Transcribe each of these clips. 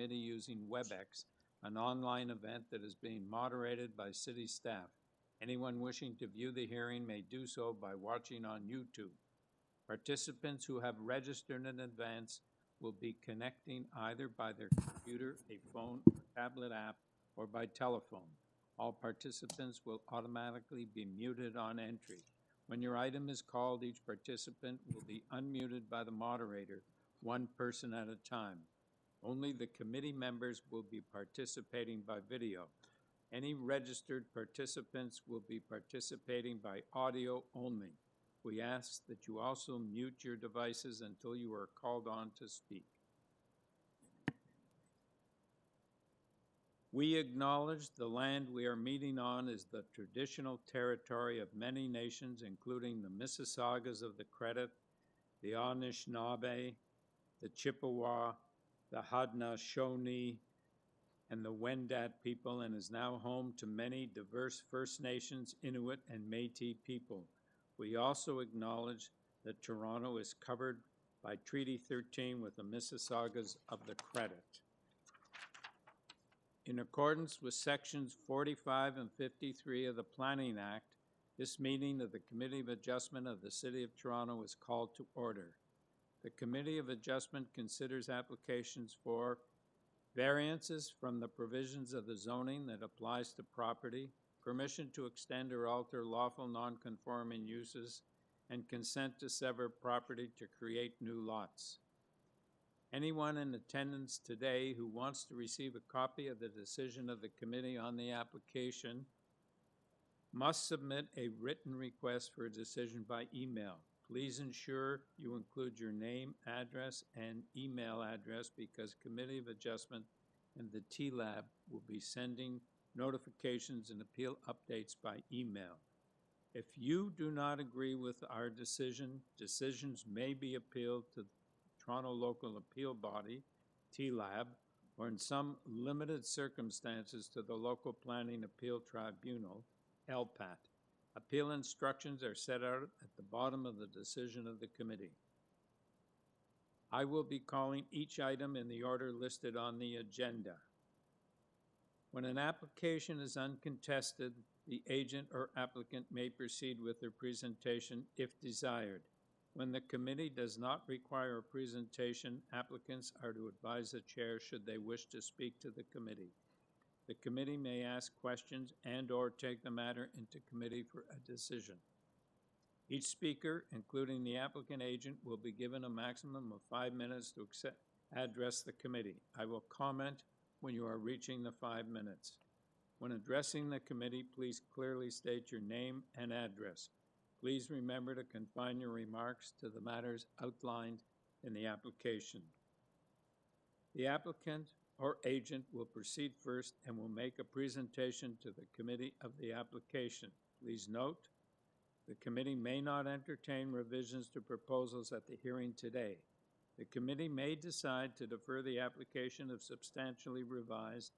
committee using WebEx, an online event that is being moderated by city staff. Anyone wishing to view the hearing may do so by watching on YouTube. Participants who have registered in advance will be connecting either by their computer, a phone, or tablet app, or by telephone. All participants will automatically be muted on entry. When your item is called, each participant will be unmuted by the moderator, one person at a time. Only the committee members will be participating by video. Any registered participants will be participating by audio only. We ask that you also mute your devices until you are called on to speak. We acknowledge the land we are meeting on is the traditional territory of many nations, including the Mississaugas of the Credit, the Anishinaabe, the Chippewa, the Haudenosaunee, and the Wendat people, and is now home to many diverse First Nations, Inuit, and Métis people. We also acknowledge that Toronto is covered by Treaty 13 with the Mississaugas of the Credit. In accordance with Sections 45 and 53 of the Planning Act, this meeting of the Committee of Adjustment of the City of Toronto is called to order. The Committee of Adjustment considers applications for variances from the provisions of the zoning that applies to property, permission to extend or alter lawful non-conforming uses, and consent to sever property to create new lots. Anyone in attendance today who wants to receive a copy of the decision of the committee on the application must submit a written request for a decision by email. Please ensure you include your name, address, and email address because Committee of Adjustment and the TLAB will be sending notifications and appeal updates by email. If you do not agree with our decision, decisions may be appealed to the Toronto Local Appeal Body, TLAB, or in some limited circumstances to the Local Planning Appeal Tribunal, LPAT. Appeal instructions are set out at the bottom of the decision of the committee. I will be calling each item in the order listed on the agenda. When an application is uncontested, the agent or applicant may proceed with their presentation if desired. When the committee does not require a presentation, applicants are to advise the chair should they wish to speak to the committee. The committee may ask questions and/or take the matter into committee for a decision. Each speaker, including the applicant agent, will be given a maximum of 5 minutes to address the committee. I will comment when you are reaching the 5 minutes. When addressing the committee, please clearly state your name and address. Please remember to confine your remarks to the matters outlined in the application. The applicant or agent will proceed first and will make a presentation to the committee of the application. Please note, the committee may not entertain revisions to proposals at the hearing today. The committee may decide to defer the application if substantially revised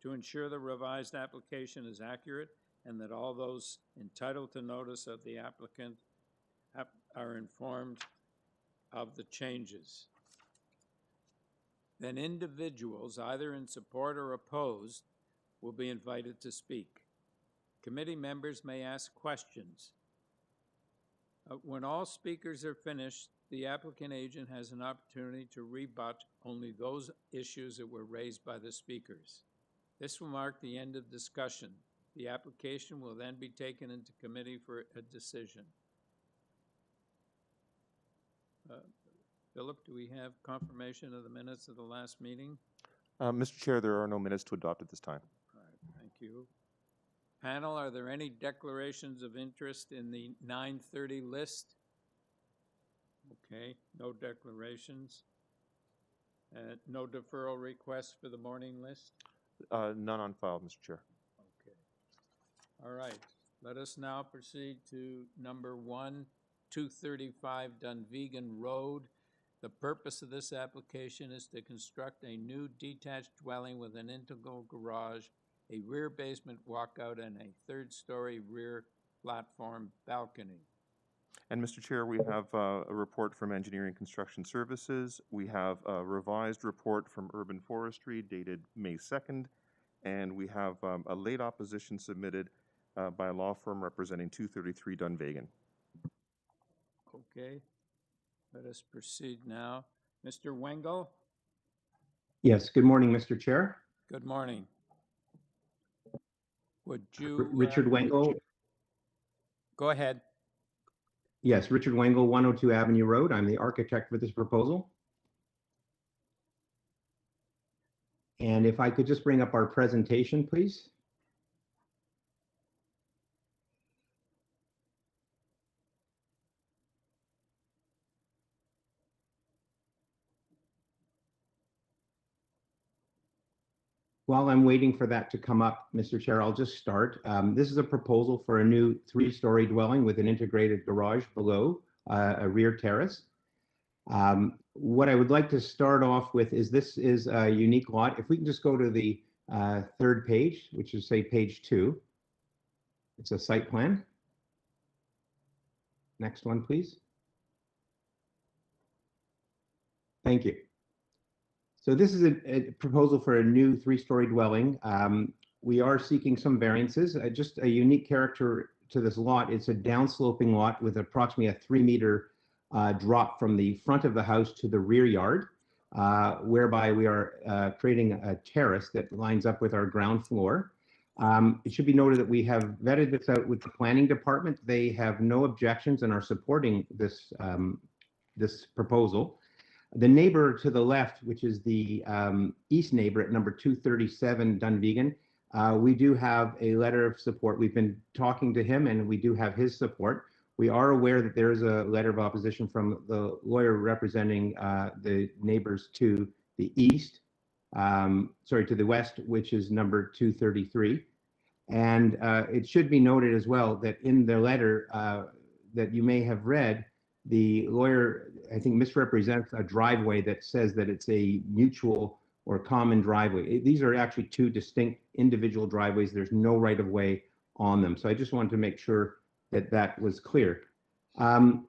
to ensure the revised application is accurate and that all those entitled to notice of the applicant are informed of the changes. Then individuals, either in support or opposed, will be invited to speak. Committee members may ask questions. When all speakers are finished, the applicant agent has an opportunity to rebut only those issues that were raised by the speakers. This will mark the end of discussion. The application will then be taken into committee for a decision. Philip, do we have confirmation of the minutes of the last meeting? Mr. Chair, there are no minutes to adopt at this time. All right, thank you. Panel, are there any declarations of interest in the 9:30 list? Okay, no declarations. No deferral requests for the morning list? None on file, Mr. Chair. Okay. All right. Let us now proceed to number 1, 235 Dunvegan Road. The purpose of this application is to construct a new detached dwelling with an integral garage, a rear basement walkout, and a third-story rear platform balcony. And Mr. Chair, we have a report from Engineering Construction Services. We have a revised report from Urban Forestry dated May 2nd. And we have a late opposition submitted by a law firm representing 233 DUNVEGAN. Okay, let us proceed now. Mr. Wengel, Yes, good morning, Mr. Chair. good morning. Would you? Richard Wengel. Go ahead. Yes, Richard Wengel, 102 Avenue Road. I'm the architect for this proposal. And if I could just bring up our presentation, please. While I'm waiting for that to come up, Mr. Chair, I'll just start. This is a proposal for a new 3-story dwelling with an integrated garage below, a rear terrace. What I would like to start off with is this is a unique lot. If we can just go to the third page, which is say page 2. It's a site plan. Next one, please. Thank you. So this is a proposal for a new 3-story dwelling. We are seeking some variances. Just a unique character to this lot. It's a downsloping lot with approximately a 3-meter drop from the front of the house to the rear yard, whereby we are creating a terrace that lines up with our ground floor. It should be noted that we have vetted this out with the planning department. They have no objections and are supporting this, this proposal. The neighbor to the left, which is the east neighbor at number 237 DUNVEGAN, we do have a letter of support. We've been talking to him and we do have his support. We are aware that there is a letter of opposition from the lawyer representing the neighbors to the east, sorry, to the west, which is number 233. And it should be noted as well that in the letter that you may have read, the lawyer, I think, misrepresents a driveway that says that it's a mutual or common driveway. These are actually 2 distinct individual driveways. There's no right of way on them. So I just wanted to make sure that that was clear.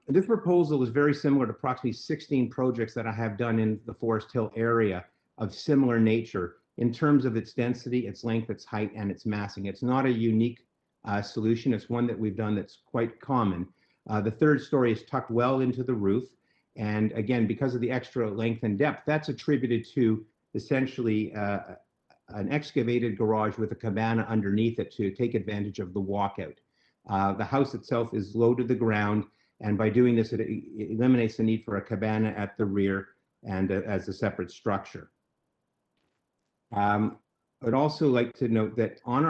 This proposal is very similar to approximately 16 projects that I have done in the Forest Hill area of similar nature in terms of its density, its length, its height, and its massing. It's not a unique solution. It's one that we've done that's quite common. The 3rd story is tucked well into the roof. And again, because of the extra length and depth, that's attributed to essentially an excavated garage with a cabana underneath it to take advantage of the walkout. The house itself is low to the ground, and by doing this, it eliminates the need for a cabana at the rear and as a separate structure. I'd also like to note that on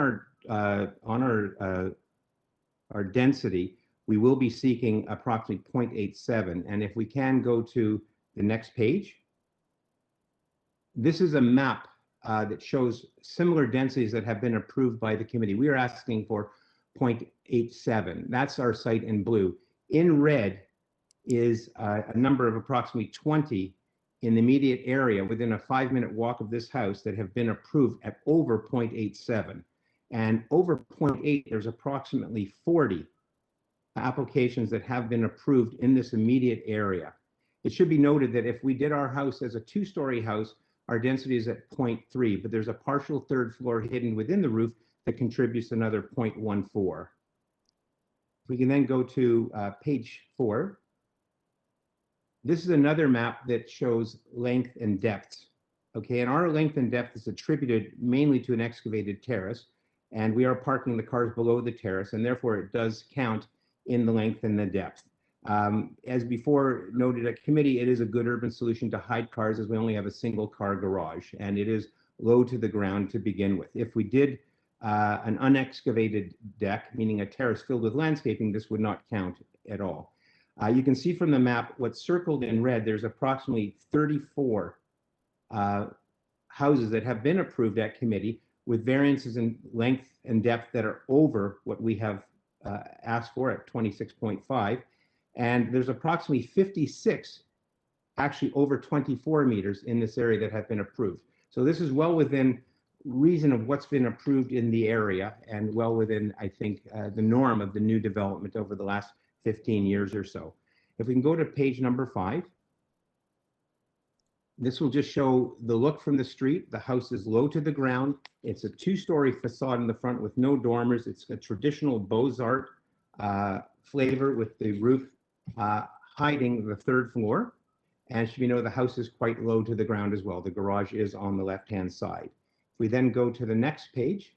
our density, we will be seeking approximately 0.87. And if we can go to the next page, this is a map that shows similar densities that have been approved by the committee. We are asking for 0.87. That's our site in blue. In red is a number of approximately 20 in the immediate area within a 5-minute walk of this house that have been approved at over 0.87. And over 0.8, there's approximately 40 applications that have been approved in this immediate area. It should be noted that if we did our house as a 2-story house, our density is at 0.3, but there's a partial 3rd floor hidden within the roof that contributes another 0.14. We can then go to page 4. This is another map that shows length and depth. Okay, and our length and depth is attributed mainly to an excavated terrace, and we are parking the cars below the terrace, and therefore it does count in the length and the depth. As before noted at committee, it is a good urban solution to hide cars as we only have a single car garage, and it is low to the ground to begin with. If we did an unexcavated deck, meaning a terrace filled with landscaping, this would not count at all. You can see from the map what's circled in red, there's approximately 34 houses that have been approved at committee with variances in length and depth that are over what we have asked for at 26.5. And there's approximately 56, actually over 24 meters in this area that have been approved. So this is well within reason of what's been approved in the area and well within, I think, the norm of the new development over the last 15 years or so. If we can go to page number 5. This will just show the look from the street. The house is low to the ground. It's a 2-story facade in the front with no dormers. It's a traditional Beaux-Art flavor with the roof hiding the 3rd floor. And as you know, the house is quite low to the ground as well. The garage is on the left-hand side. If we then go to the next page,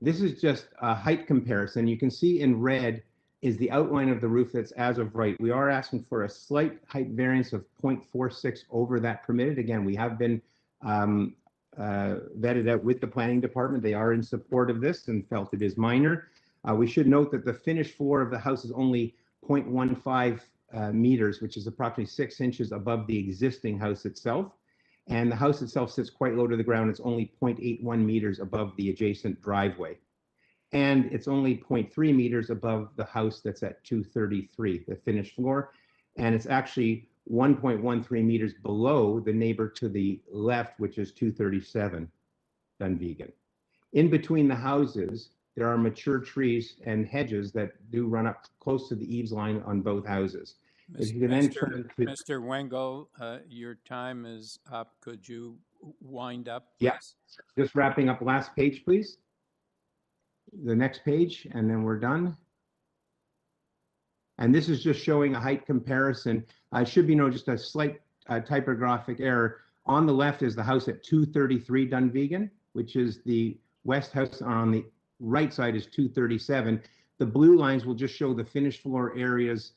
this is just a height comparison. You can see in red is the outline of the roof that's as of right. We are asking for a slight height variance of 0.46 over that permitted. Again, we have been vetted out with the planning department. They are in support of this and felt it is minor. We should note that the finished floor of the house is only 0.15 meters, which is approximately 6 inches above the existing house itself. And the house itself sits quite low to the ground. It's only 0.81 meters above the adjacent driveway. And it's only 0.3 meters above the house that's at 233, the finished floor. And it's actually 1.13 meters below the neighbor to the left, which is 237 Dunvegan. In between the houses, there are mature trees and hedges that do run up close to the eaves line on both houses. If you can then turn to Mr. Wengel, your time is up. Could you wind up? Yes. Just wrapping up last page, please. The next page, and then we're done. And this is just showing a height comparison. Should be just a slight typographic error. On the left is the house at 233 Dunvegan, which is the west house. On the right side is 237. The blue lines will just show the finished floor areas,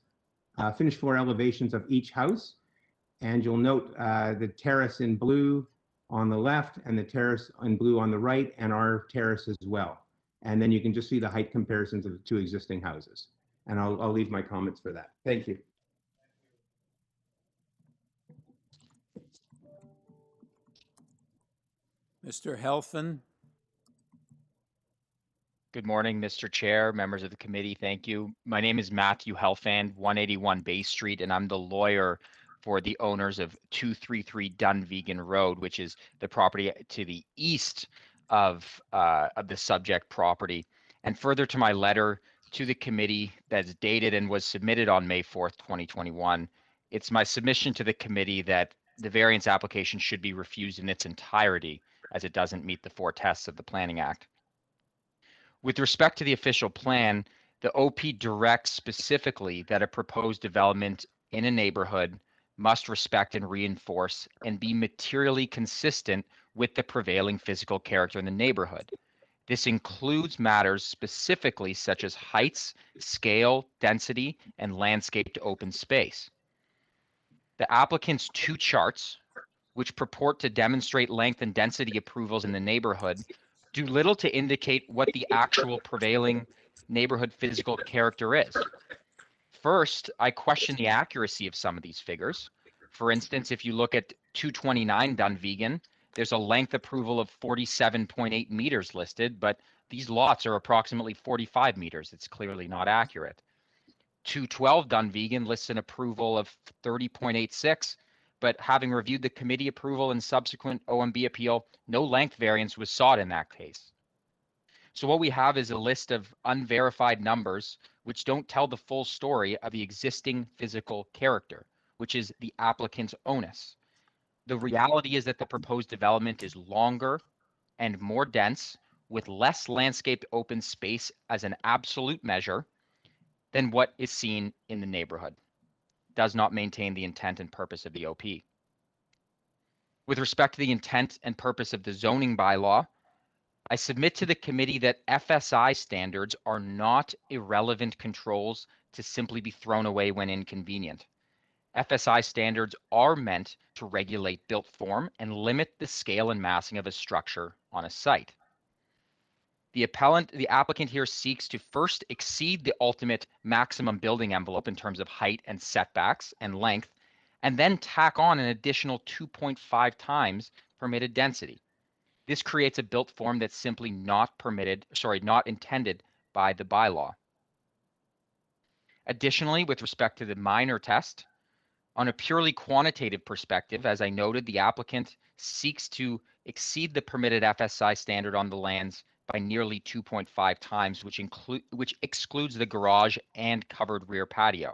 finished floor elevations of each house. And you'll note the terrace in blue on the left and the terrace in blue on the right, and our terrace as well. And then you can just see the height comparisons of the 2 existing houses. And I'll leave my comments for that. Thank you. Mr. Helfand. Good morning, Mr. Chair, members of the committee. Thank you. My name is Matthew Helfand, 181 Bay Street, and I'm the lawyer for the owners of 233 Dunvegan Road, which is the property to the east of the subject property. And further to my letter to the committee that's dated and was submitted on May 4th, 2021, it's my submission to the committee that the variance application should be refused in its entirety, as it doesn't meet the 4 tests of the Planning Act. With respect to the official plan, the OP directs specifically that a proposed development in a neighborhood must respect and reinforce and be materially consistent with the prevailing physical character in the neighborhood. This includes matters specifically such as heights, scale, density, and landscaped open space. The applicant's 2 charts, which purport to demonstrate length and density approvals in the neighborhood, do little to indicate what the actual prevailing neighborhood physical character is. First, I question the accuracy of some of these figures. For instance, if you look at 229 Dunvegan, there's a length approval of 47.8 meters listed, but these lots are approximately 45 meters. It's clearly not accurate. 212 Dunvegan lists an approval of 30.86, but having reviewed the committee approval and subsequent OMB appeal, no length variance was sought in that case. So what we have is a list of unverified numbers which don't tell the full story of the existing physical character, which is the applicant's onus. The reality is that the proposed development is longer and more dense, with less landscaped open space as an absolute measure than what is seen in the neighborhood. Does not maintain the intent and purpose of the OP. With respect to the intent and purpose of the zoning bylaw, I submit to the committee that FSI standards are not irrelevant controls to simply be thrown away when inconvenient. FSI standards are meant to regulate built form and limit the scale and massing of a structure on a site. The applicant here seeks to first exceed the ultimate maximum building envelope in terms of height and setbacks and length, and then tack on an additional 2.5 times permitted density. This creates a built form that's simply not intended by the bylaw. Additionally, with respect to the minor test, on a purely quantitative perspective, as I noted, the applicant seeks to exceed the permitted FSI standard on the lands by nearly 2.5 times, which excludes the garage and covered rear patio.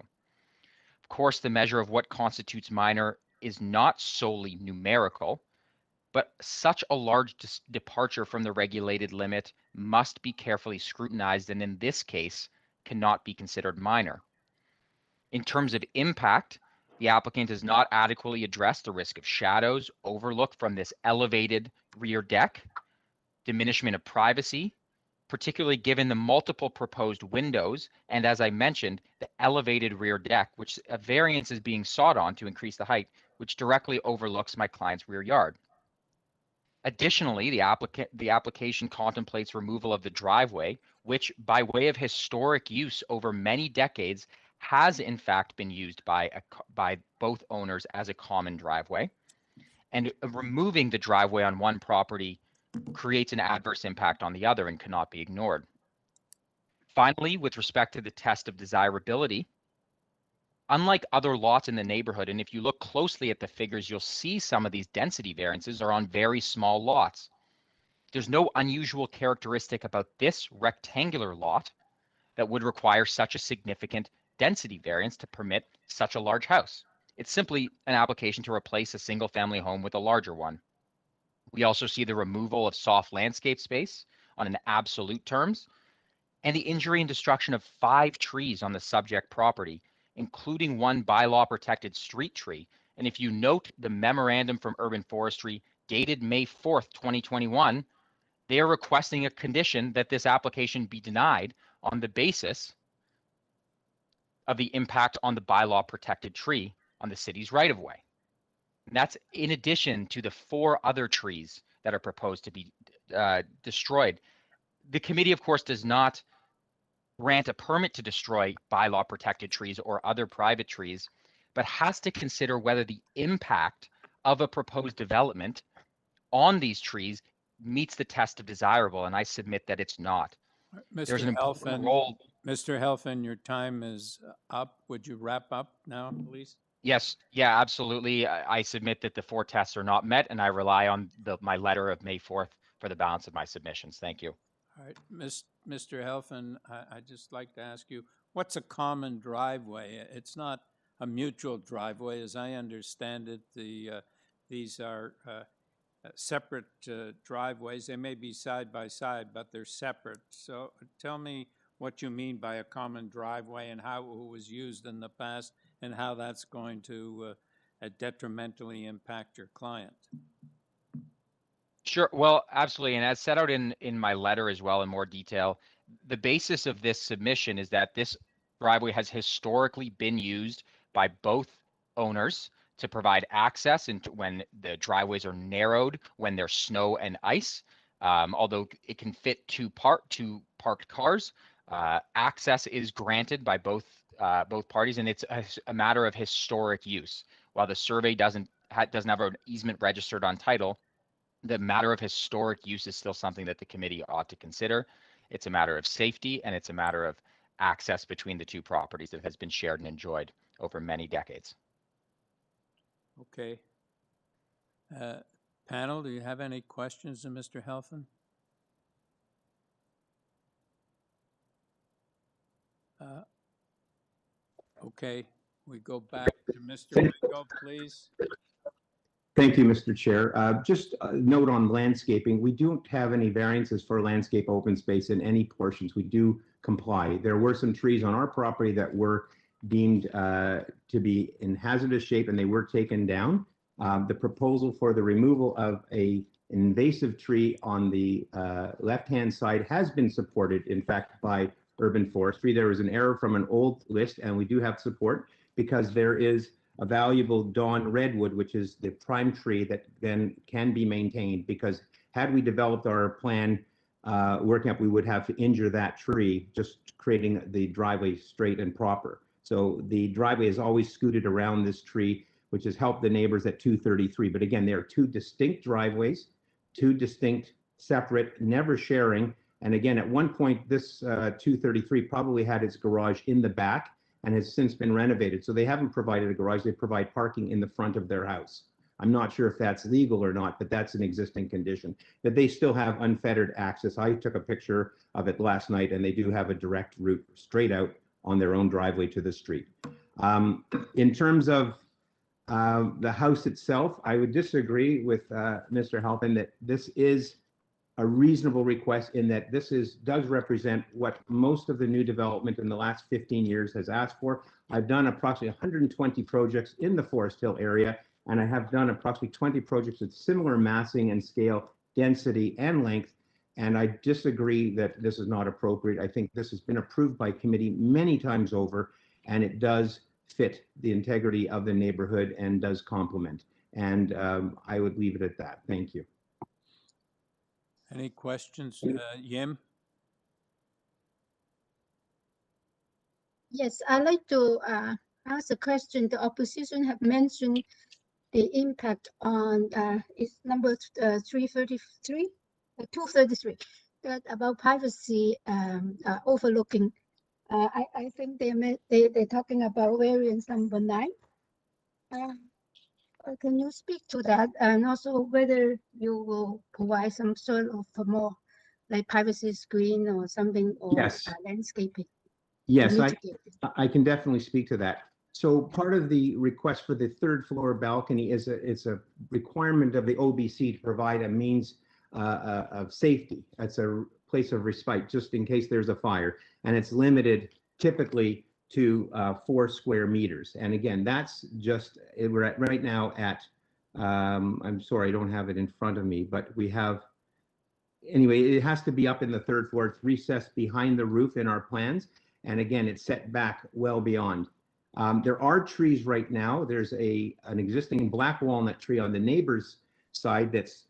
Of course, the measure of what constitutes minor is not solely numerical, but such a large departure from the regulated limit must be carefully scrutinized, and in this case, cannot be considered minor. In terms of impact, the applicant has not adequately addressed the risk of shadows, overlook from this elevated rear deck, diminishment of privacy, particularly given the multiple proposed windows, and as I mentioned, the elevated rear deck, which a variance is being sought on to increase the height, which directly overlooks my client's rear yard. Additionally, the application contemplates removal of the driveway, which by way of historic use over many decades has in fact been used by both owners as a common driveway. And removing the driveway on one property creates an adverse impact on the other and cannot be ignored. Finally, with respect to the test of desirability, unlike other lots in the neighborhood, and if you look closely at the figures, you'll see some of these density variances are on very small lots. There's no unusual characteristic about this rectangular lot that would require such a significant density variance to permit such a large house. It's simply an application to replace a single-family home with a larger one. We also see the removal of soft landscape space on an absolute terms, and the injury and destruction of 5 trees on the subject property, including one bylaw protected street tree. And if you note the memorandum from Urban Forestry dated May 4th, 2021, they are requesting a condition that this application be denied on the basis of the impact on the bylaw protected tree on the city's right of way. And that's in addition to the 4 other trees that are proposed to be destroyed. The committee, of course, does not grant a permit to destroy bylaw protected trees or other private trees, but has to consider whether the impact of a proposed development on these trees meets the test of desirable, and I submit that it's not. There's an important role. Mr. Helfand, your time is up. Would you wrap up now, please? Yes, yeah, absolutely. I submit that the 4 tests are not met, and I rely on my letter of May 4th for the balance of my submissions. Thank you. All right, Mr. Helfand, I'd just like to ask you, what's a common driveway? It's not a mutual driveway, as I understand it. These are separate driveways. They may be side by side, but they're separate. So tell me what you mean by a common driveway and how it was used in the past and how that's going to detrimentally impact your client. Sure. Well, absolutely. And as set out in my letter as well in more detail, the basis of this submission is that this driveway has historically been used by both owners to provide access into when the driveways are narrowed, when there's snow and ice. Although it can fit 2 parked cars, access is granted by both parties, and it's a matter of historic use. While the survey doesn't have an easement registered on title, the matter of historic use is still something that the committee ought to consider. It's a matter of safety, and it's a matter of access between the 2 properties that has been shared and enjoyed over many decades. Okay. Panel, do you have any questions of Mr. Helfand? Okay, we go back to Mr. Wingo, please. Thank you, Mr. Chair. Just a note on landscaping. We don't have any variances for landscape open space in any portions. We do comply. There were some trees on our property that were deemed to be in hazardous shape, and they were taken down. The proposal for the removal of an invasive tree on the left-hand side has been supported, in fact, by Urban Forestry. There was an error from an old list, and we do have support because there is a valuable dawn redwood, which is the prime tree that then can be maintained, because had we developed our plan working up, we would have to injure that tree, just creating the driveway straight and proper. So the driveway is always scooted around this tree, which has helped the neighbors at 233. But again, there are 2 distinct driveways, 2 distinct, separate, never sharing. And again, at one point, this 233 probably had its garage in the back and has since been renovated. So they haven't provided a garage, they provide parking in the front of their house. I'm not sure if that's legal or not, but that's an existing condition, that they still have unfettered access. I took a picture of it last night, and they do have a direct route straight out on their own driveway to the street. In terms of the house itself, I would disagree with Mr. Halpin that this is a reasonable request, in that this does represent what most of the new development in the last 15 years has asked for. I've done approximately 120 projects in the Forest Hill area, and I have done approximately 20 projects with similar massing and scale, density and length, and I disagree that this is not appropriate. I think this has been approved by committee many times over, and it does fit the integrity of the neighborhood and does complement. And I would leave it at that. Thank you. Any questions, Yim? Yes, I'd like to ask a question. The opposition have mentioned the impact on it's number 333, 233, that about privacy overlooking. I think they're talking about variance number 9. Can you speak to that, and also whether you will provide some sort of more like privacy screen or something, or Yes. Landscaping? Yes, I can definitely speak to that. So part of the request for the 3rd floor balcony is it's a requirement of the OBC to provide a means of safety. It's a place of respite just in case there's a fire, and it's limited typically to 4 square meters. And again, that's just, we're at right now at, I'm sorry, I don't have it in front of me, but we have, anyway, it has to be up in the 3rd floor. It's recessed behind the roof in our plans. And again, it's set back well beyond. There are trees right now. There's an existing black walnut tree on the neighbor's side that's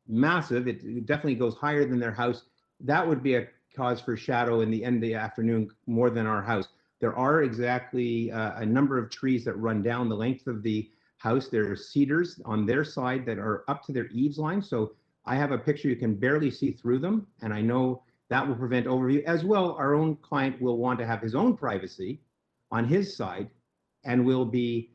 massive. It definitely goes higher than their house. That would be a cause for shadow in the end of the afternoon more than our house. There are exactly a number of trees that run down the length of the house. There are cedars on their side that are up to their eaves line. So I have a picture, you can barely see through them. And I know that will prevent overview. As well, our own client will want to have his own privacy on his side, and will be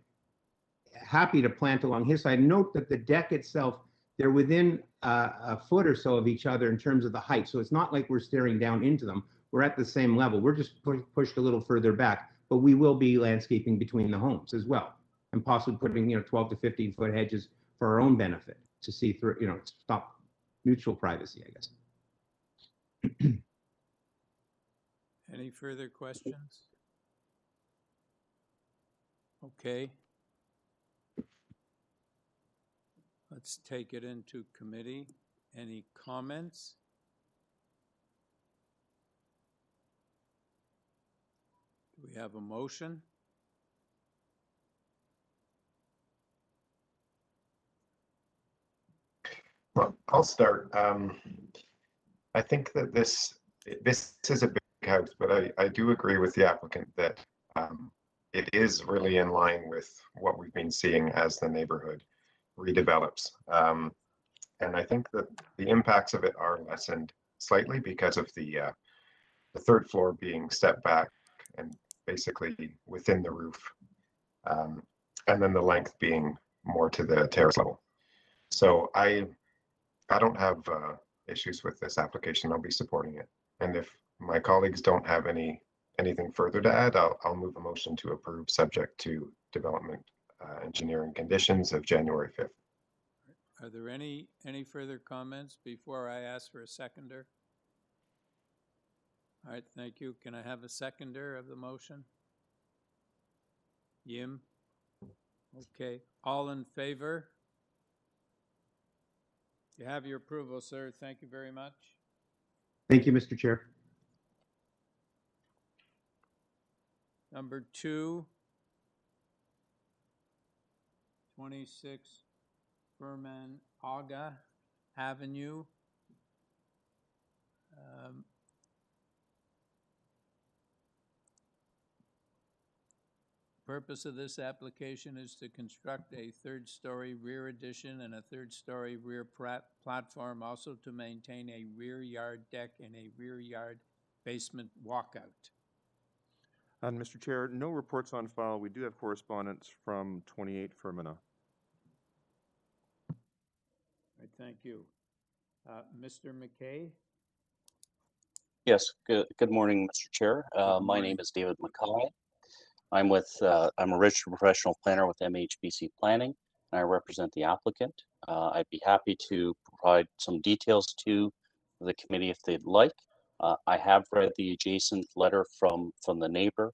happy to plant along his side. Note that the deck itself, they're within a foot or so of each other in terms of the height. So it's not like we're staring down into them. We're at the same level. We're just pushed a little further back, but we will be landscaping between the homes as well, and possibly putting 12 to 15 foot hedges for our own benefit to see through, stop mutual privacy, I guess. Any further questions? Okay. Let's take it into committee. Any comments? Do we have a motion? Well, I'll start. I think that this is a big house, but I do agree with the applicant that it is really in line with what we've been seeing as the neighborhood redevelops. And I think that the impacts of it are lessened slightly because of the 3rd floor being stepped back and basically within the roof, and then the length being more to the terrace level. So I don't have issues with this application. I'll be supporting it. And if my colleagues don't have anything further to add, I'll move a motion to approve subject to development engineering conditions of January 5th. Are there any further comments before I ask for a seconder? All right, thank you. Can I have a seconder of the motion? Yim? Okay, all in favor? You have your approval, sir. Thank you very much. Thank you, Mr. Chair. Number 2, 26 FERMANAGAH Avenue. Purpose of this application is to construct a 3rd-story rear addition and a 3rd-story rear platform, also to maintain a rear yard deck and a rear yard basement walkout. And Mr. Chair, no reports on file. We do have correspondence from 28 FERMANAGAH. thank you. Mr. McKay? Yes, good morning, Mr. Chair. My morning. name is David McKay. I'm I'm a registered professional planner with MHBC Planning, and I represent the applicant. I'd be happy to provide some details to the committee if they'd like. I have read the adjacent letter from the neighbor.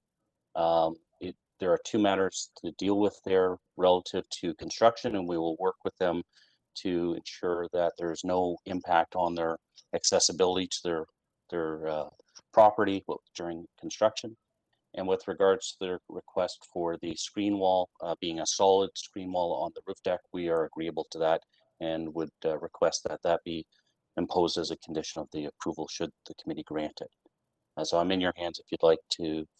There are two matters to deal with there relative to construction, and we will work with them to ensure that there's no impact on their accessibility to their property during construction. And with regards to their request for the screen wall being a solid screen wall on the roof deck, we are agreeable to that and would request that that be imposed as a condition of the approval should the committee grant it. So I'm in your hands if you'd like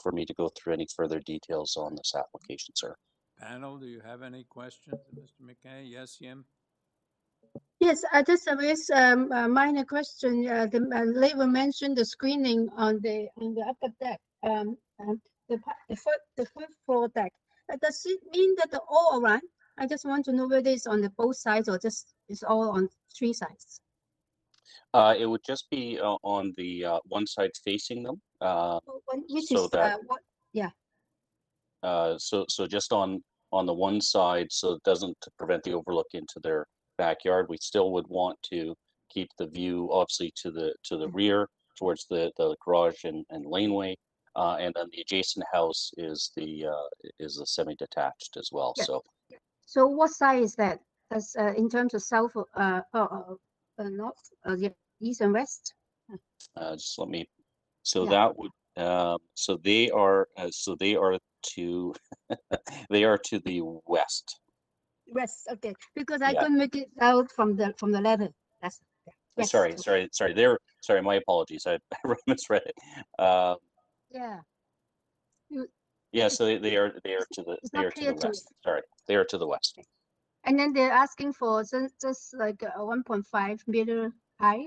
for me to go through any further details on this application, sir. Panel, do you have any questions, Mr. McKay? Yes, Yim? Yes, I just raised a minor question. The labor mentioned the screening on the upper deck, the first floor deck. Does it mean that the all around? I just want to know whether it's on the both sides or just it's all on three sides. It would just be on the one side facing them. Which so is that, what? Yeah. So just on the one side, so it doesn't prevent the overlook into their backyard. We still would want to keep the view obviously to the rear towards the garage and laneway, and then the adjacent house is the semi-detached as well. Yeah. So what side is that? As in terms of south, north, east and west? just let me. So Yeah. that would. So they are to they are to the west. West, okay. Because I Yeah. couldn't make it out from the letter. That's west. Sorry. Sorry. My apologies. I misread it. Yeah. Yeah. So they are to the It's not clear to me. west. Sorry, they are to the west. And then they're asking for just like a 1.5 meter high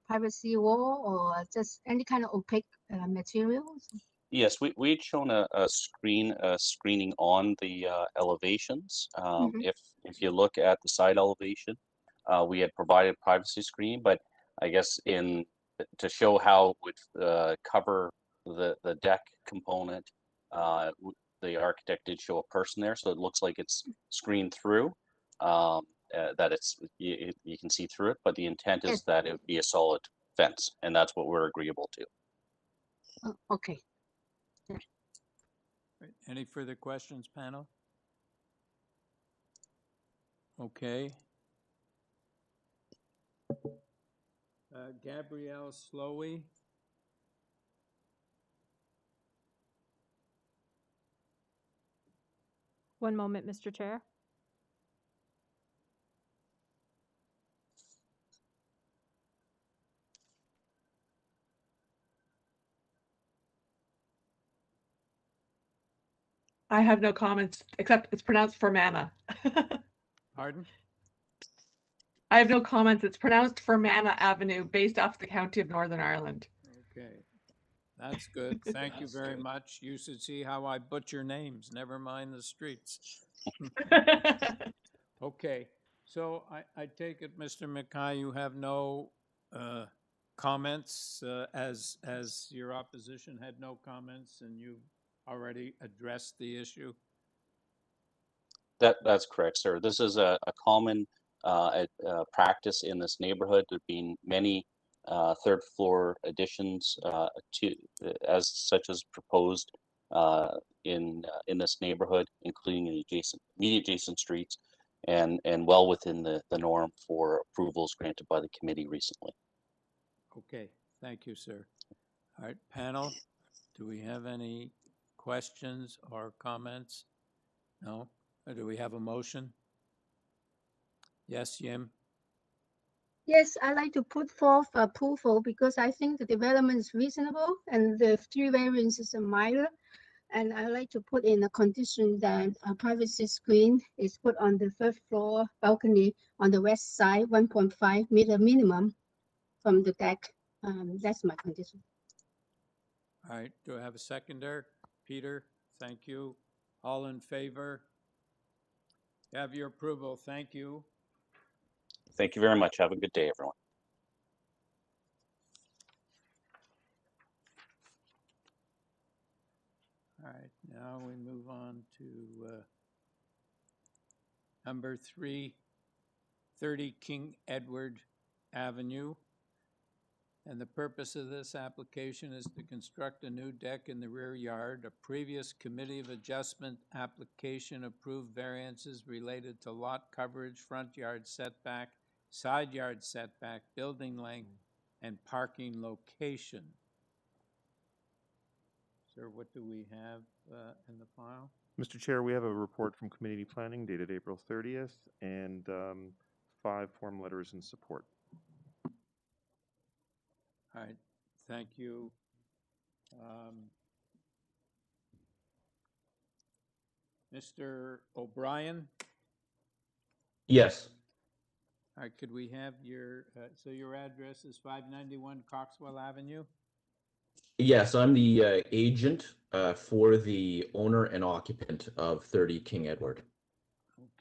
privacy wall or just any kind of opaque materials. Yes, we'd shown a screening on the elevations. If you look at the side elevation, we had provided privacy screen, but I guess to show how it would cover the deck component, the architect did show a person there, so it looks like it's screened through. That you can see through it, but the intent is that it would be a solid fence, and that's what we're agreeable to. Oh, okay. Right. Any further questions, panel? Okay. Gabrielle Slowey. One moment, Mr. Chair. I have no comments, except it's pronounced Fermanagh. Pardon? I have no comments. It's pronounced Fermanagh Avenue, based off the county of Northern Ireland. Okay. That's good. Thank you very much. You should see how I butcher names, never mind the streets. Okay. So I take it, Mr. McKay, you have no comments as your opposition had no comments and you've already addressed the issue? That's correct, sir. This is a common practice in this neighborhood. There have been many third floor additions such as proposed in this neighborhood, including immediate adjacent streets, and well within the norm for approvals granted by the committee recently. Okay, thank you, sir. All right, panel, do we have any questions or comments? No? Or do we have a motion? Yes, Yim? Yes, I like to put forth approval because I think the development is reasonable and the three variances are minor. And I like to put in a condition that a privacy screen is put on the first floor balcony on the west side, 1.5 meter minimum from the deck. That's my condition. All right, do I have a seconder? Peter, thank you. All in favor? You have your approval, thank you. Thank you very much. Have a good day, everyone. All right, now we move on to number 3, 30 King Edward Avenue. And the purpose of this application is to construct a new deck in the rear yard. A previous Committee of Adjustment application approved variances related to lot coverage, front yard setback, side yard setback, building length, and parking location. Sir, what do we have in the file? Mr. Chair, we have a report from Community Planning dated April 30th and 5 form letters in support. All right, thank you. Mr. O'Brien? Yes. All right, could we have your, so your address is 591 Coxwell Avenue? Yes, I'm the agent for the owner and occupant of 30 King Edward.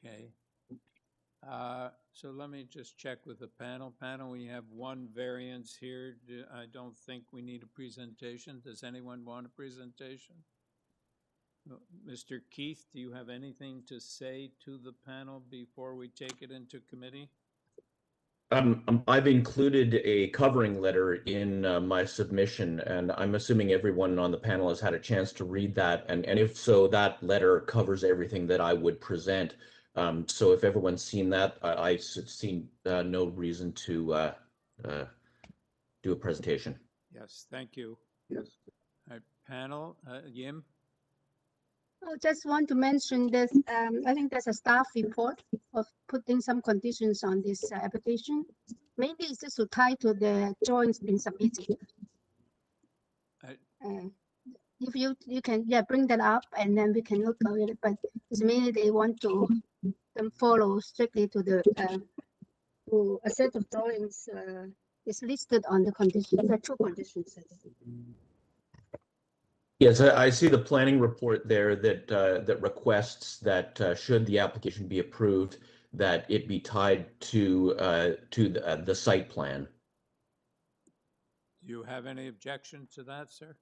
Okay. So let me just check with the panel. Panel, we have one variance here. I don't think we need a presentation. Does anyone want a presentation? No. Mr. Keith, do you have anything to say to the panel before we take it into committee? I've included a covering letter in my submission, and I'm assuming everyone on the panel has had a chance to read that. And if so, that letter covers everything that I would present. So if everyone's seen that, I see no reason to do a presentation. Yes, thank you. Yes. All right, panel, Yim? I just want to mention this, I think there's a staff report of putting some conditions on this application. Maybe it's just to tie to the drawings being submitted. If you can, yeah, bring that up and then we can look at it, but it's mainly they want to follow strictly to the, to a set of drawings is listed on the conditions, the 2 conditions. Yes, I see the planning report there that that requests that should the application be approved, that it be tied to the site plan. Do you have any objection to that, sir?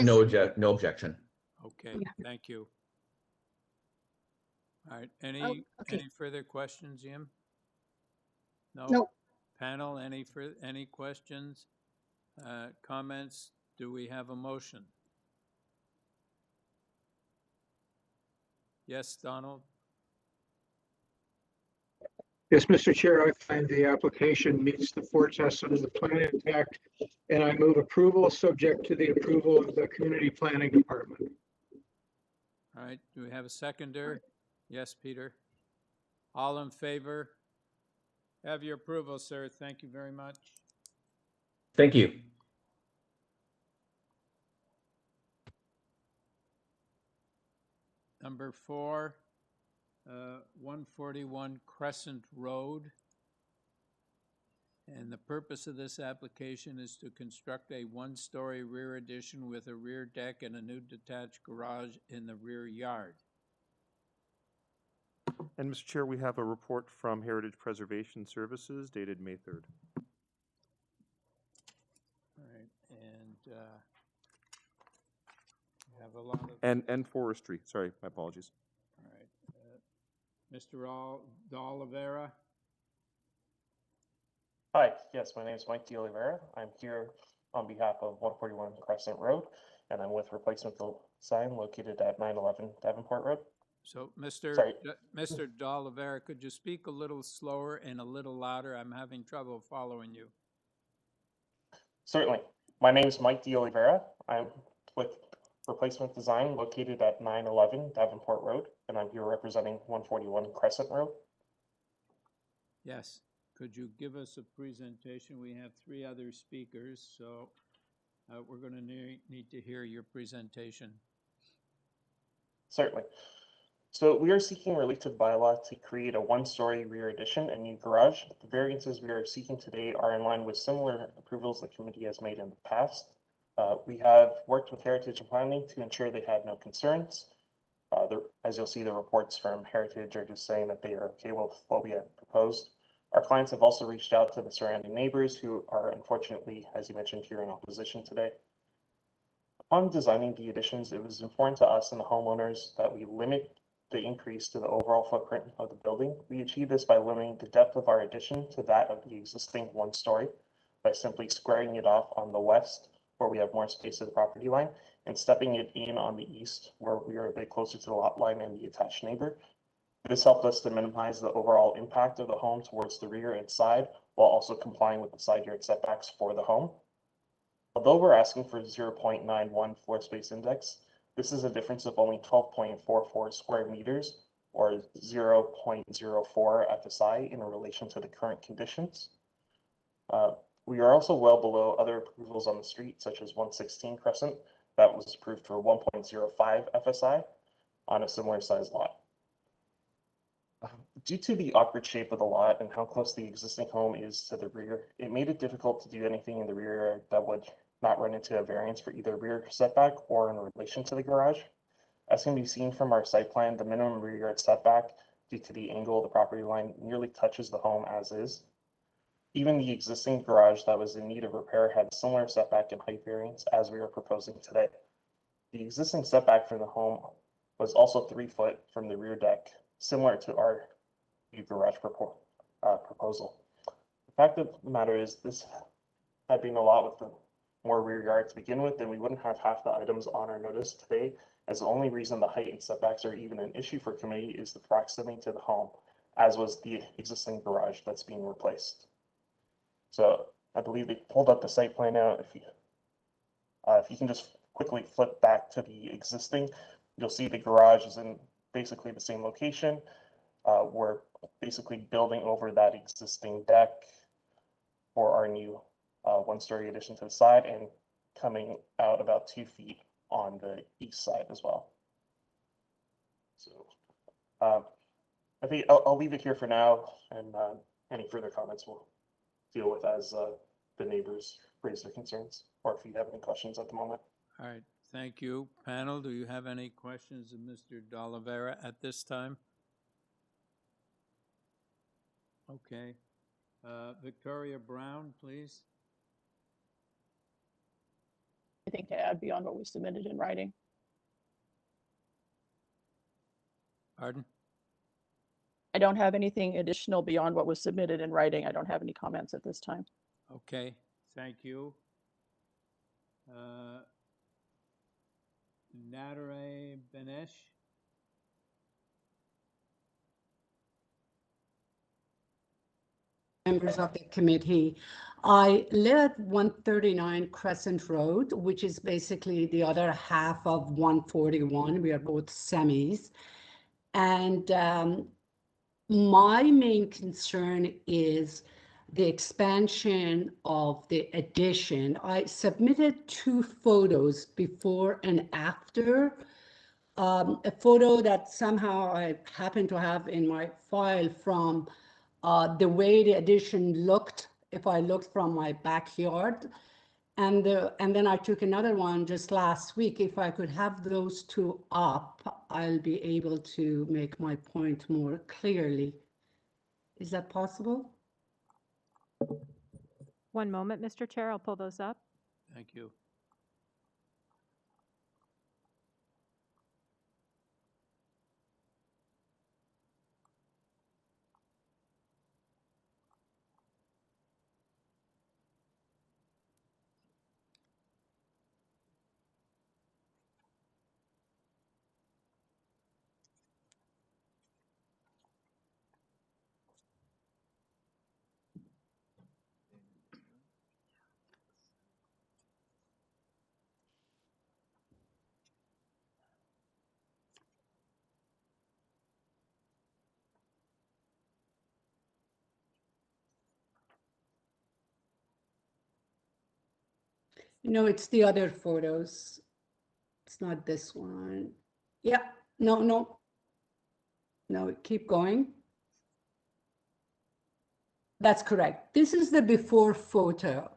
No objection. Okay, Yeah. thank you. All right, Okay. any further questions, Jim? No? No. Panel, any questions, comments? Do we have a motion? Yes, Donald? Yes, Mr. Chair, I find the application meets the 4 tests under the Planning Act, and I move approval subject to the approval of the Community Planning Department. All right, do we have a seconder? Yes, Peter. All in favor? Have your approval, sir. Thank you very much. Thank you. Number 4, 141 Crescent Road. And the purpose of this application is to construct a 1-story rear addition with a rear deck and a new detached garage in the rear yard. And Mr. Chair, we have a report from Heritage Preservation Services dated May 3rd. All right, and we have a lot of... And forestry, sorry, my apologies. All right, Mr. D'Oliveira? Hi, yes, my name is Mike D'Oliveira. I'm here on behalf of 141 Crescent Road, and I'm with Replacement Design located at 911 Davenport Road. So, Mr. D'Oliveira, could you speak a little slower and a little louder? I'm having trouble following you. Certainly. My name is Mike D'Oliveira. I'm with Replacement Design located at 911 Davenport Road, and I'm here representing 141 Crescent Road. Yes. Could you give us a presentation? We have 3 other speakers, so we're going to need to hear your presentation. Certainly. So we are seeking relief to the bylaw to create a 1-story rear addition and new garage. The variances we are seeking today are in line with similar approvals the committee has made in the past. We have worked with Heritage and Planning to ensure they had no concerns. As you'll see, the reports from Heritage are just saying that they are okay with what we have proposed. Our clients have also reached out to the surrounding neighbors who are unfortunately, as you mentioned, here in opposition today. Upon designing the additions, it was important to us and the homeowners that we limit the increase to the overall footprint of the building. We achieve this by limiting the depth of our addition to that of the existing one-story by simply squaring it off on the west where we have more space to the property line and stepping it in on the east where we are a bit closer to the lot line and the attached neighbor. This helped us to minimize the overall impact of the home towards the rear and side while also complying with the side yard setbacks for the home. Although we're asking for 0.91 floor space index, this is a difference of only 12.44 square meters or 0.04 FSI in relation to the current conditions. We are also well below other approvals on the street, such as 116 Crescent, that was approved for 1.05 FSI on a similar size lot. Due to the awkward shape of the lot and how close the existing home is to the rear, it made it difficult to do anything in the rear yard that would not run into a variance for either rear setback or in relation to the garage. As can be seen from our site plan, the minimum rear yard setback due to the angle of the property line nearly touches the home as is. Even the existing garage that was in need of repair had a similar setback and height variance as we are proposing today. The existing setback from the home was also 3 foot from the rear deck, similar to our new garage proposal. The fact of the matter is this had been a lot with the more rear yard to begin with, then we wouldn't have half the items on our notice today, as the only reason the height and setbacks are even an issue for committee is the proximity to the home, as was the existing garage that's being replaced. So I believe they pulled up the site plan now. If you can just quickly flip back to the existing, you'll see the garage is in basically the same location. We're basically building over that existing deck for our new one-story addition to the side and coming out about 2 feet on the east side as well. So I think I'll leave it here for now, and any further comments we'll deal with as the neighbors raise their concerns, or if you have any questions at the moment. All right, thank you. Panel, do you have any questions of Mr. D'Oliveira at this time? Okay. Victoria Brown, please. Anything to add beyond what was submitted in writing? Pardon? I don't have anything additional beyond what was submitted in writing. I don't have any comments at this time. Okay, thank you. Nadare Benesh. Members of the committee, I live at 139 Crescent Road, which is basically the other half of 141. We are both semis. And my main concern is the expansion of the addition. I submitted 2 photos before and after. A photo that somehow I happen to have in my file from the way the addition looked if I looked from my backyard. And then I took another one just last week. If I could have those 2 up, I'll be able to make my point more clearly. Is that possible? 1 moment, Mr. Chair, I'll pull those up. Thank you. No, it's the other photos. It's not this one. Yeah, no, keep going. That's correct. This is the before photo.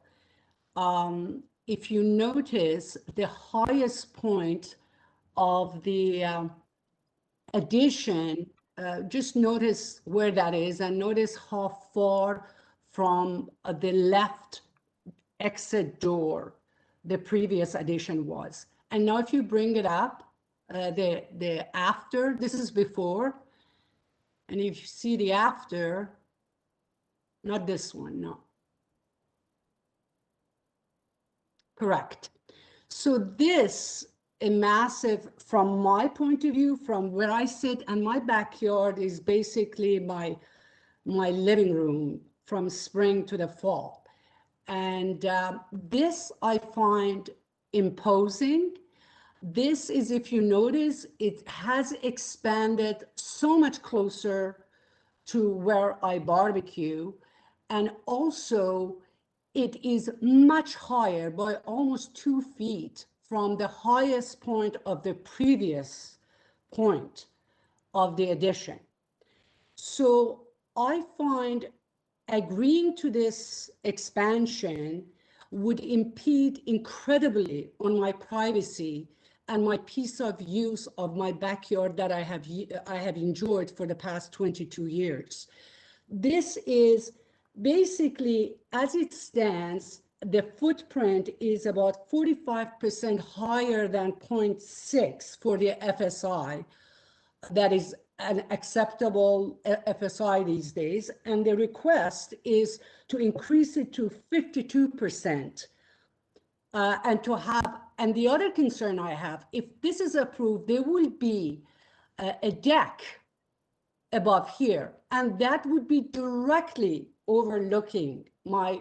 If you notice, the highest point of the addition just notice where that is and notice how far from the left exit door the previous addition was. And now if you bring it up, the after, this is before, and if you see the after, not this one, no. Correct. So this, a massive, from my point of view, from where I sit, and my backyard is basically my living room from spring to the fall. And this I find imposing. This is, if you notice, it has expanded so much closer to where I barbecue. And also, it is much higher by almost 2 feet from the highest point of the previous point of the addition. So I find agreeing to this expansion would impede incredibly on my privacy and my peace of use of my backyard that I have enjoyed for the past 22 years. This is basically, as it stands, the footprint is about 45% higher than 0.6 for the FSI. That is an acceptable FSI these days. And the request is to increase it to 52%. And to have, and the other concern I have, if this is approved, there will be a deck above here, and that would be directly overlooking my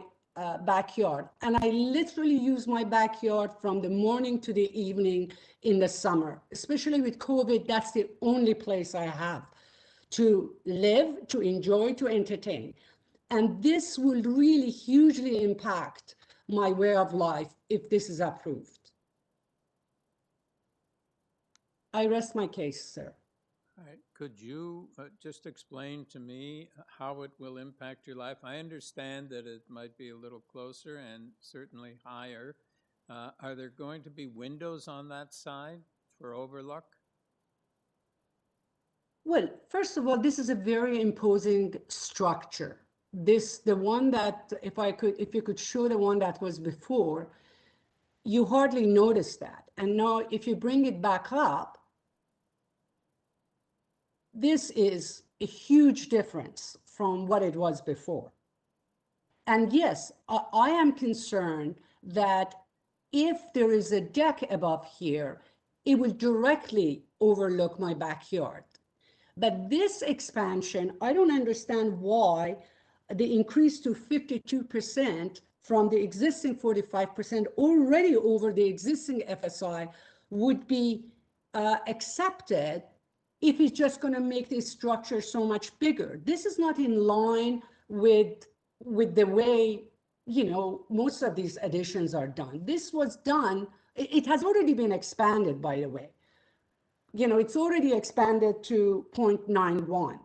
backyard. And I literally use my backyard from the morning to the evening in the summer. Especially with COVID, that's the only place I have to live, to enjoy, to entertain. And this will really hugely impact my way of life if this is approved. I rest my case, sir. All right. Could you just explain to me how it will impact your life? I understand that it might be a little closer and certainly higher. Are there going to be windows on that side for overlook? Well, first of all, this is a very imposing structure. The one that, if you could show the one that was before, you hardly notice that. And now if you bring it back up, this is a huge difference from what it was before. And yes, I am concerned that if there is a deck above here, it will directly overlook my backyard. But this expansion, I don't understand why the increase to 52% from the existing 45% already over the existing FSI would be accepted if it's just going to make this structure so much bigger. This is not in line with the way, you know, most of these additions are done. This was done, it has already been expanded, by the way. You know, it's already expanded to 0.91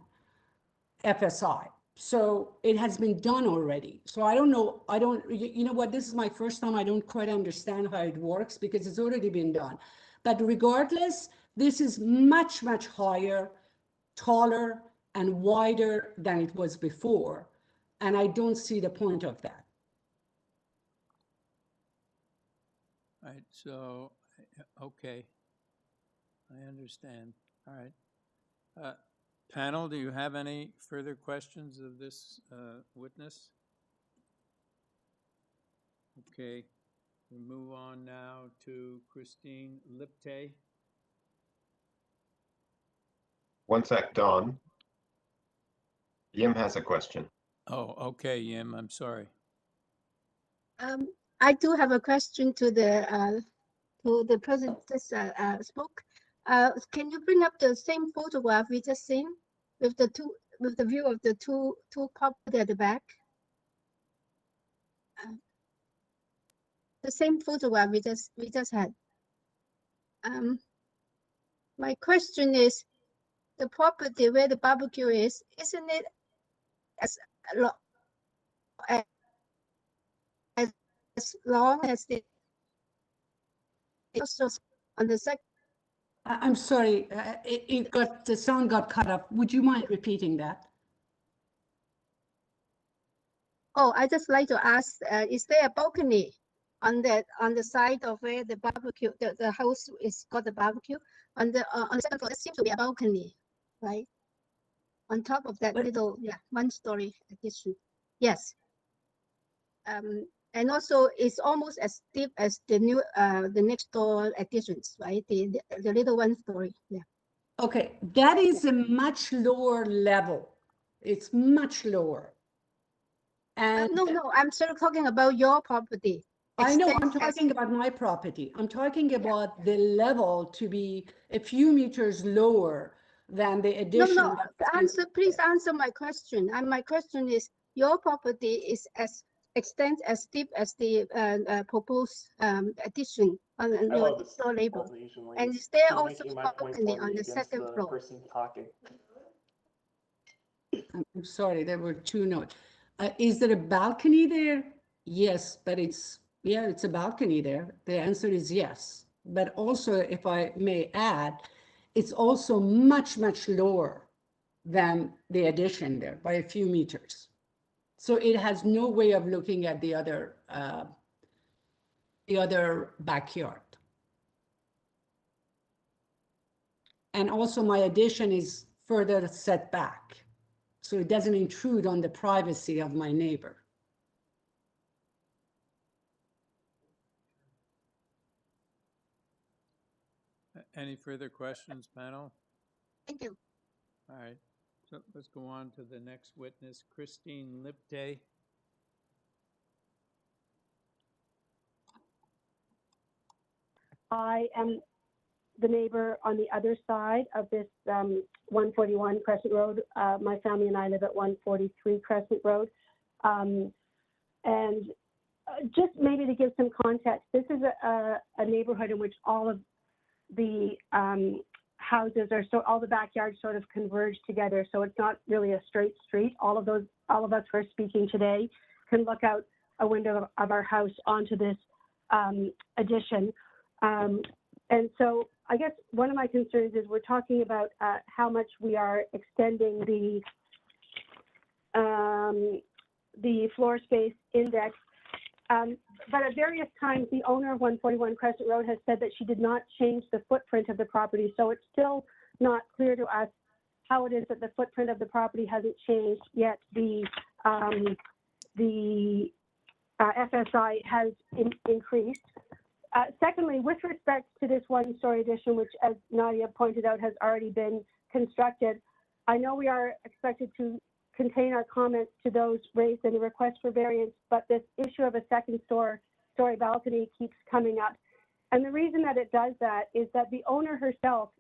FSI. So it has been done already. So I don't know, you know what, this is my first time, I don't quite understand how it works because it's already been done. But regardless, this is much, much higher, taller, and wider than it was before. And I don't see the point of that. All right, so, okay. I understand. All right. Panel, do you have any further questions of this witness? Okay, we move on now to Christine Lipte. One sec, Don. Yim has a question. Oh, okay, Yim, I'm sorry. I do have a question to the person that spoke. Can you bring up the same photograph we just seen with the view of the two property at the back? The same photograph we just had. My question is, the property where the barbecue is, isn't it as long as the also on the second I'm sorry, the sound got cut off. Would you mind repeating that? Oh, I just like to ask, is there a balcony on the side of where the barbecue, the house is got the barbecue? On the second floor, there seems to be a balcony, right? On top of that little, one-story addition. Yes. And also it's almost as steep as the new, the next door additions, right? The little one-story, yeah. Okay, that is a much lower level. It's much lower. And no, I'm sort of talking about your property. I know, I'm Extends as- talking about my property. I'm talking about the level to be a few meters lower than the addition. No, please answer my question. And my question is, your property is extends as steep as the proposed addition on your store label. And is there also balcony on the second floor? Person talking. I'm sorry, there were two notes. Is there a balcony there? Yes, but it's a balcony there. The answer is yes. But also, if I may add, it's also much, much lower than the addition there by a few meters. So it has no way of looking at the other backyard. And also my addition is further set back, so it doesn't intrude on the privacy of my neighbor. Any further questions, panel? Thank you. All right, so let's go on to the next witness, Christine Lipte. I am the neighbor on the other side of this 141 Crescent Road. My family and I live at 143 Crescent Road. And just maybe to give some context, this is a neighborhood in which all of the houses are, so all the backyards sort of converge together. So it's not really a straight street. All of us who are speaking today can look out a window of our house onto this addition. And so I guess one of my concerns is we're talking about how much we are extending the floor space index. But at various times, the owner of 141 Crescent Road has said that she did not change the footprint of the property. So it's still not clear to us how it is that the footprint of the property hasn't changed, yet the FSI has increased. Secondly, with respect to this one-story addition, which, as Nadia pointed out, has already been constructed, I know we are expected to contain our comments to those raised in the request for variance, but this issue of a second story balcony keeps coming up. And the reason that it does that is that the owner herself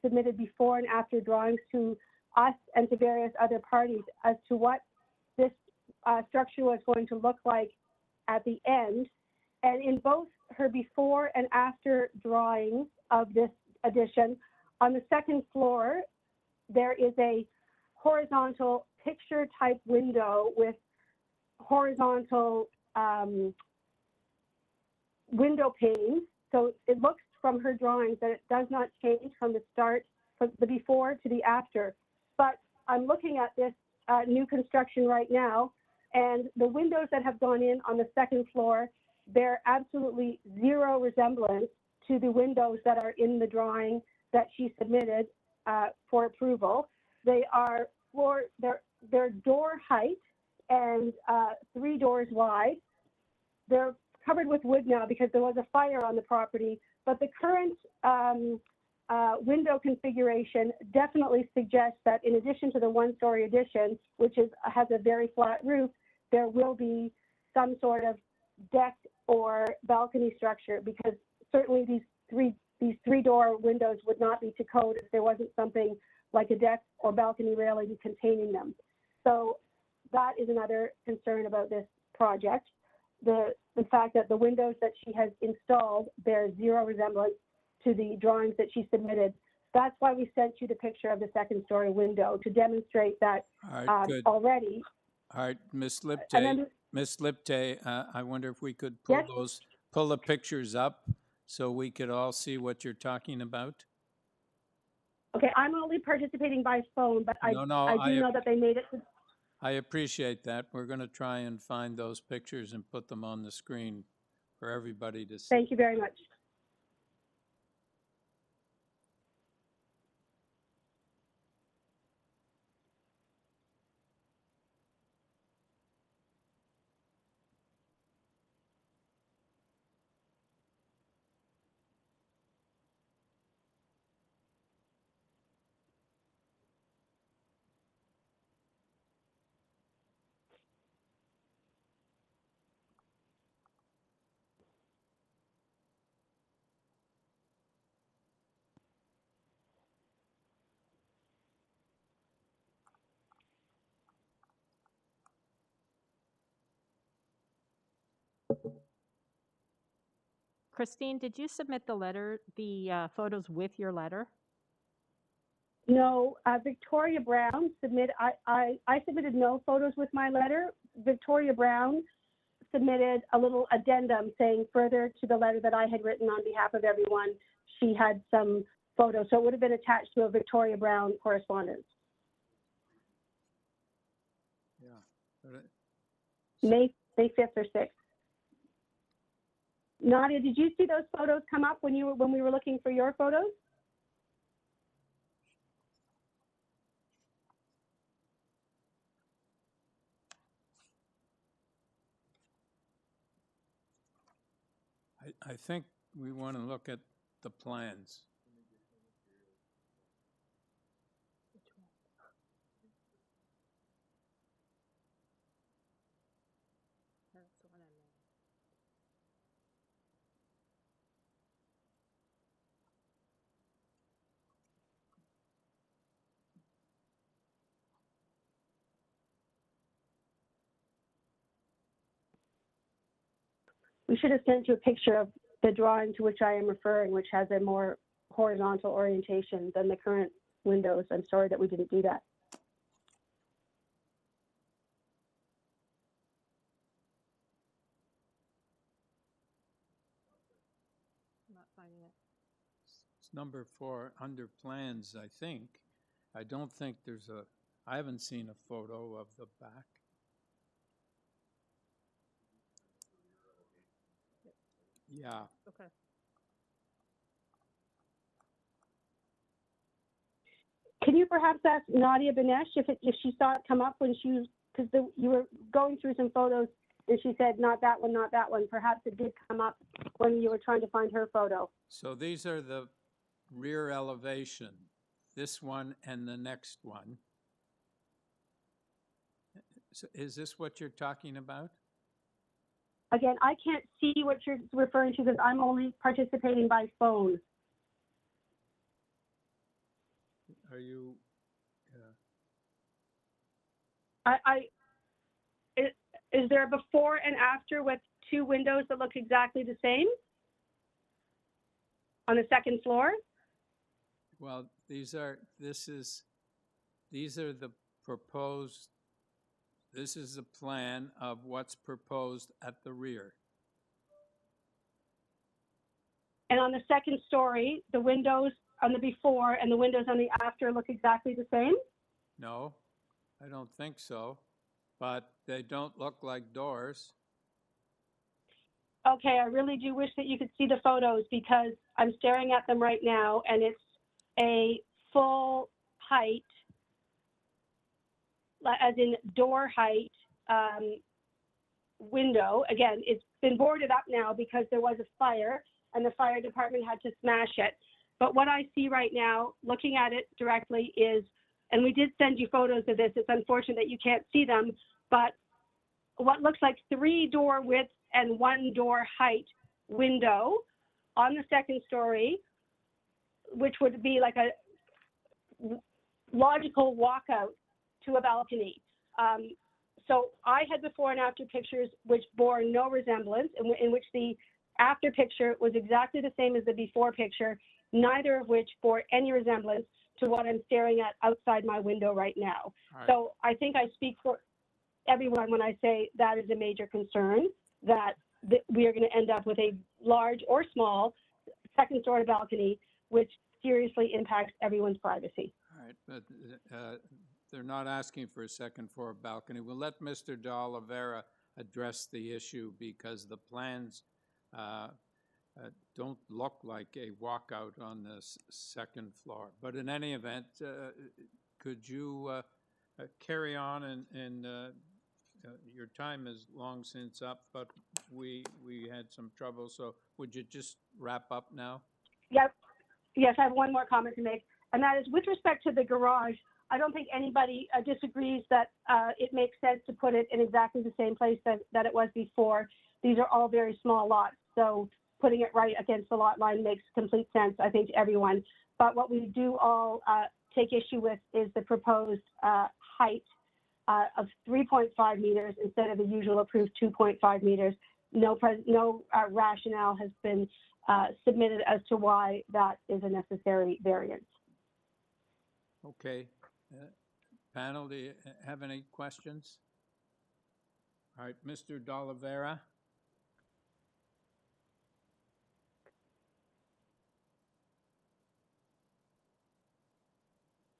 submitted before and after drawings to us and to various other parties as to what this structure was going to look like at the end. And in both her before and after drawings of this addition, on the second floor, there is a horizontal picture type window with horizontal window panes. So it looks from her drawings that it does not change from the start, from the before to the after. But I'm looking at this new construction right now, and the windows that have gone in on the second floor bear absolutely zero resemblance to the windows that are in the drawing that she submitted for approval. They are they're door height and 3 doors wide. They're covered with wood now because there was a fire on the property, but the current window configuration definitely suggests that in addition to the one-story addition, which has a very flat roof, there will be some sort of deck or balcony structure, because certainly these three-door windows would not be to code if there wasn't something like a deck or balcony railing containing them. So that is another concern about this project. The fact that the windows that she has installed bear zero resemblance to the drawings that she submitted. That's why we sent you the picture of the second story window, to demonstrate that already. All right, Ms. Lipte, I wonder if we could pull the pictures up so we could all see what you're talking about. Okay, I'm only participating by phone, but I do know that they made it. I appreciate that. We're going to try and find those pictures and put them on the screen for everybody to see. Thank you very much. Christine, did you submit the photos with your letter? No, Victoria Brown submitted, I submitted no photos with my letter. Victoria Brown submitted a little addendum saying further to the letter that I had written on behalf of everyone, she had some photos. So it would have been attached to a Victoria Brown correspondence. Yeah. May 5th or 6th. Nadia, did you see those photos come up when we were looking for your photos? I think we want to look at the plans. We should have sent you a picture of the drawing to which I am referring, which has a more horizontal orientation than the current windows. I'm sorry that we didn't do that. I'm not finding it. It's number 4 under plans, I think. I don't think I haven't seen a photo of the back. Yeah. Okay. Can you perhaps ask Nadia Benesh if she saw it come up when she, because you were going through some photos and she said, not that one, not that one. Perhaps it did come up when you were trying to find her photo. So these are the rear elevation, this one and the next one. So is this what you're talking about? Again, I can't see what you're referring to because I'm only participating by phone. Are you? Is there a before and after with 2 windows that look exactly the same on the second floor? Well, these are the proposed, this is the plan of what's proposed at the rear. And on the second story, the windows on the before and the windows on the after look exactly the same? No, I don't think so, but they don't look like doors. Okay, I really do wish that you could see the photos because I'm staring at them right now and it's a full height, as in door height, window. Again, it's been boarded up now because there was a fire and the fire department had to smash it. But what I see right now, looking at it directly, is, and we did send you photos of this, it's unfortunate that you can't see them, but what looks like 3 door width and 1 door height window on the second story, which would be like a logical walkout to a balcony. So I had before and after pictures which bore no resemblance, in which the after picture was exactly the same as the before picture, neither of which bore any resemblance to what I'm staring at outside my window right now. Right. So I think I speak for everyone when I say that is a major concern, that we are going to end up with a large or small second story balcony, which seriously impacts everyone's privacy. All right, but they're not asking for a second floor balcony. We'll let Mr. De Oliveira address the issue because the plans don't look like a walkout on the second floor. But in any event, could you carry on and your time is long since up, but we had some trouble. So would you just wrap up now? Yep. Yes, I have one more comment to make, and that is with respect to the garage. I don't think anybody disagrees that it makes sense to put it in exactly the same place that it was before. These are all very small lots, so putting it right against the lot line makes complete sense, I think, to everyone. But what we do all take issue with is the proposed height of 3.5 meters instead of the usual approved 2.5 meters. No rationale has been submitted as to why that is a necessary variance. Okay. Panel, do you have any questions? All right, Mr. De Oliveira.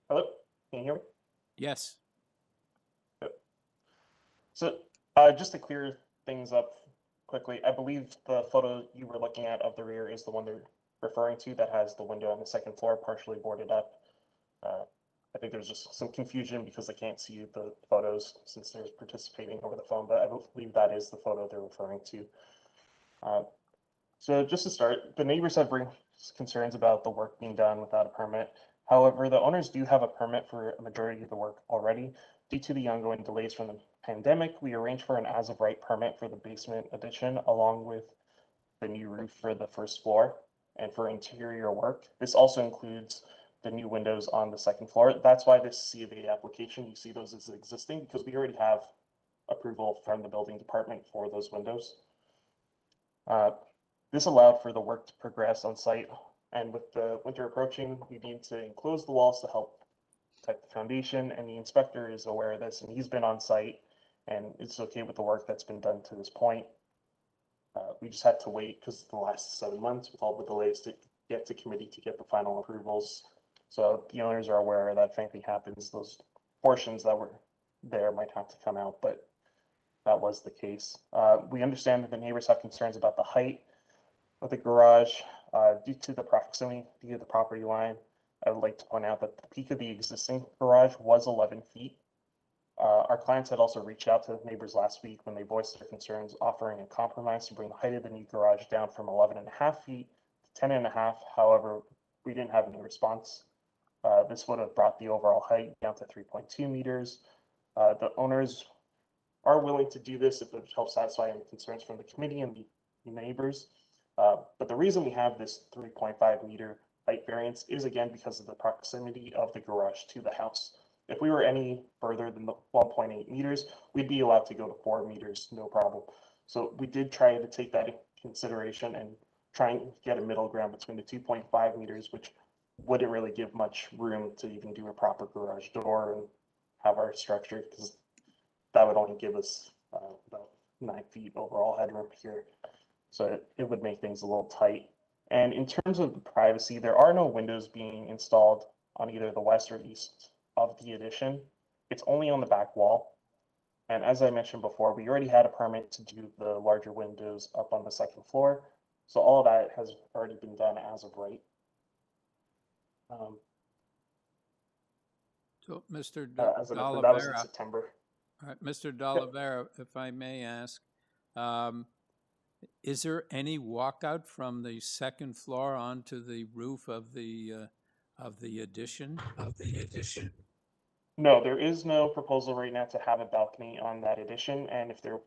Hello, can you hear me? Yes. So just to clear things up quickly, I believe the photo you were looking at of the rear is the one they're referring to that has the window on the second floor partially boarded up. I think there's just some confusion because they can't see the photos since they're participating over the phone, but I believe that is the photo they're referring to. So just to start, the neighbors have raised concerns about the work being done without a permit. However, the owners do have a permit for a majority of the work already. Due to the ongoing delays from the pandemic, we arranged for an as-of-right permit for the basement addition, along with the new roof for the first floor and for interior work. This also includes the new windows on the second floor. That's why this C of A application, you see those as existing because we already have approval from the building department for those windows. This allowed for the work to progress on site, and with the winter approaching, we need to enclose the walls to help protect the foundation, and the inspector is aware of this, and he's been on site, and it's okay with the work that's been done to this point. We just had to wait because the last 7 months with all the delays to get to committee to get the final approvals. So the owners are aware that if anything happens, those portions that were there might have to come out, but that was the case. We understand that the neighbors have concerns about the height of the garage due to the proximity of the property line. I would like to point out that the peak of the existing garage was 11 feet. Our clients had also reached out to the neighbors last week when they voiced their concerns, offering a compromise to bring the height of the new garage down from 11.5 feet to 10.5. However, we didn't have any response. This would have brought the overall height down to 3.2 meters. The owners are willing to do this if it helps satisfy any concerns from the committee and the neighbors. But the reason we have this 3.5 meter height variance is again because of the proximity of the garage to the house. If we were any further than the 1.8 meters, we'd be allowed to go to 4 meters, no problem. So we did try to take that into consideration and try and get a middle ground between the 2.5 meters, which wouldn't really give much room to even do a proper garage door and have our structure, because that would only give us about 9 feet overall headroom here. So it would make things a little tight. And in terms of the privacy, there are no windows being installed on either the west or east of the addition. It's only on the back wall. And as I mentioned before, we already had a permit to do the larger windows up on the second floor. So all of that has already been done as of right. So, Mr. That was in September. All right, Mr. De Oliveira, if I may ask, is there any walkout from the second floor onto the roof of the addition? No, there is no proposal right now to have a balcony on that addition, and if there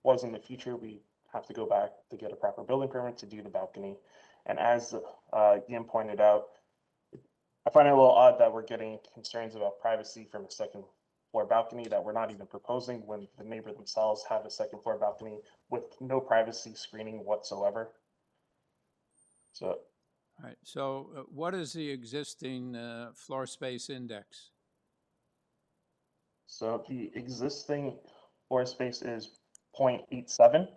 was in the future, we have to go back to get a proper building permit to do the balcony. And as Ian pointed out, I find it a little odd that we're getting concerns about privacy from a second floor balcony that we're not even proposing when the neighbor themselves have a second floor balcony with no privacy screening whatsoever. So, all right. So, what is the existing floor space index? So the existing floor space is 0.87,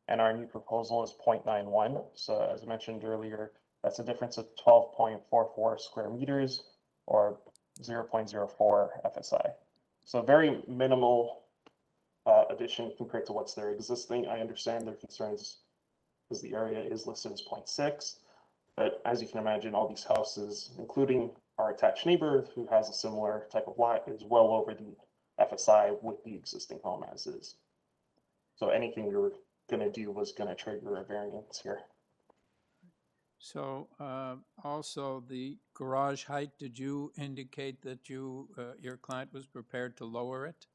and our new proposal is 0.91. So as I mentioned earlier, That's a difference of 12.44 square meters or 0.04 FSI. So very minimal addition compared to what's there existing. I understand their concerns because the area is listed as 0.6, but as you can imagine, all these houses, including our attached neighbor who has a similar type of lot, is well over the FSI with the existing home as is. So anything we were going to do was going to trigger a variance here. So also the garage height, did you indicate that your client was prepared to lower it?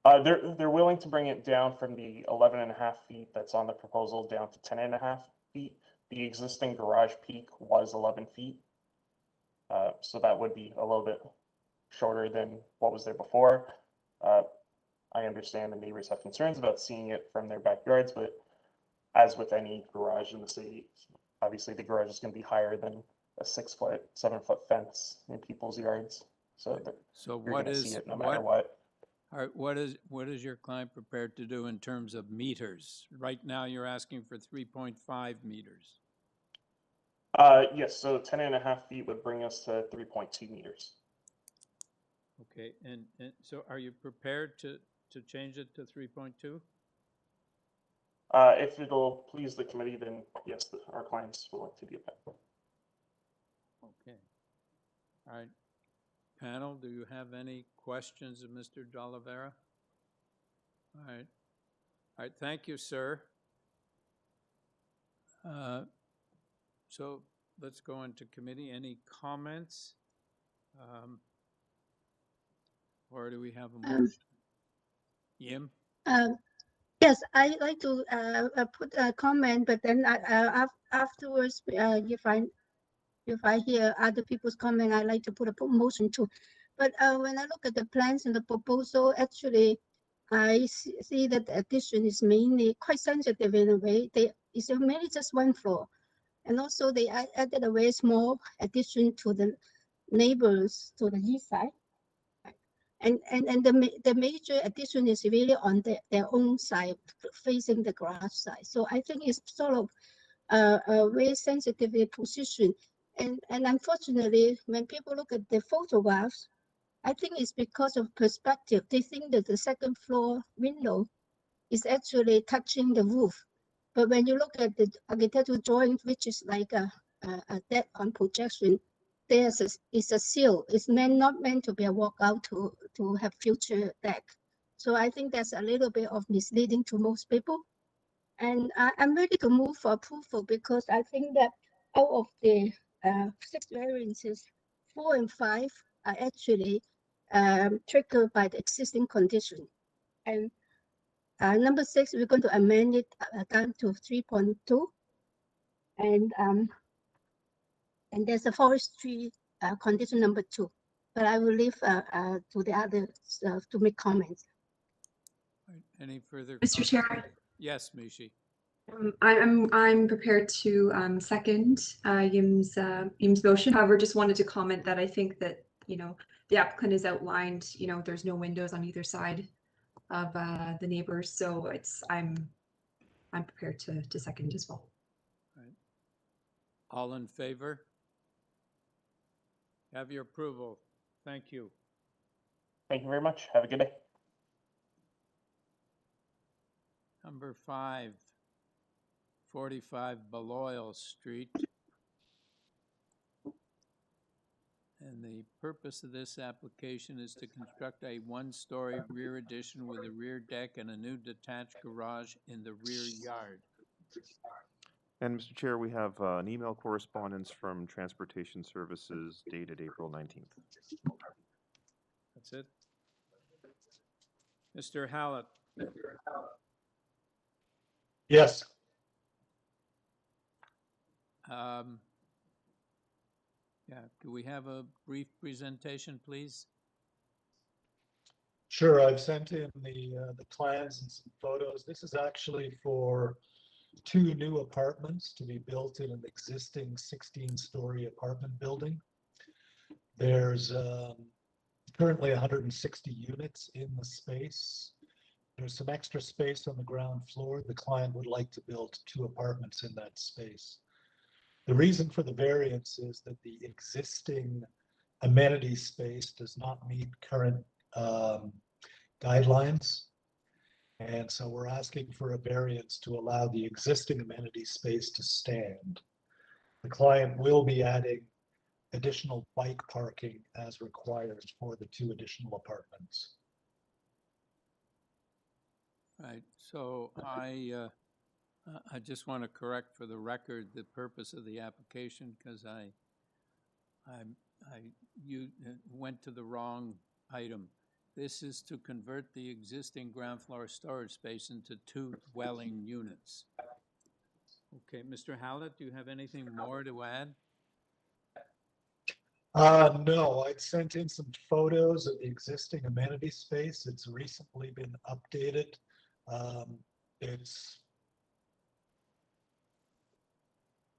They're willing to bring it down from the 11.5 feet that's on the proposal down to 10.5 feet. The existing garage peak was 11 feet. So that would be a little bit shorter than what was there before. I understand the neighbors have concerns about seeing it from their backyards, but as with any garage in the city, obviously the garage is going to be higher than a 6-foot, 7-foot fence in people's yards. So you're going to see it no matter what. All right, what is your client prepared to do in terms of meters? Right now, you're asking for 3.5 meters. Yes, so 10.5 feet would bring us to 3.2 meters. Okay, and so are you prepared to change it to 3.2? If it'll please the committee, then yes, our client's willing to do that. Okay. All right. Panel, do you have any questions of Mr. D'Oliveira? All right. All right, thank you, sir. So let's go into committee. Any comments? Or do we have a motion? Yim? Yes, I'd like to put a comment, but then afterwards, if I hear other people's comment, I'd like to put a motion too. But when I look at the plans and the proposal, actually, I see that the addition is mainly quite sensitive in a way. It's mainly just one floor. And also they added a very small addition to the neighbors to the east side. And the major addition is really on their own side, facing the garage side. So I think it's sort of a very sensitively positioned. And unfortunately, when people look at the photographs, I think it's because of perspective. They think that the second floor window is actually touching the roof. But when you look at the architectural drawing, which is like a deck on projection, it's a seal. It's not meant to be a walkout to have future deck. So I think that's a little bit of misleading to most people. And I'm ready to move for approval because I think that out of the 6 variances, 4 and 5 are actually triggered by the existing condition. And number 6, we're going to amend it down to 3.2. And there's a forestry condition number 2. But I will leave to the others to make comments. Any further Mr. comments? Chair. Yes, Mishi. I'm prepared to second Yim's motion. However, just wanted to comment that I think that the applicant has outlined there's no windows on either side of the neighbors, so I'm prepared to second as well. Right. All in favor? Have your approval. Thank you. Thank you very much. Have a good day. Number 5, 45 BALLIOL Street. And the purpose of this application is to construct a 1-story rear addition with a rear deck and a new detached garage in the rear yard. And Mr. Chair, we have an email correspondence from Transportation Services dated April 19th. That's it. Mr. Hallett. Yes. Yeah, do we have a brief presentation, please? Sure, I've sent in the plans and some photos. This is actually for 2 new apartments to be built in an existing 16-story apartment building. There's currently 160 units in the space. There's some extra space on the ground floor. The client would like to build 2 apartments in that space. The reason for the variance is that the existing amenity space does not meet current guidelines. And so we're asking for a variance to allow the existing amenity space to stand. The client will be adding additional bike parking as required for the 2 additional apartments. Right, so I just want to correct for the record the purpose of the application, because you went to the wrong item. This is to convert the existing ground floor storage space into 2 dwelling units. Okay, Mr. Hallett, do you have anything more to add? No, I'd sent in some photos of the existing amenity space. It's recently been updated.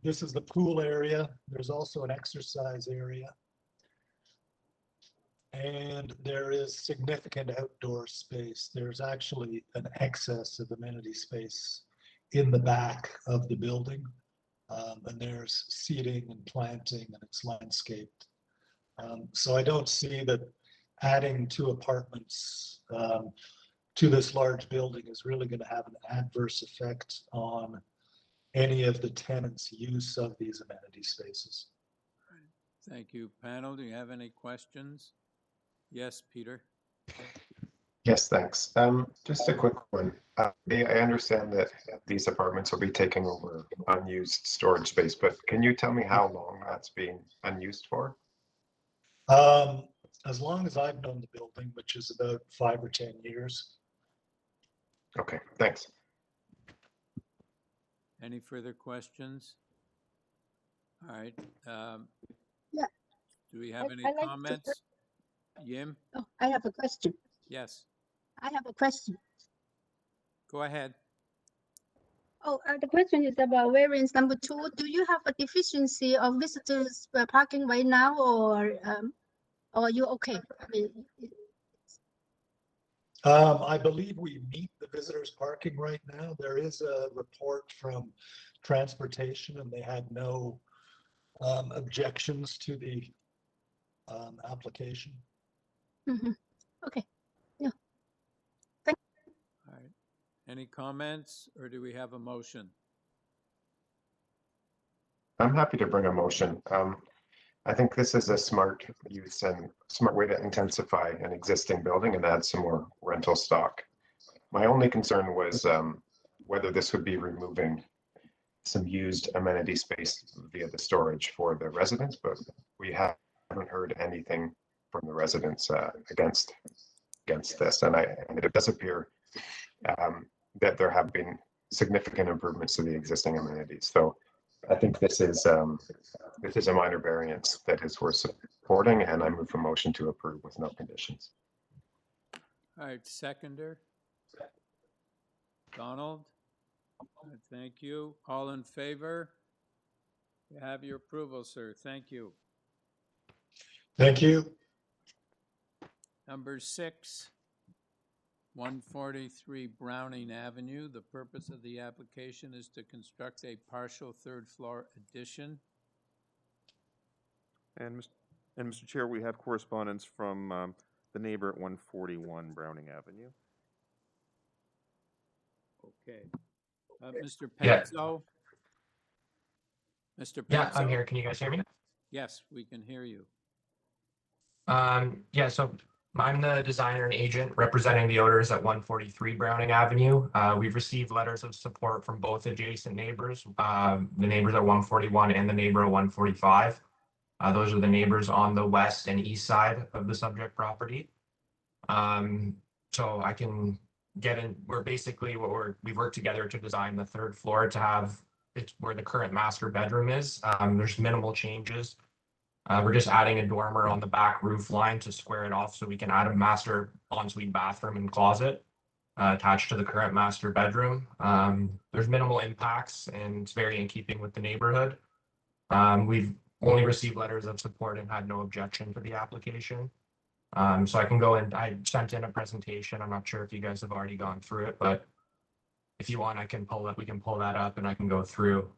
This is the pool area. There's also an exercise area. And there is significant outdoor space. There's actually an excess of amenity space in the back of the building. And there's seating and planting, and it's landscaped. So I don't see that adding 2 apartments to this large building is really going to have an adverse effect on any of the tenants' use of these amenity spaces. Thank you. Panel, do you have any questions? Yes, Peter. Yes, thanks. Just a quick one. I understand that these apartments will be taking over unused storage space, but can you tell me how long that's being unused for? As long as I've known the building, which is about 5 or 10 years. Okay, thanks. Any further questions? All right. Yeah. Do we have any I'd like to- comments? Yim? Oh, I have a question. Yes, I have a question. go ahead. Oh, the question is about variance number 2. Do you have a deficiency of visitors parking right now, or are you okay? I mean, I believe we meet the visitors parking right now. There is a report from transportation, and they had no objections to the application. okay. Yeah. All right. Any comments, or do we have a motion? I'm happy to bring a motion. I think this is a smart use and smart way to intensify an existing building and add some more rental stock. My only concern was whether this would be removing some used amenity space via the storage for the residents, but we haven't heard anything from the residents against this, and it does appear that there have been significant improvements to the existing amenities. So I think this is a minor variance that is worth supporting, and I move for motion to approve with no conditions. All right, seconder. Donald? All right, thank you. All in favor? You have your approval, sir. Thank you. Thank you. Number 6, 143 Browning Avenue. The purpose of the application is to construct a partial 3rd floor addition. And Mr. Chair, we have correspondence from the neighbor at 141 Browning Avenue. Okay. Mr. Pezzo? Mr. Pezzo? Yeah, I'm here. Can you guys hear me? Yes, we can hear you. Yeah, so I'm the designer and agent representing the owners at 143 Browning Avenue. We've received letters of support from both adjacent neighbors, the neighbors at 141 and the neighbor at 145. Those are the neighbors on the west and east side of the subject property. So I can get in, we've worked together to design the 3rd floor to have it's where the current master bedroom is. There's minimal changes. We're just adding a dormer on the back roof line to square it off so we can add a master ensuite bathroom and closet attached to the current master bedroom. There's minimal impacts, and it's very in keeping with the neighborhood. We've only received letters of support and had no objection to the application. So I can go and I sent in a presentation. I'm not sure if you guys have already gone through it, but if you want, I can pull that. We can pull that up and I can go through.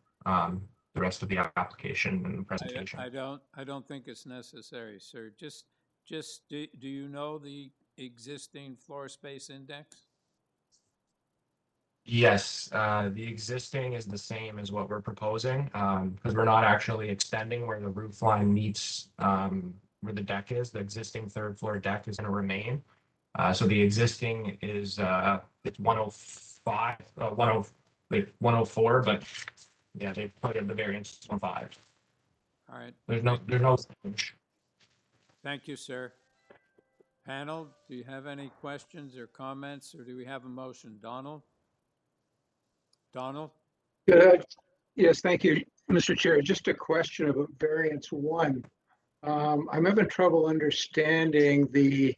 the rest of the application and the presentation. I don't think it's necessary, sir. Just do you know the existing floor space index? Yes, the existing is the same as what we're proposing, because we're not actually extending where the roof line meets where the deck is. The existing third floor deck is going to remain. So the existing is it's 105, 104, but yeah, they put in the variance 105. All right. There's no change. Thank you, sir. Panel, do you have any questions or comments, or do we have a motion? Donald? Donald? Yes, thank you, Mr. Chair. Just a question about variance 1. I'm having trouble understanding the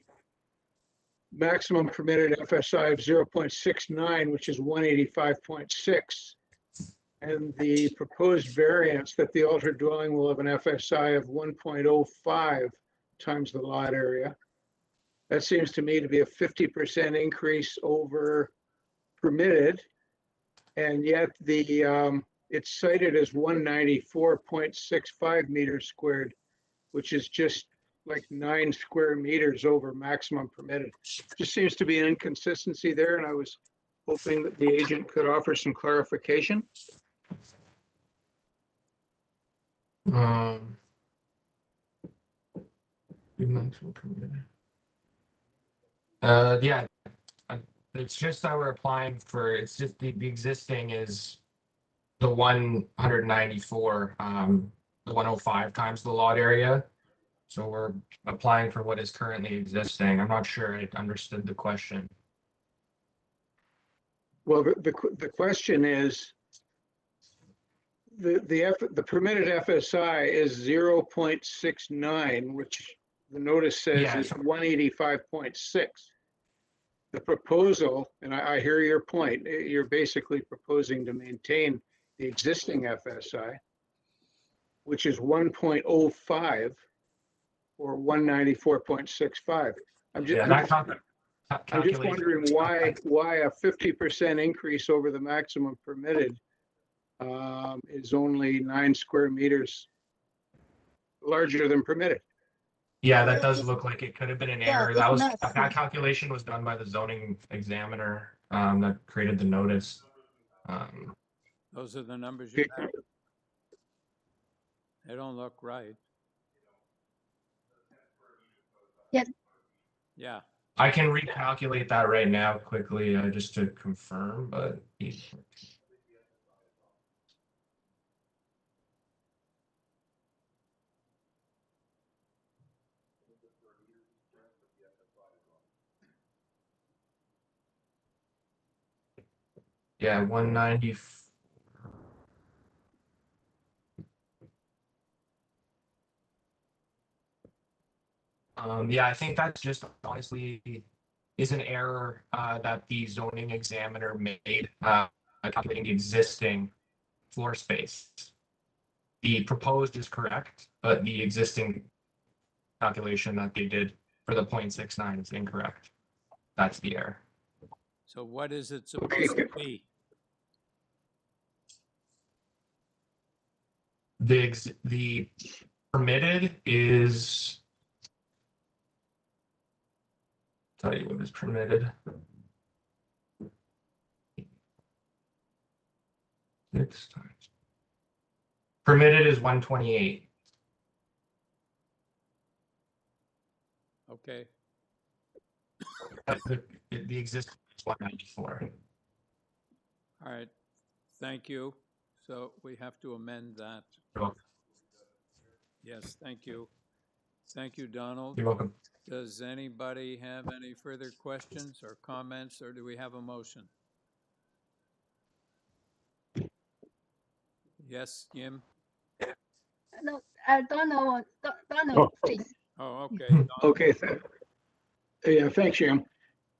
maximum permitted FSI of 0.69, which is 185.6, and the proposed variance that the altered dwelling will have an FSI of 1.05 times the lot area. That seems to me to be a 50% increase over permitted, and yet the it's cited as 194.65 meters squared, which is just like 9 square meters over maximum permitted. Just seems to be an inconsistency there, and I was hoping that the agent could offer some clarification. Yeah, it's just that we're applying for, it's just the existing is the 194, the 105 times the lot area. So we're applying for what is currently existing. I'm not sure I understood the question. Well, the question is, the permitted FSI is 0.69, which the notice says is 185.6. The proposal, and I hear your point, you're basically proposing to maintain the existing FSI, which is 1.05 or 194.65. I'm just wondering why a 50% increase over the maximum permitted is only 9 square meters larger than permitted. Yeah, that does look like it could have been an error. That calculation was done by the zoning examiner that created the notice. Those are the numbers you have. They don't look right. Yeah. Yeah. I can recalculate that right now quickly just to confirm, but yeah, 190. Yeah, I think that's just honestly is an error that the zoning examiner made calculating the existing floor space. The proposed is correct, but the existing calculation that they did for the 0.69 is incorrect. That's the error. So what is it supposed to be? The permitted is, tell you what is permitted. 6 times. Permitted is 128. Okay. The existing is 194. All right. Thank you. So we have to amend that. You're welcome. Yes, thank you. Thank you, Donald. You're welcome. Does anybody have any further questions or comments, or do we have a motion? Yes, Jim? No, Donald, please. Oh, okay. Okay. Yeah, thanks, Jim.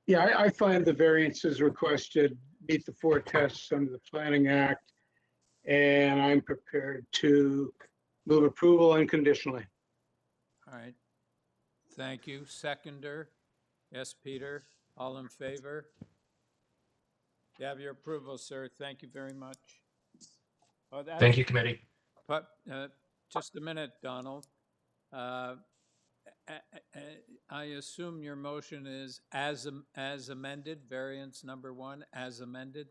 Yeah, I find the variances requested meet the 4 tests under the Planning Act, and I'm prepared to move approval unconditionally. All right. Thank you. Seconder? Yes, Peter. All in favor? You have your approval, sir. Thank you very much. Oh, Thank you, committee. Just a minute, Donald. I assume your motion is as amended, variance number 1, as amended?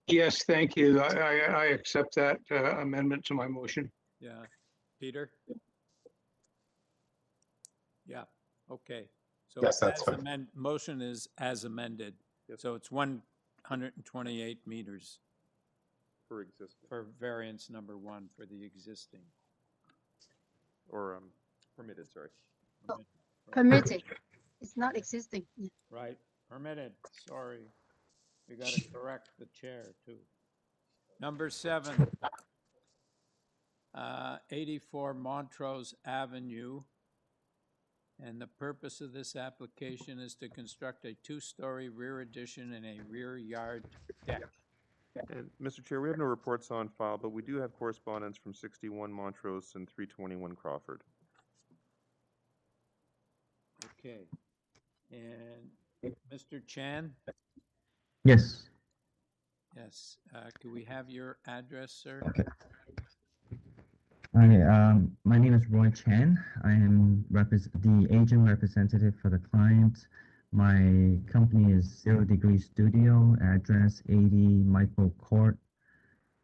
Yes, thank you. I accept that amendment to my motion. Yeah. Peter? Yeah, okay. So Yes, that's fine. motion is as amended. So it's 128 meters. For existing. For variance number 1 for the existing. Or permitted, sorry. Permitted. It's not existing. Yeah. Right, permitted, sorry. We got to correct the chair, too. Number 7, 84 Montrose Avenue. And the purpose of this application is to construct a 2-story rear addition and a rear yard deck. And Mr. Chair, we have no reports on file, but we do have correspondence from 61 Montrose and 321 Crawford. Okay. And Mr. Chan? Yes. Yes. Could we have your address, sir? Okay. Hi, my name is Roy Chan. I am the agent representative for the client. My company is 0 Degree Studio, address 80 Michael Court,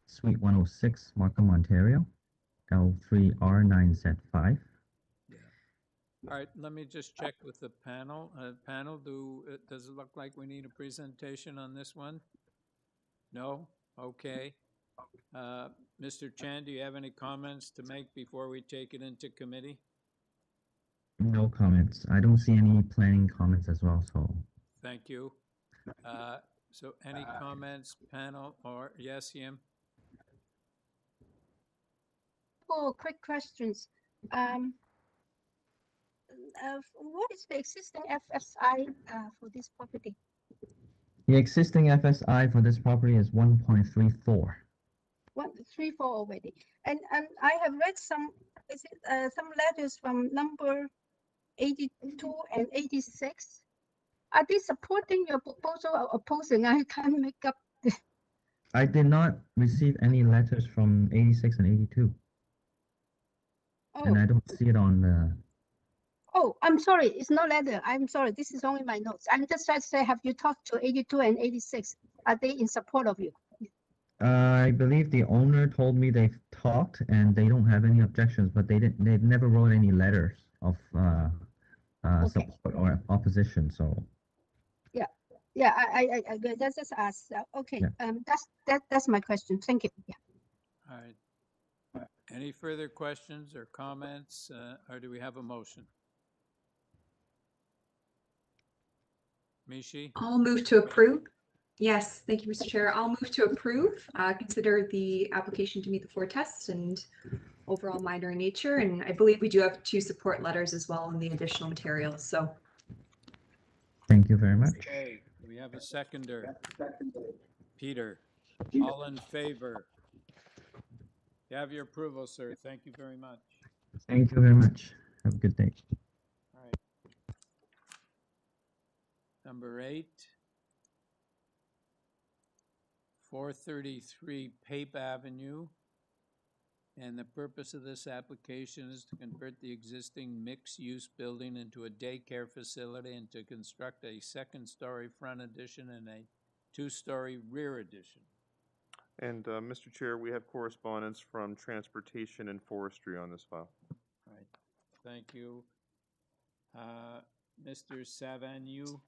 Suite 106, Markham, Ontario, L3R9Z5. Yeah. All right, let me just check with the panel. Panel, does it look like we need a presentation on this one? No? Okay. Mr. Chan, do you have any comments to make before we take it into committee? No comments. I don't see any planning comments as well, so. Thank you. So any comments, panel, or yes, Yim? Oh, quick questions. What is the existing FSI for this property? The existing FSI for this property is 1.34. 1.34 already. And I have read some letters from number 82 and 86. Are they supporting your proposal or opposing? I can't make up the... I did not receive any letters from 86 and 82. Oh. And I don't see it on the... Oh, I'm sorry. It's not letter. I'm sorry. This is only my notes. I'm just trying to say, have you talked to 82 and 86? Are they in support of you? I believe the owner told me they've talked and they don't have any objections, but they never wrote any letters of support or opposition. So yeah, I that's just asked. Okay, yeah. That's my question. Thank you. Yeah. All right. Any further questions or comments, or do we have a motion? Mishi? I'll move to approve. Yes, thank you, Mr. Chair. I'll move to approve, consider the application to meet the 4 tests and overall minor in nature. And I believe we do have 2 support letters as well in the additional materials. So thank you very much. Okay, we have a seconder. Peter, all in favor? You have your approval, sir. Thank you very much. Thank you very much. Have a good day. All right. Number 8. 433 Pape Avenue. And the purpose of this application is to convert the existing mixed-use building into a daycare facility and to construct a 2nd-story front addition and a 2-story rear addition. And Mr. Chair, we have correspondence from Transportation and Forestry on this file. All right, thank you. Mr. Savanu?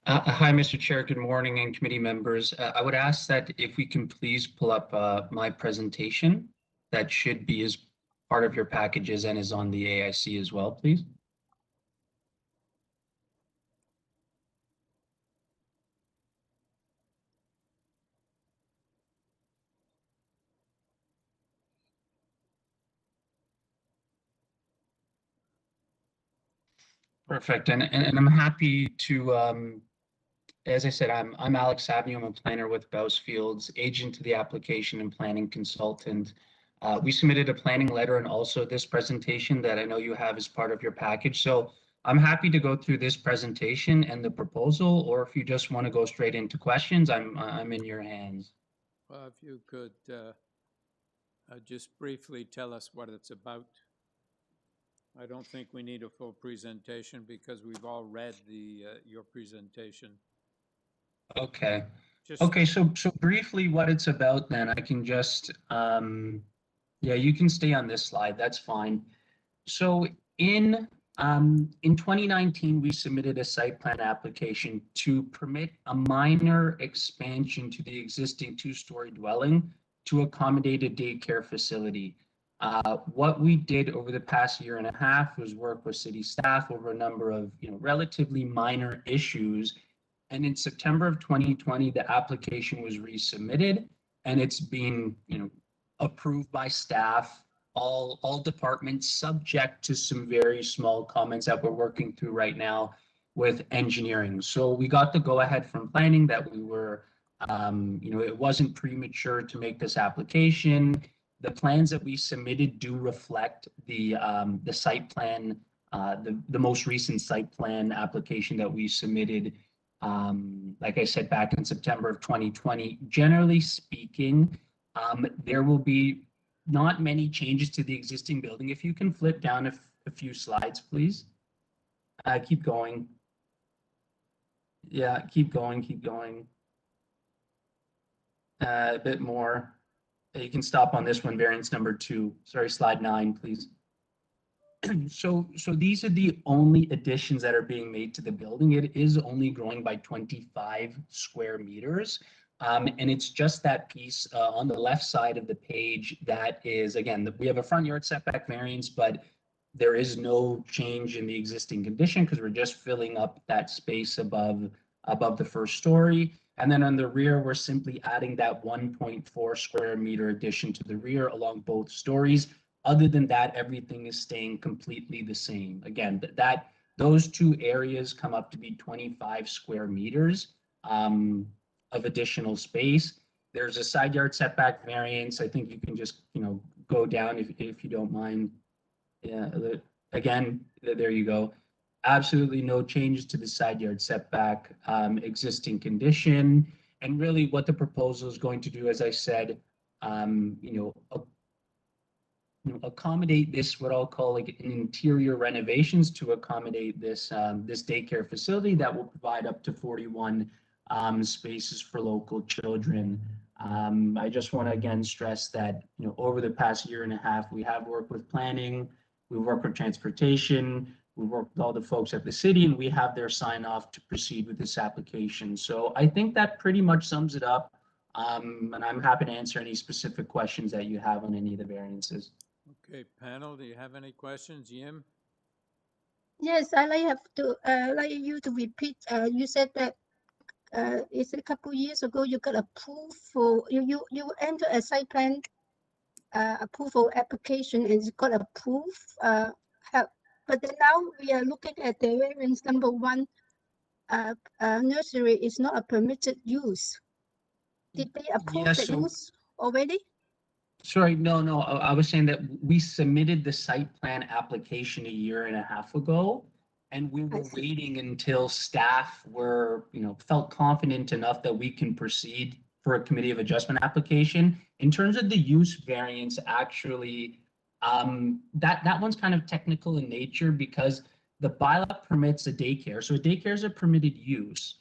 Hi, Mr. Chair. Good morning, and committee members. I would ask that if we can please pull up my presentation that should be as part of your packages and is on the AIC as well, please. Perfect, and I'm happy to, as I said, I'm Alex Savanu. I'm a planner with Bousfields, agent to the application and planning consultant. We submitted a planning letter and also this presentation that I know you have as part of your package. So I'm happy to go through this presentation and the proposal, or if you just want to go straight into questions, I'm in your hands. Well, if you could just briefly tell us what it's about. I don't think we need a full presentation because we've all read your presentation. Okay. Just Okay, so briefly what it's about then, I can just, yeah, you can stay on this slide, that's fine. So in 2019, we submitted a site plan application to permit a minor expansion to the existing two-story dwelling to accommodate a daycare facility. What we did over the past year and a half was work with city staff over a number of relatively minor issues. And in September of 2020, the application was resubmitted, and it's being approved by staff, all departments, subject to some very small comments that we're working through right now with engineering. So we got the go-ahead from planning that we were, it wasn't premature to make this application. The plans that we submitted do reflect the site plan, the most recent site plan application that we submitted, like I said, back in September of 2020. Generally speaking, there will be not many changes to the existing building. If you can flip down a few slides, please. Keep going. Yeah, keep going, keep going. A bit more. You can stop on this one, variance number 2. Sorry, slide 9, please. So these are the only additions that are being made to the building. It is only growing by 25 square meters. And it's just that piece on the left side of the page that is, again, we have a front yard setback variance, but there is no change in the existing condition because we're just filling up that space above the first story. And then on the rear, we're simply adding that 1.4 square meter addition to the rear along both stories. Other than that, everything is staying completely the same. Again, those two areas come up to be 25 square meters of additional space. There's a side yard setback variance. I think you can just go down if you don't mind. Yeah, again, there you go. Absolutely no changes to the side yard setback, existing condition. And really what the proposal is going to do, as I said, accommodate this, what I'll call like an interior renovations to accommodate this this daycare facility that will provide up to 41 spaces for local children. I just want to again stress that over the past year and a half, we have worked with planning, we work with transportation, we work with all the folks at the city, and we have their sign off to proceed with this application. So I think that pretty much sums it up. And I'm happy to answer any specific questions that you have on any of the variances. Okay, panel, do you have any questions, Yim? Yes, I like you to repeat. You said that it's a couple years ago you got approved for you enter a site plan approval application and it got approved. But then now we are looking at the variance number 1. Nursery is not a permitted use. Did they approve the use already? Sorry, no. I was saying that we submitted the site plan application a year and a half ago, and we were waiting until staff were, felt confident enough that we can proceed for a committee of adjustment application. In terms of the use variance, actually, that one's kind of technical in nature because the bylaw permits a daycare. So a daycare is a permitted use,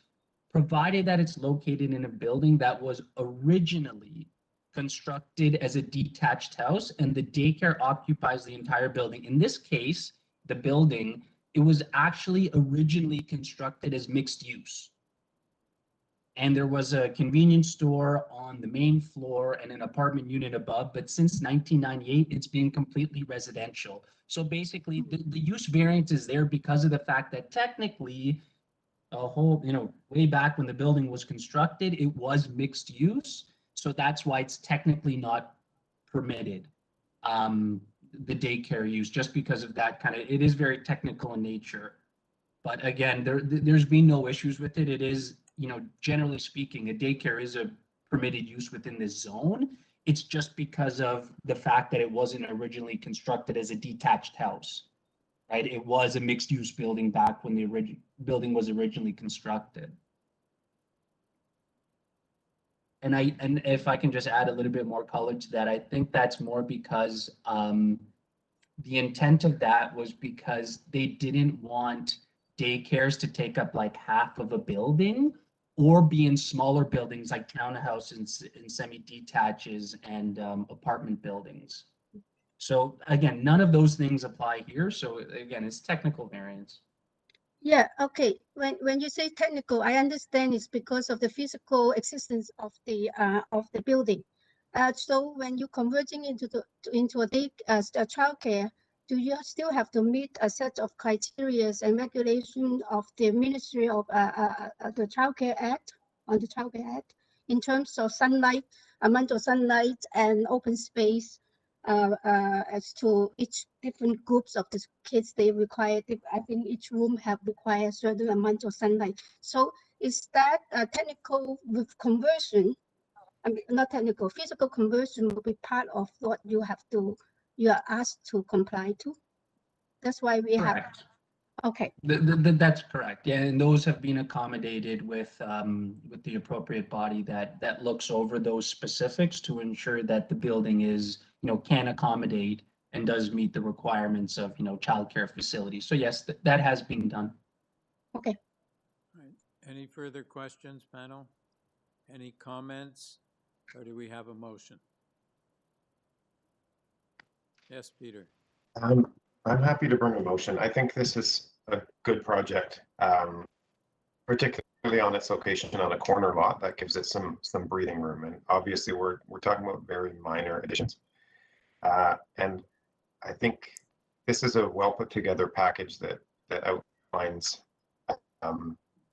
provided that it's located in a building that was originally constructed as a detached house and the daycare occupies the entire building. In this case, the building, it was actually originally constructed as mixed use. And there was a convenience store on the main floor and an apartment unit above, but since 1998, it's been completely residential. So basically, the use variance is there because of the fact that technically, way back when the building was constructed, it was mixed use. So that's why it's technically not permitted, the daycare use, just because of that it is very technical in nature. But again, there's been no issues with it. It is, generally speaking, a daycare is a permitted use within this zone. It's just because of the fact that it wasn't originally constructed as a detached house. right? It was a mixed-use building back when the building was originally constructed. And if I can just add a little bit more color to that, I think that's more because the intent of that was because they didn't want daycares to take up like half of a building or be in smaller buildings like townhouses and semi-detaches and apartment buildings. So again, none of those things apply here. So again, it's technical variance. Yeah, okay. When you say technical, I understand it's because of the physical existence of the building. So when you're converting into a childcare, do you still have to meet a set of criteria and regulation of the Ministry of the Childcare Act, on the Childcare Act, in terms of sunlight, amount of sunlight and open space, as to each different groups of the kids they require? I think each room have required certain amount of sunlight. So is that technical with conversion? I mean, not technical, physical conversion will be part of what you are asked to comply to. That's why we Correct. have. Okay. That's correct. Yeah, and those have been accommodated with the appropriate body that looks over those specifics to ensure that the building is, can accommodate and does meet the requirements of, childcare facilities. So yes, that has been done. Okay. All right. Any further questions, panel? Any comments? Or do we have a motion? Yes, Peter. I'm happy to bring a motion. I think this is a good project, particularly on its location on a corner lot that gives it some breathing room. And obviously, we're talking about very minor additions. And I think this is a well put together package that outlines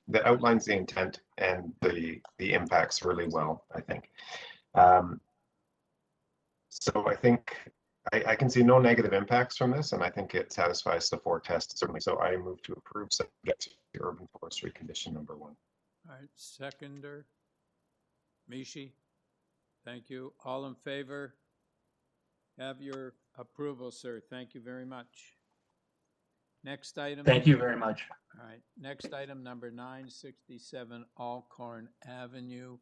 the intent and the impacts really well, I think. So I think I can see no negative impacts from this, and I think it satisfies the 4 tests, certainly. So I move to approve subject to urban forestry condition number 1. All right, seconder, Mishi, thank you. All in favor? Have your approval, sir. Thank you very much. Next item. Thank you very much. All right, next item, number 967 ALCORN Avenue.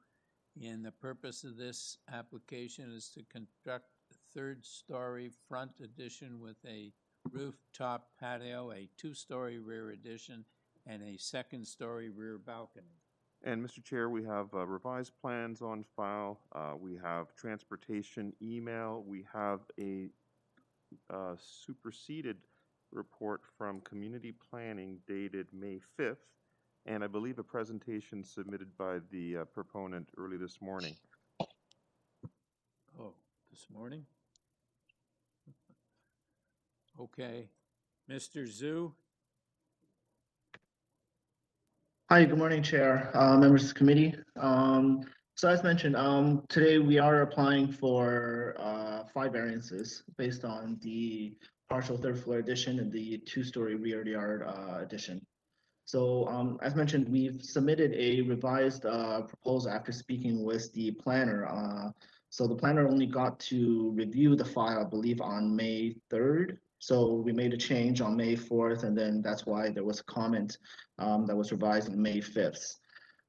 And the purpose of this application is to construct a 3rd-story front addition with a rooftop patio, a 2-story rear addition, and a 2nd-story rear balcony. And Mr. Chair, we have revised plans on file. We have transportation email. We have a superseded report from community planning dated May 5th. And I believe a presentation submitted by the proponent early this morning. Oh, this morning? Okay. Mr. Zhu? Hi, good morning, Chair, members of the committee. So as mentioned, today we are applying for 5 variances based on the partial 3rd floor addition and the 2-story rear yard addition. So as mentioned, we've submitted a revised proposal after speaking with the planner. So the planner only got to review the file, I believe, on May 3rd. So we made a change on May 4th, and then that's why there was a comment that was revised on May 5th.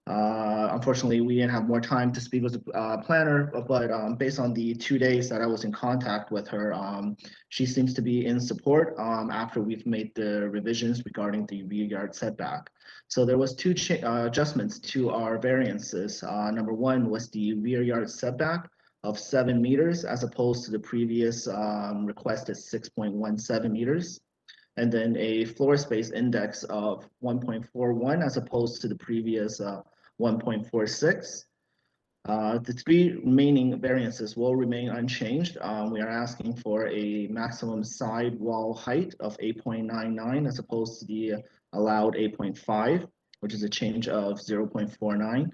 Unfortunately, we didn't have more time to speak with the planner, but based on the 2 days that I was in contact with her, she seems to be in support after we've made the revisions regarding the rear yard setback. So there was 2 adjustments to our variances. Number 1 was the rear yard setback of 7 meters as opposed to the previous requested 6.17 meters. And then a floor space index of 1.41 as opposed to the previous 1.46. The 3 remaining variances will remain unchanged. We are asking for a maximum side wall height of 8.99 as opposed to the allowed 8.5, which is a change of 0.49.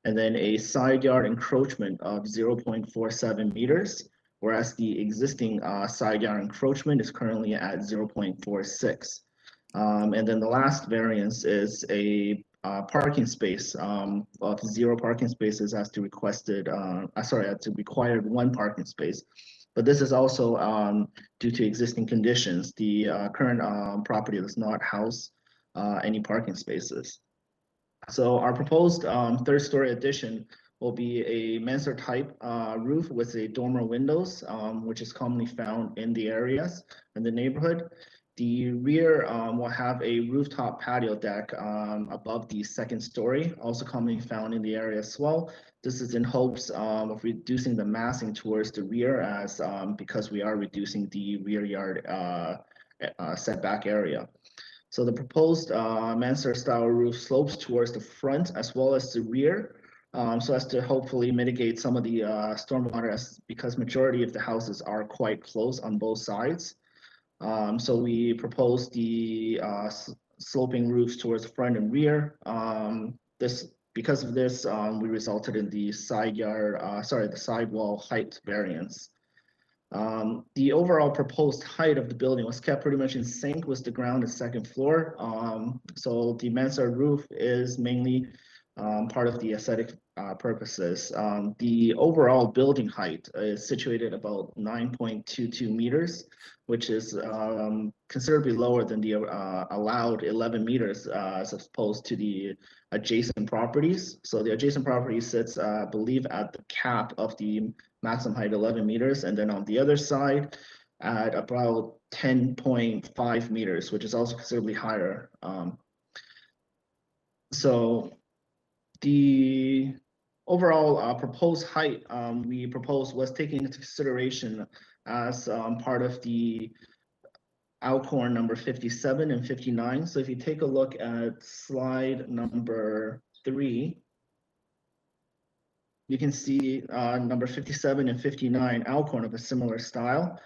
And then a side yard encroachment of 0.47 meters, whereas the existing side yard encroachment is currently at 0.46. And then the last variance is a parking space of 0 parking spaces as to requested, as to required 1 parking space But this is also due to existing conditions. The current property does not house any parking spaces. So our proposed third-story addition will be a mansard type roof with a dormer windows, which is commonly found in the areas in the neighborhood. The rear will have a rooftop patio deck above the second story, also commonly found in the area as well. This is in hopes of reducing the massing towards the rear, as because we are reducing the rear yard setback area. So the proposed mansard style roof slopes towards the front as well as the rear, so as to hopefully mitigate some of the stormwater, because majority of the houses are quite close on both sides. So we propose the sloping roofs towards the front and rear. Because of this, we resulted in the the sidewall height variance. The overall proposed height of the building was kept pretty much in sync with the ground and second floor. So the mansard roof is mainly part of the aesthetic purposes. The overall building height is situated about 9.22 meters, which is considerably lower than the allowed 11 meters as opposed to the adjacent properties. So the adjacent property sits, I believe, at the cap of the maximum height 11 meters, and then on the other side at about 10.5 meters, which is also considerably higher. So the overall proposed height we proposed was taken into consideration as part of the ALCORN number 57 and 59. So if you take a look at slide number 3, you can see number 57 and 59 ALCORN of a similar style.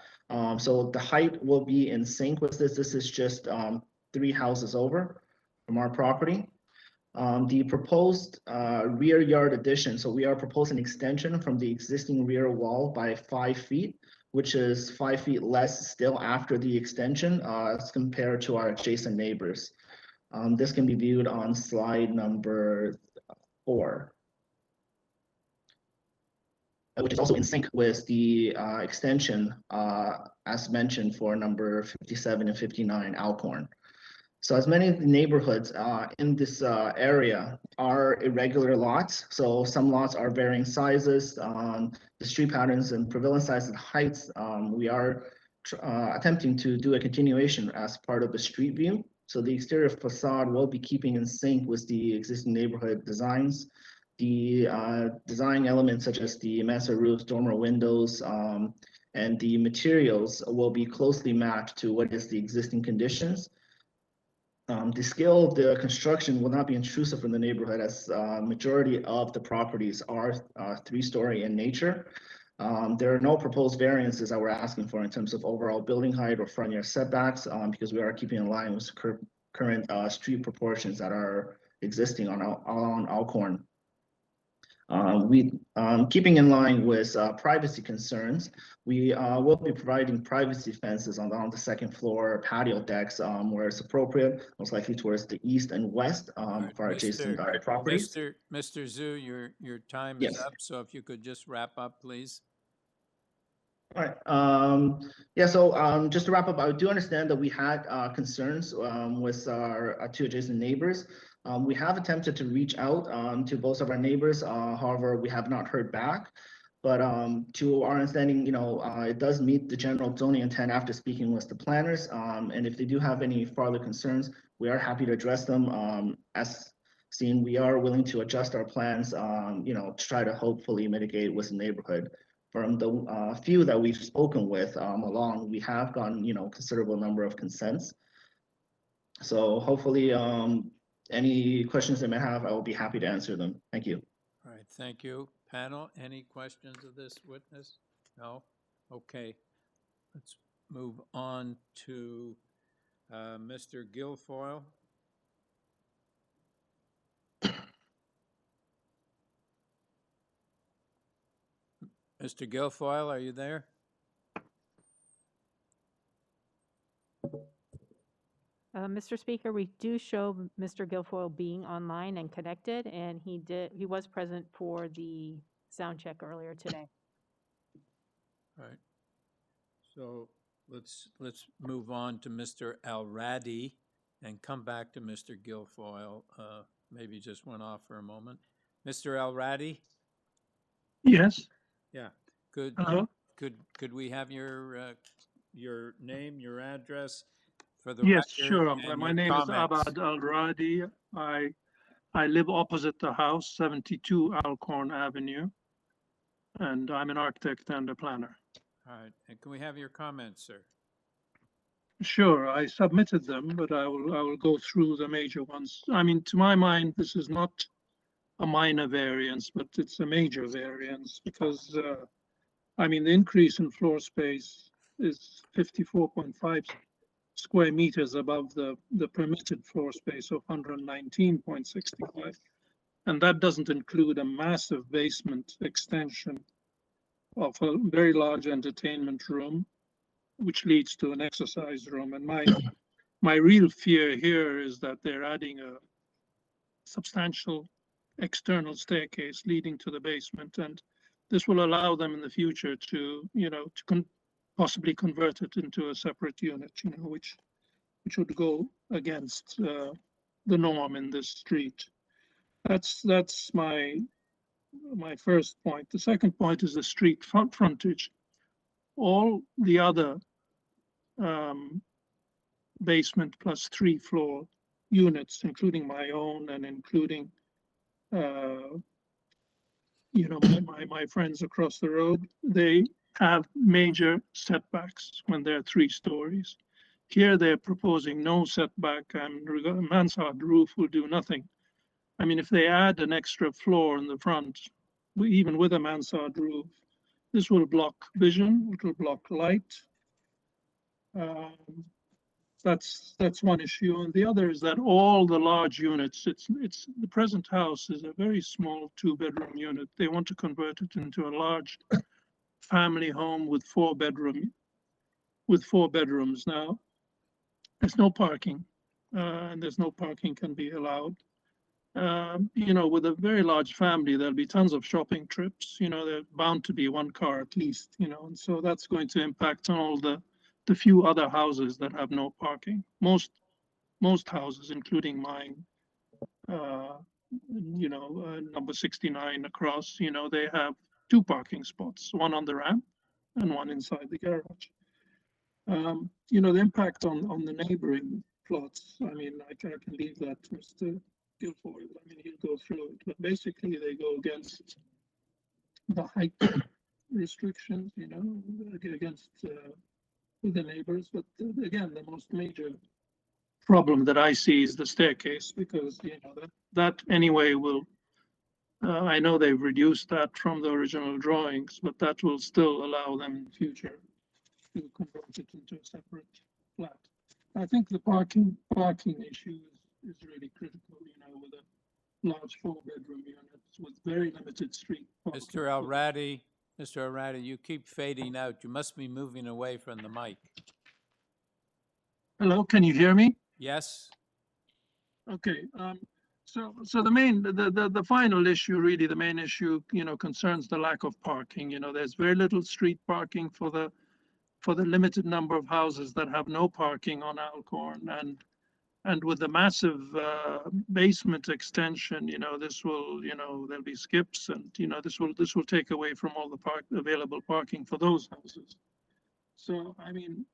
So the height will be in sync with this. This is just 3 houses over from our property. The proposed rear yard addition, so we are proposing extension from the existing rear wall by 5 feet, which is 5 feet less still after the extension as compared to our adjacent neighbors. This can be viewed on slide number 4, which is also in sync with the extension as mentioned for number 57 and 59 ALCORN. So as many of the neighborhoods in this area are irregular lots, so some lots are varying sizes, the street patterns and prevalent size and heights, we are attempting to do a continuation as part of the street view. So the exterior facade will be keeping in sync with the existing neighborhood designs. The design elements such as the mansard roofs, dormer windows, and the materials will be closely matched to what is the existing conditions. The scale of the construction will not be intrusive in the neighborhood, as majority of the properties are 3-story in nature. There are no proposed variances that we're asking for in terms of overall building height or front yard setbacks, because we are keeping in line with current street proportions that are existing on ALCORN. Keeping in line with privacy concerns, we will be providing privacy fences on the second floor patio decks where it's appropriate, most likely towards the east and west for our adjacent properties. Mr. Zhu, your time Yes. is up, so if you could just wrap up, please. All right. Yeah, so just to wrap up, I do understand that we had concerns with our 2 adjacent neighbors. We have attempted to reach out to both of our neighbors. However, we have not heard back. But to our understanding, it does meet the general zoning intent after speaking with the planners. And if they do have any further concerns, we are happy to address them. As seen, we are willing to adjust our plans, to try to hopefully mitigate with the neighborhood. From the few that we've spoken with along, we have gotten, considerable number of consents. So hopefully, any questions they may have, I will be happy to answer them. Thank you. All right, thank you. Panel, any questions of this witness? No? Okay. Let's move on to Mr. Guilfoyle. Mr. Guilfoyle, are you there? Mr. Speaker, we do show Mr. Guilfoyle being online and connected, and he was present for the sound check earlier today. All right. So let's move on to Mr. Alradi and come back to Mr. Guilfoyle. Maybe just went off for a moment. Mr. Alradi? Yes. Yeah. Could Hello? could we have your name, your address for the Yes, record? sure. And My your name is comments? Abad Al-Radi. I live opposite the house, 72 Alcorn Avenue, and I'm an architect and a planner. All right. And can we have your comments, sir? Sure, I submitted them, but I will go through the major ones. I mean, to my mind, this is not a minor variance, but it's a major variance because, I mean, the increase in floor space is 54.5 square meters above the permitted floor space of 119.65. And that doesn't include a massive basement extension of a very large entertainment room, which leads to an exercise room. And my real fear here is that they're adding a substantial external staircase leading to the basement, and this will allow them in the future to, possibly convert it into a separate unit, which would go against the norm in this street. That's my first point. The second point is the street frontage. All the other basement plus 3-floor units, including my own and including my friends across the road, they have major setbacks when they're 3 stories. Here they're proposing no setback, and mansard roof will do nothing. I mean, if they add an extra floor in the front, even with a mansard roof, this will block vision, it will block light. That's one issue, and the other is that all the large units, it's the present house is a very small 2-bedroom unit. They want to convert it into a large family home with 4 bedrooms. Now, there's no parking, and there's no parking can be allowed. With a very large family, there'll be tons of shopping trips. There's bound to be 1 car at least. And so that's going to impact on all the few other houses that have no parking. Most houses, including mine, number 69 across, they have 2 parking spots, one on the ramp and one inside the garage. The impact on the neighboring plots, I mean, I can leave that to Mr. Guilfoyle. I mean, he'll go through it, but basically they go against the height restrictions, against the neighbors. But again, the most major problem that I see is the staircase, because that anyway will, I know they've reduced that from the original drawings, but that will still allow them in the future to convert it into a separate flat. I think the parking issue is really critical, with a large 4-bedroom units with very limited street parking. Mr. Alradi, you keep fading out. You must be moving away from the mic. Hello, can you hear me? Yes. Okay. So the final issue, really, the main issue, concerns the lack of parking. There's very little street parking for the limited number of houses that have no parking on Alcorn, and with the massive basement extension, this will, there'll be skips, and this will take away from all the available parking for those houses. So I mean,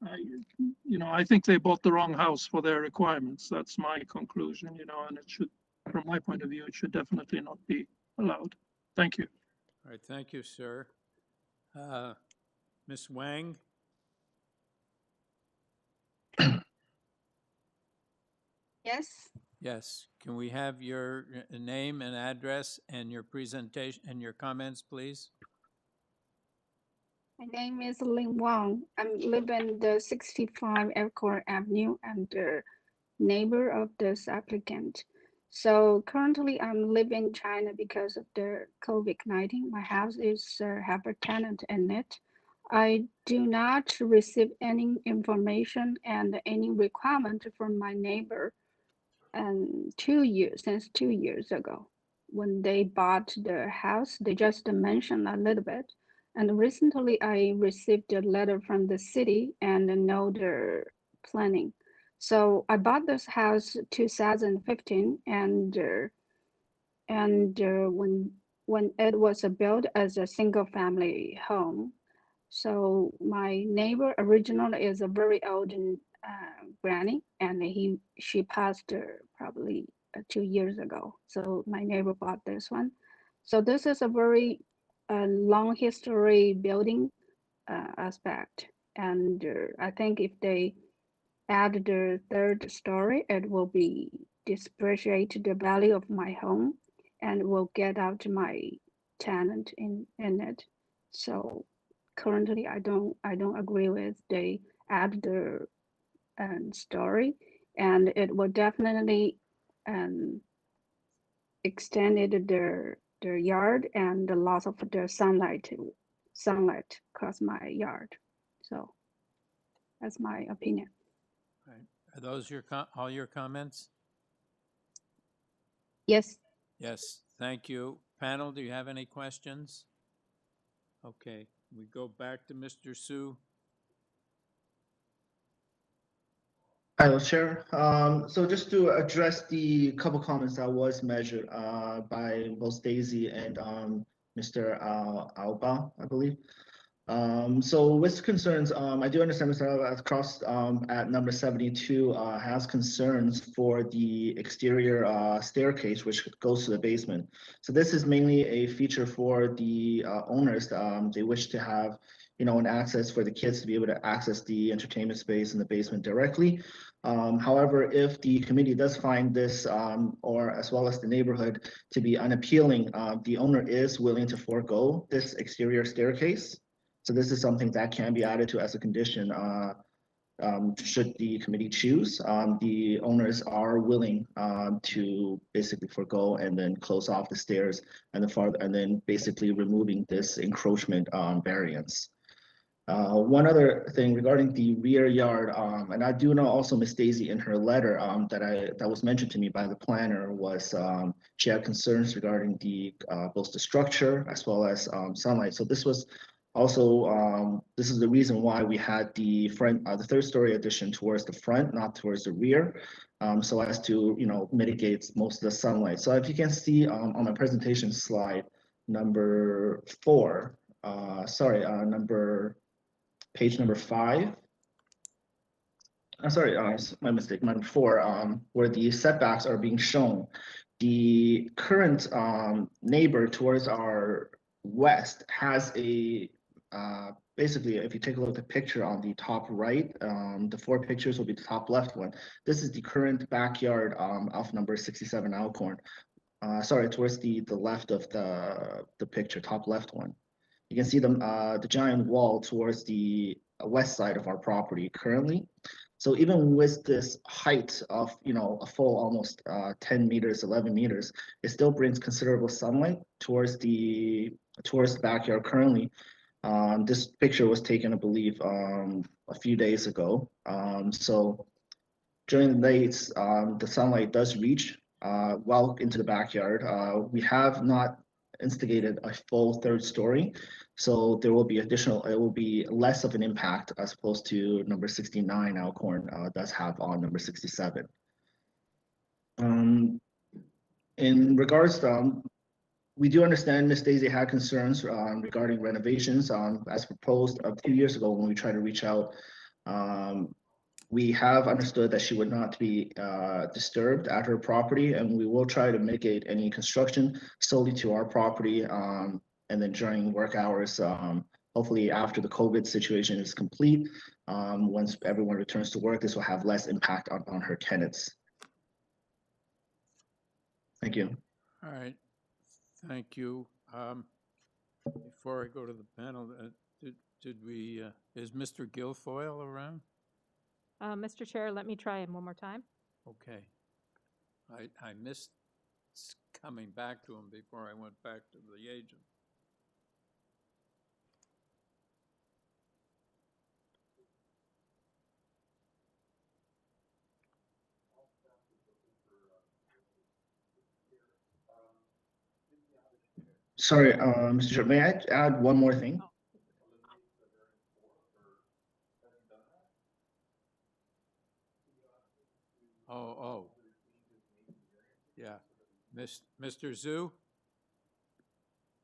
I think they bought the wrong house for their requirements. That's my conclusion, and it should, from my point of view, it should definitely not be allowed. Thank you. All right, thank you, sir. Ms. Wang? Yes. Yes. Can we have your name and address and your presentation and your comments, please? My name is Lin Wang. I live in the 65 Alcorn Avenue. I'm the neighbor of this applicant. So currently I'm living in China because of the COVID-19. My house is have a tenant in it. I do not receive any information and any requirement from my neighbor. And since 2 years ago, when they bought the house, they just mentioned a little bit. And recently I received a letter from the city and know their planning. So I bought this house 2015 when it was built as a single family home. So my neighbor originally is a very old granny, and she passed probably 2 years ago. So my neighbor bought this one. So this is a very long history building aspect, and I think if they add the third story, it will be depreciate the value of my home, and will get out my tenant in it. So currently I don't agree with they add the story, and it will definitely extended their yard and the loss of the sunlight across my yard. So that's my opinion. Right. Are those all your comments? Yes. Yes, thank you. Panel, do you have any questions? Okay, we go back to Mr. Su. Hello, Chair. So just to address the couple comments that was measured by both Daisy and Mr. Alba, I believe. So with concerns, I do understand Mr. Alba across at number 72 has concerns for the exterior staircase which goes to the basement. So this is mainly a feature for the owners. They wish to have an access for the kids to be able to access the entertainment space in the basement directly. However, if the committee does find this, or as well as the neighborhood, to be unappealing, the owner is willing to forego this exterior staircase. So this is something that can be added to as a condition should the committee choose. The owners are willing to basically forego and then close off the stairs and then basically removing this encroachment variance. One other thing regarding the rear yard, and I do know also Miss Daisy in her letter that was mentioned to me by the planner was she had concerns regarding both the structure as well as sunlight. So this was also this is the reason why we had the third story addition towards the front, not towards the rear, so as to mitigate most of the sunlight. So if you can see on my presentation slide number 4, page number 5. Sorry, my mistake, number 4, where the setbacks are being shown. The current neighbor towards our west has a, basically, if you take a look at the picture on the top right, the 4 pictures will be the top left one. This is the current backyard of number 67 Alcorn. Sorry, towards the left of the picture, top left one. You can see the giant wall towards the west side of our property currently. So even with this height of a full almost 10 meters, 11 meters, it still brings considerable sunlight towards the backyard currently. This picture was taken, I believe, a few days ago. So during the days, the sunlight does reach well into the backyard. We have not instigated a full third story, so there will be it will be less of an impact as opposed to number 69 Alcorn does have on number 67. In regards to, we do understand Ms. Daisy had concerns regarding renovations as proposed a few years ago when we tried to reach out. We have understood that she would not be disturbed at her property, and we will try to mitigate any construction solely to our property, and then during work hours, hopefully after the COVID situation is complete, once everyone returns to work, this will have less impact on her tenants. Thank you. All right, thank you. Before I go to the panel, is Mr. Guilfoyle around? Mr. Chair, let me try him one more time. Okay. I missed coming back to him before I went back to the agent. Sorry, Mr. Chair, may I add one more thing? Mr. Zhu?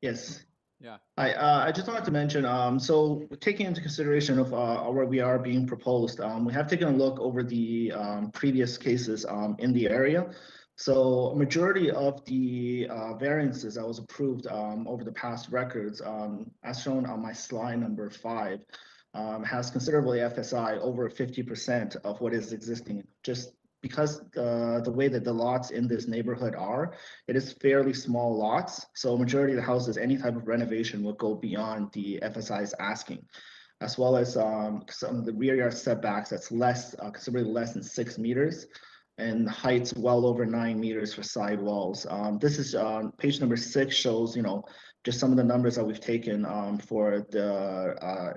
Yes. Yeah. I just wanted to mention, so taking into consideration of where we are being proposed, we have taken a look over the previous cases in the area. So a majority of the variances that was approved over the past records, as shown on my slide number 5, has considerably FSI over 50% of what is existing. Just because the way that the lots in this neighborhood are, it is fairly small lots. So majority of the houses, any type of renovation will go beyond the FSI is asking, as well as some of the rear yard setbacks that's less, considerably less than 6 meters, and heights well over 9 meters for side walls. This is page number 6 shows, just some of the numbers that we've taken for the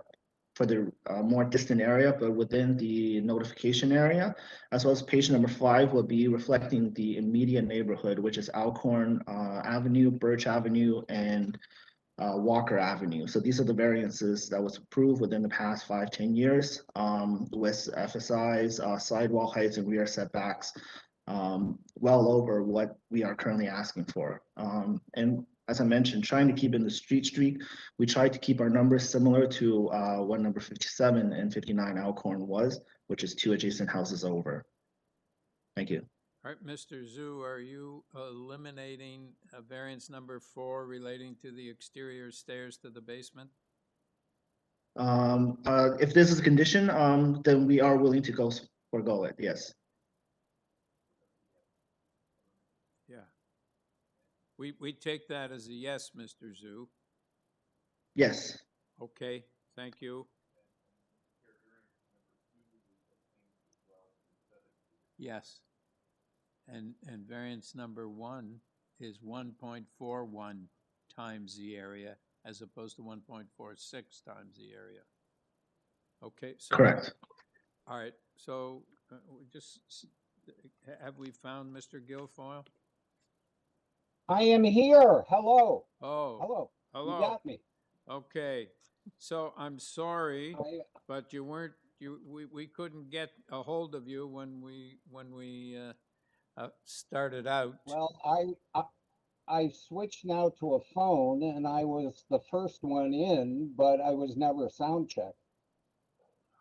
more distant area, but within the notification area, as well as page number 5 will be reflecting the immediate neighborhood, which is Alcorn Avenue, Birch Avenue, and Walker Avenue. So these are the variances that was approved within the past 5-10 years with FSIs, sidewall heights, and rear setbacks well over what we are currently asking for. And as I mentioned, trying to keep in the street, we tried to keep our numbers similar to what number 57 and 59 Alcorn was, which is 2 adjacent houses over. Thank you. All right, Mr. Zhu, are you eliminating variance number 4 relating to the exterior stairs to the basement? If this is a condition, then we are willing to forego it, yes. Yeah. We take that as a yes, Mr. Zhu. Yes. Okay, thank you. Yes. And variance number 1 is 1.41 times the area as opposed to 1.46 times the area. Okay. So, correct. All right. So have we found Mr. Guilfoyle? I am here. Hello. Oh. Hello. Hello. You got me. Okay. So I'm sorry, but you weren't. We couldn't get a hold of you when we started out. Well, I switched now to a phone, and I was the first one in, but I was never sound checked.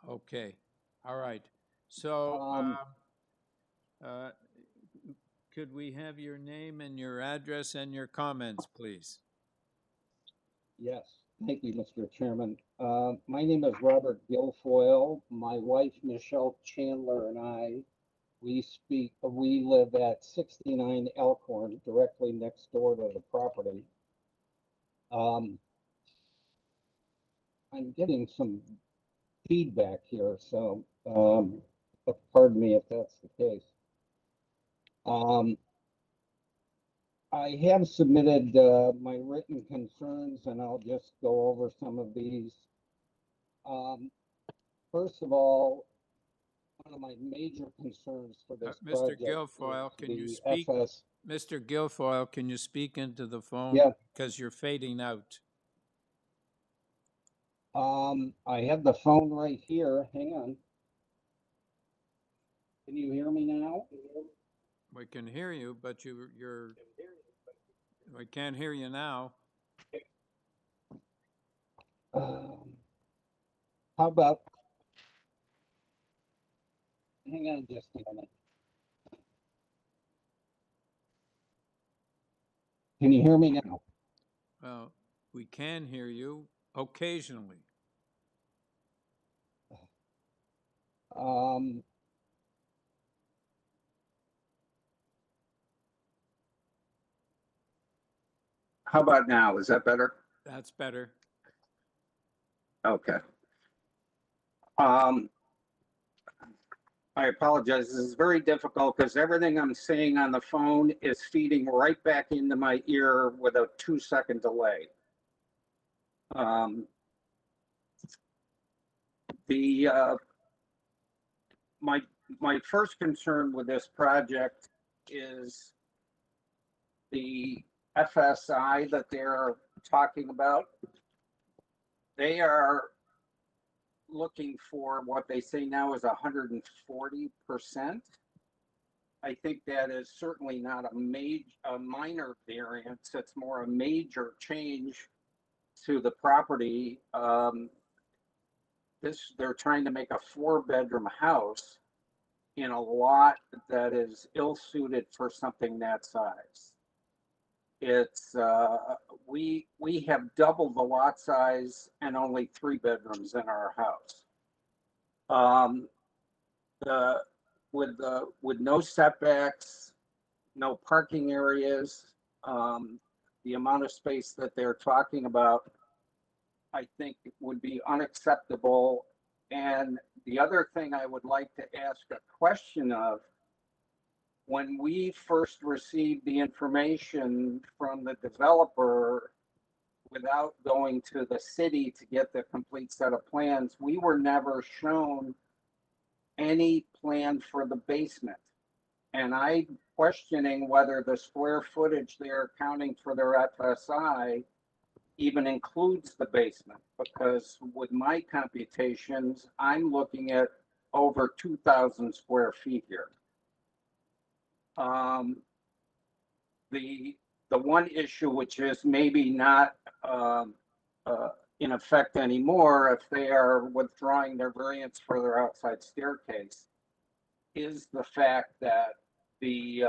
Okay. All right. So could we have your name and your address and your comments, please? Yes. Thank you, Mr. Chairman. My name is Robert Guilfoyle. My wife, Michelle Chandler, and I, we live at 69 Alcorn, directly next door to the property. I'm getting some feedback here, so pardon me if that's the case. I have submitted my written concerns, and I'll just go over some of these. First of all, one of my major concerns for this Mr. project Guilfoyle, is can you the speak? FS. Mr. Guilfoyle, can you speak into the phone? Yeah. Because you're fading out. I have the phone right here. Hang on. Can you hear me now? We can hear you, but we can't hear you now. How about, hang on just a minute. Can you hear me now? Well, we can hear you occasionally. How about now? Is that better? That's better. Okay. I apologize. This is very difficult because everything I'm saying on the phone is feeding right back into my ear with a 2-second delay. My first concern with this project is the FSI that they're talking about. They are looking for what they say now is 140%. I think that is certainly not a minor variance. It's more a major change to the property. They're trying to make a 4-bedroom house in a lot that is ill-suited for something that size. It's we have doubled the lot size and only 3 bedrooms in our house. With no setbacks, no parking areas, the amount of space that they're talking about, I think would be unacceptable. And the other thing I would like to ask a question of, when we first received the information from the developer without going to the city to get the complete set of plans, we were never shown any plan for the basement. And I'm questioning whether the square footage they're counting for their FSI even includes the basement, because with my computations, I'm looking at over 2,000 square feet here. The one issue, which is maybe not in effect anymore if they are withdrawing their variance for their outside staircase, is the fact that the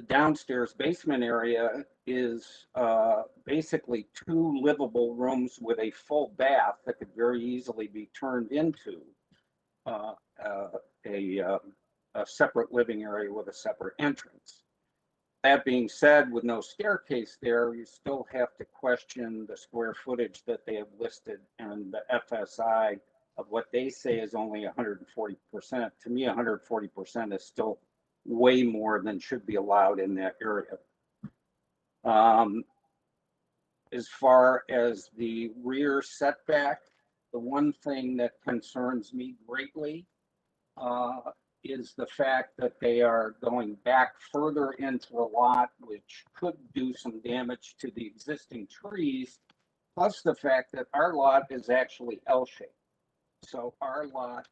downstairs basement area is basically 2 livable rooms with a full bath that could very easily be turned into a separate living area with a separate entrance. That being said, with no staircase there, you still have to question the square footage that they have listed and the FSI of what they say is only 140%. To me, 140% is still way more than should be allowed in that area. As far as the rear setback, the one thing that concerns me greatly is the fact that they are going back further into the lot, which could do some damage to the existing trees, plus the fact that our lot is actually L-shaped. So our lot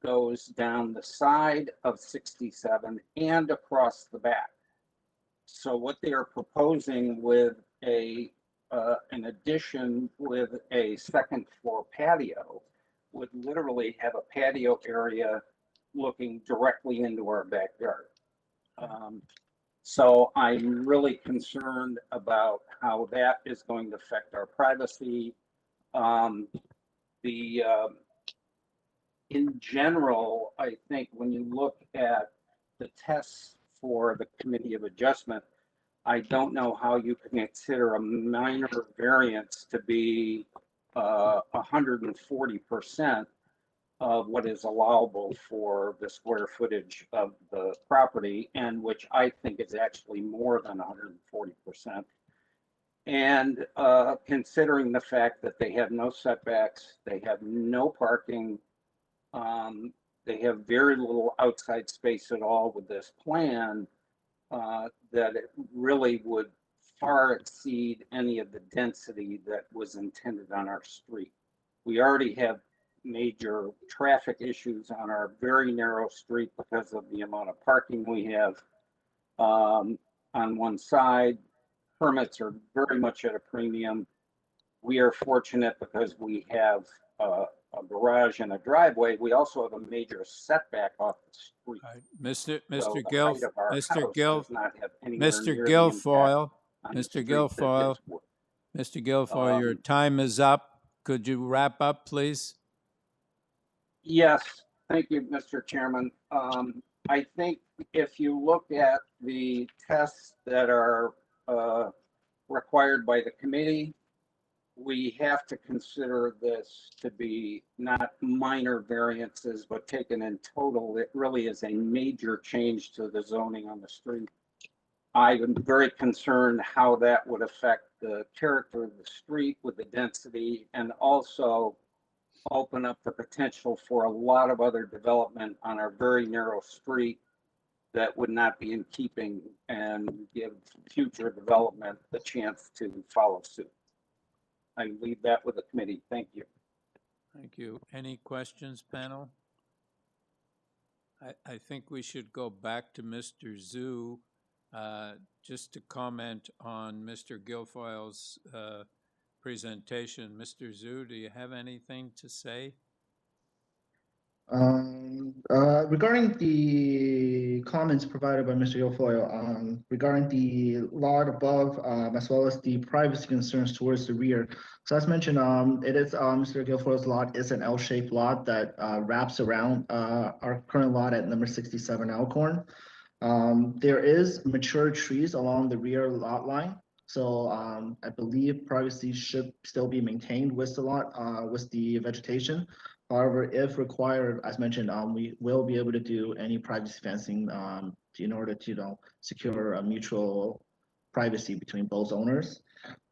goes down the side of 67 and across the back. So what they are proposing with an addition with a second floor patio would literally have a patio area looking directly into our backyard. So I'm really concerned about how that is going to affect our privacy. In general, I think when you look at the tests for the Committee of Adjustment, I don't know how you can consider a minor variance to be 140% of what is allowable for the square footage of the property, and which I think is actually more than 140%. And considering the fact that they have no setbacks, they have no parking, they have very little outside space at all with this plan, that it really would far exceed any of the density that was intended on our street. We already have major traffic issues on our very narrow street because of the amount of parking we have on one side. Permits are very much at a premium. We are fortunate because we have a garage and a driveway. We also have a major setback off the street. Mr. So the Guilf, height of our Mr. house Guilf, does not have anywhere Mr. near the Guilfoyle, impact on the Mr. street that Guilfoyle, this would. Mr. Guilfoyle, your time is up. Could you wrap up, please? Yes, thank you, Mr. Chairman. I think if you look at the tests that are required by the committee, we have to consider this to be not minor variances, but taken in total, it really is a major change to the zoning on the street. I'm very concerned how that would affect the character of the street with the density, and also open up the potential for a lot of other development on our very narrow street that would not be in keeping and give future development the chance to follow suit. I leave that with the committee. Thank you. Thank you. Any questions, panel? I think we should go back to Mr. Zhu, just to comment on Mr. Guilfoyle's presentation. Mr. Zhu, do you have anything to say? Regarding the comments provided by Mr. Guilfoyle, regarding the lot above, as well as the privacy concerns towards the rear. So as mentioned, it is Mr. Guilfoyle's lot is an L-shaped lot that wraps around our current lot at number 67 Alcorn. There is mature trees along the rear lot line. So I believe privacy should still be maintained with the lot, with the vegetation. However, if required, as mentioned, we will be able to do any privacy fencing in order to secure a mutual privacy between both owners.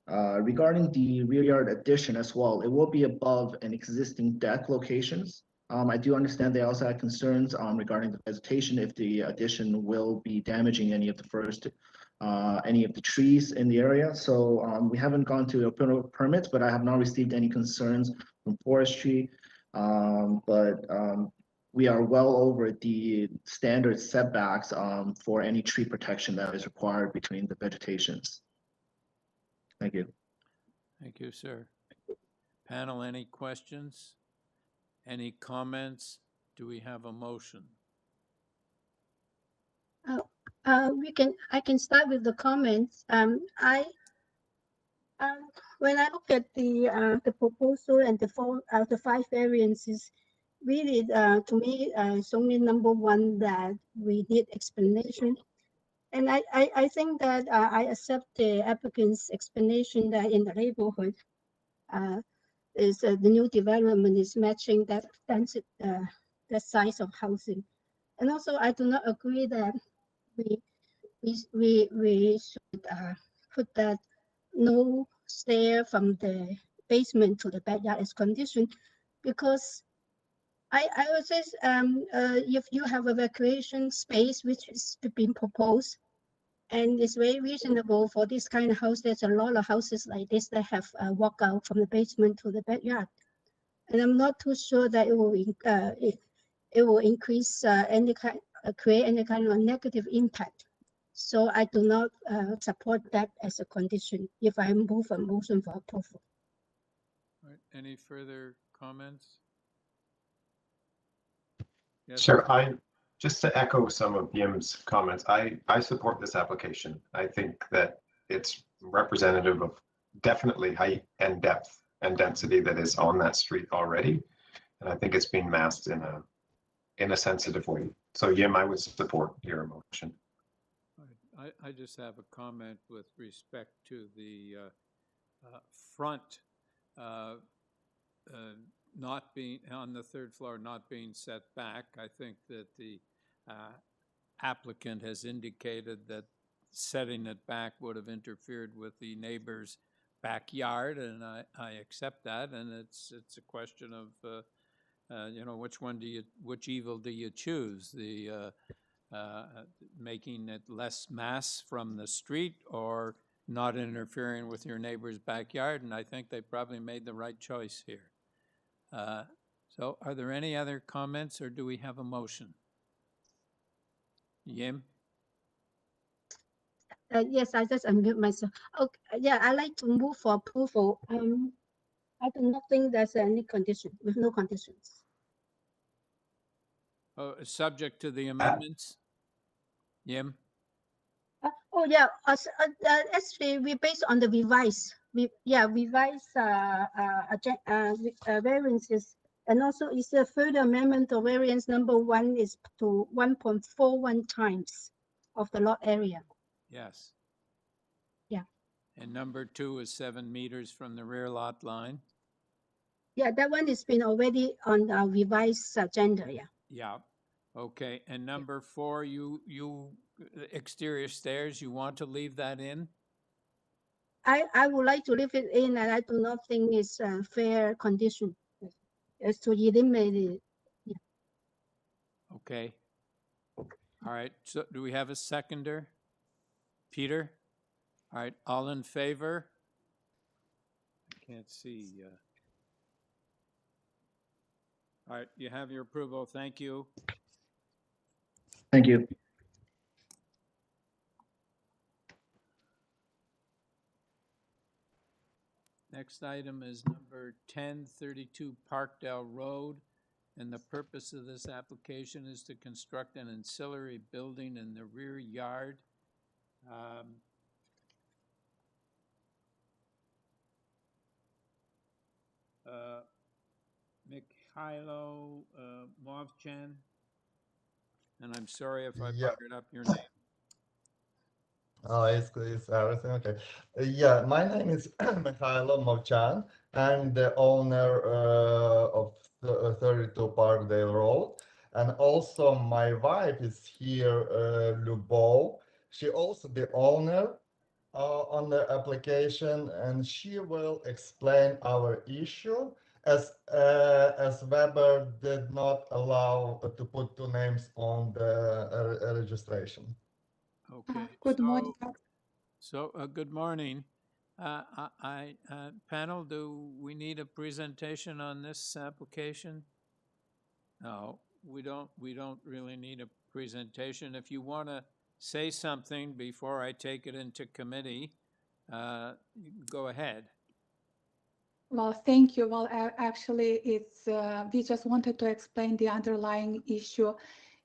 Regarding the rear yard addition as well, it will be above an existing deck locations. I do understand they also had concerns regarding the vegetation, if the addition will be damaging any of the trees in the area. So we haven't gone to a permit, but I have not received any concerns from forestry. We are well over the standard setbacks for any tree protection that is required between the vegetations. Thank you. Thank you, sir. Panel, any questions? Any comments? Do we have a motion? I can start with the comments. When I look at the proposal and the 5 variances, really, to me, it's only number 1 that we need explanation. And I think that I accept the applicant's explanation that in the neighborhood, the new development is matching that size of housing. And also, I do not agree that we should put that no stair from the basement to the backyard as condition, because I would say if you have a recreation space which is being proposed, and it's very reasonable for this kind of house. There's a lot of houses like this that have a walkout from the basement to the backyard, and I'm not too sure that it will increase create any kind of negative impact. So I do not support that as a condition if I move a motion for approval. All right. Any further comments? Yes. Sure. Just to echo some of Yim's comments, I support this application. I think that it's representative of definitely height and depth and density that is on that street already. And I think it's being masked in a sensitive way. So Yim, I would support your motion. I just have a comment with respect to the front not being on the 3rd floor, not being set back. I think that the applicant has indicated that setting it back would have interfered with the neighbor's backyard, and I accept that. And it's a question of which evil do you choose? The making it less mass from the street or not interfering with your neighbor's backyard, and I think they probably made the right choice here. So are there any other comments, or do we have a motion? Yim? Yes, I just unmute myself. Okay, yeah, I like to move for approval. I do not think there's any condition, with no conditions. Oh, subject to the amendments? Yim? Oh, yeah, actually, we based on the revised variances. And also, is a further amendment of variance number 1 is to 1.41 times of the lot area. Yes. Yeah. And number 2 is 7 meters from the rear lot line. Yeah, that one has been already on our revised agenda, yeah. Yeah. Okay. And number 4, you exterior stairs, you want to leave that in? I would like to leave it in, and I do not think it's a fair condition. As to eliminate it. Yeah. Okay. All right. So do we have a seconder? Peter? All right. All in favor? I can't see. All right. You have your approval. Thank you. Thank you. Next item is number 1032 Parkdale Road, and the purpose of this application is to construct an ancillary building in the rear yard. Mikhailo Movchan, and I'm sorry if I Yeah. butchered up your name. Oh, it's everything okay. Yeah, my name is Mikhailo Movchan. I'm the owner of 32 Parkdale Road, and also my wife is here, Lubov. She also the owner on the application, and she will explain our issue as Weber did not allow to put two names on the registration. Okay. Good morning. Good morning. Panel, do we need a presentation on this application? No, we don't really need a presentation. If you want to say something before I take it into committee, go ahead. Well, thank you. Well, actually, it's we just wanted to explain the underlying issue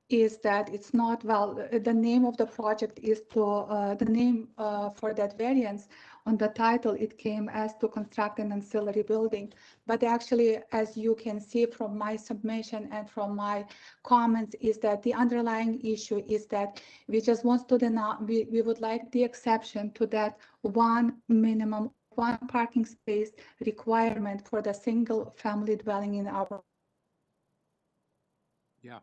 is that it's not, well, the name of the project is to, the name for that variance on the title, it came as to construct an ancillary building. But actually, as you can see from my submission and from my comments, is that the underlying issue is that we just want to we would like the exception to that one parking space requirement for the single family dwelling in our. Yeah.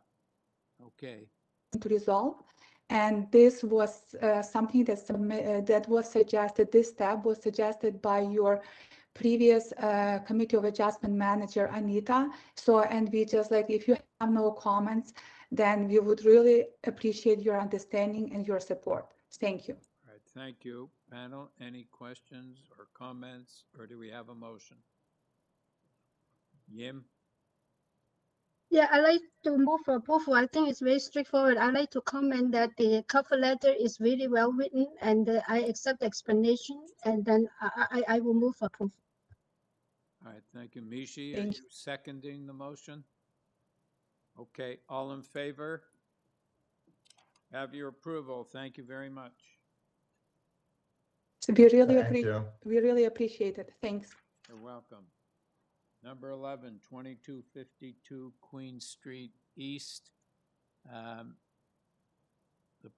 Okay. To resolve, and this was something that was suggested. This step was suggested by your previous committee of adjustment manager, Anita. So, and we just like, if you have no comments, then we would really appreciate your understanding and your support. Thank you. All right. Thank you. Panel, any questions or comments, or do we have a motion? Yim? Yeah, I like to move for approval. I think it's very straightforward. I like to comment that the cover letter is really well written, and I accept the explanation, and then I will move for approval. All right, thank you. Mishi, are you seconding the motion? Okay, all in favor? Have your approval. Thank you very much. We really appreciate it. Thanks. You're welcome. Number 11, 2252 Queen Street East. The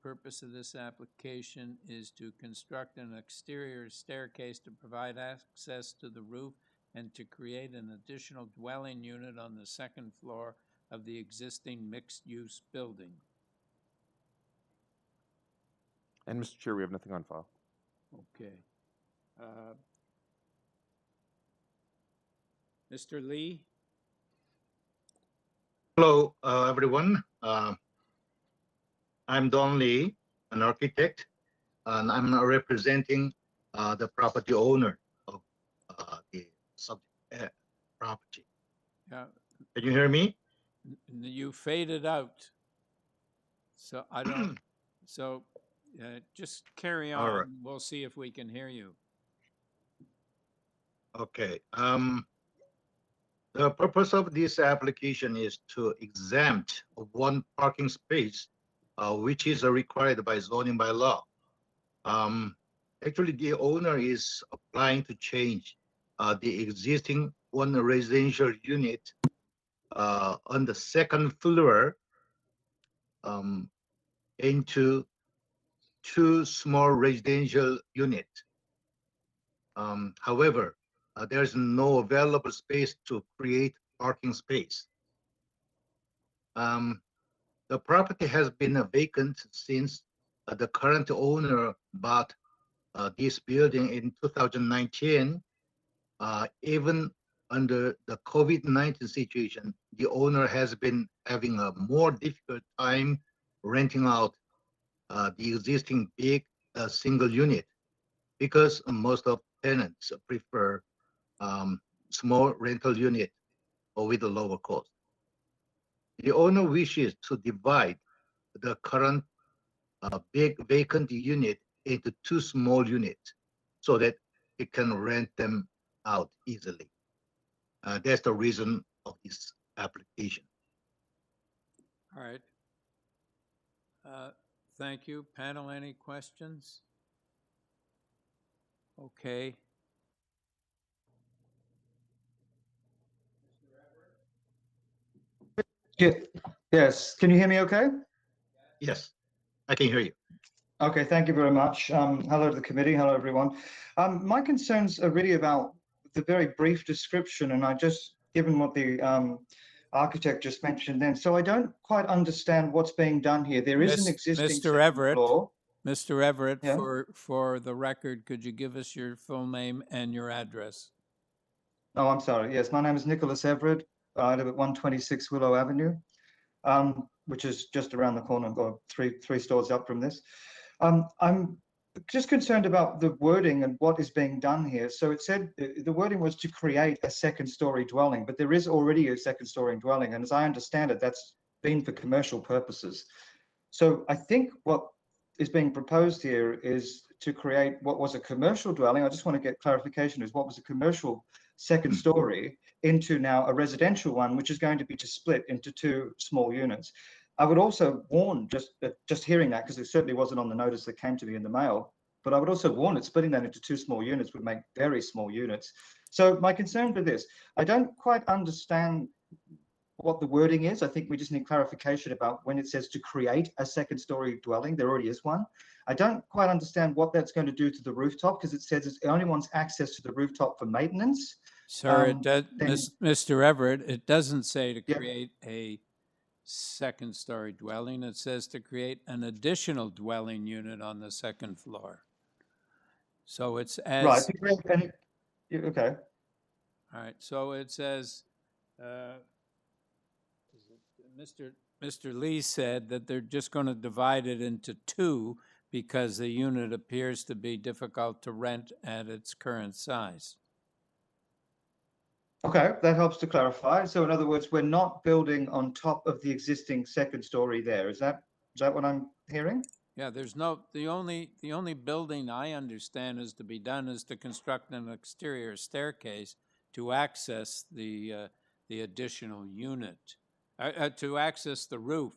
purpose of this application is to construct an exterior staircase to provide access to the roof and to create an additional dwelling unit on the second floor of the existing mixed-use building. And Mr. Chair, we have nothing on file. Okay. Mr. Lee? Hello, everyone. I'm Don Lee, an architect, and I'm representing the property owner of the subject property. Yeah. Can you hear me? You faded out. So I don't, so just carry on. All right. We'll see if we can hear you. Okay. The purpose of this application is to exempt one parking space, which is required by zoning by law. Actually, the owner is applying to change the existing one residential unit on the second floor into two small residential units. However, there's no available space to create parking space. The property has been vacant since the current owner bought this building in 2019. Even under the COVID-19 situation, the owner has been having a more difficult time renting out the existing big single unit because most of tenants prefer small rental unit or with a lower cost. The owner wishes to divide the current big vacant unit into 2 small units so that it can rent them out easily. That's the reason of this application. All right. Thank you. Panel, any questions? Okay. Yes, can you hear me okay? Yes, I can hear you. Okay, thank you very much. Hello to the committee, hello everyone. My concerns are really about the very brief description, and I just, given what the architect just mentioned then, so I don't quite understand what's being done here. There is an existing Mr. second Everett, floor. Mr. Everett, Yeah. for the record, could you give us your full name and your address? Oh, I'm sorry. Yes, my name is Nicholas Everett. I live at 126 Willow Avenue, which is just around the corner, or three stores up from this. I'm just concerned about the wording and what is being done here. So it said the wording was to create a second-story dwelling, but there is already a second-story dwelling, and as I understand it, that's been for commercial purposes. So I think what is being proposed here is to create what was a commercial dwelling. I just want to get clarification is what was a commercial second story into now a residential one, which is going to be split into 2 small units. I would also warn, just hearing that, because it certainly wasn't on the notice that came to me in the mail, but I would also warn that splitting that into 2 small units would make very small units. So my concern with this, I don't quite understand what the wording is. I think we just need clarification about when it says to create a second-story dwelling. There already is one. I don't quite understand what that's going to do to the rooftop, because it says it only wants access to the rooftop for maintenance. Sir, it does, Mr. Everett, it doesn't say to create a second-story dwelling. It says to create an additional dwelling unit on the second floor. So it's as right. Okay. All right. So it says, Mr. Lee said that they're just going to divide it into 2 because the unit appears to be difficult to rent at its current size. Okay, that helps to clarify. So in other words, we're not building on top of the existing second story there. Is that what I'm hearing? Yeah, there's the only building I understand is to be done is to construct an exterior staircase to access the additional unit, to access the roof,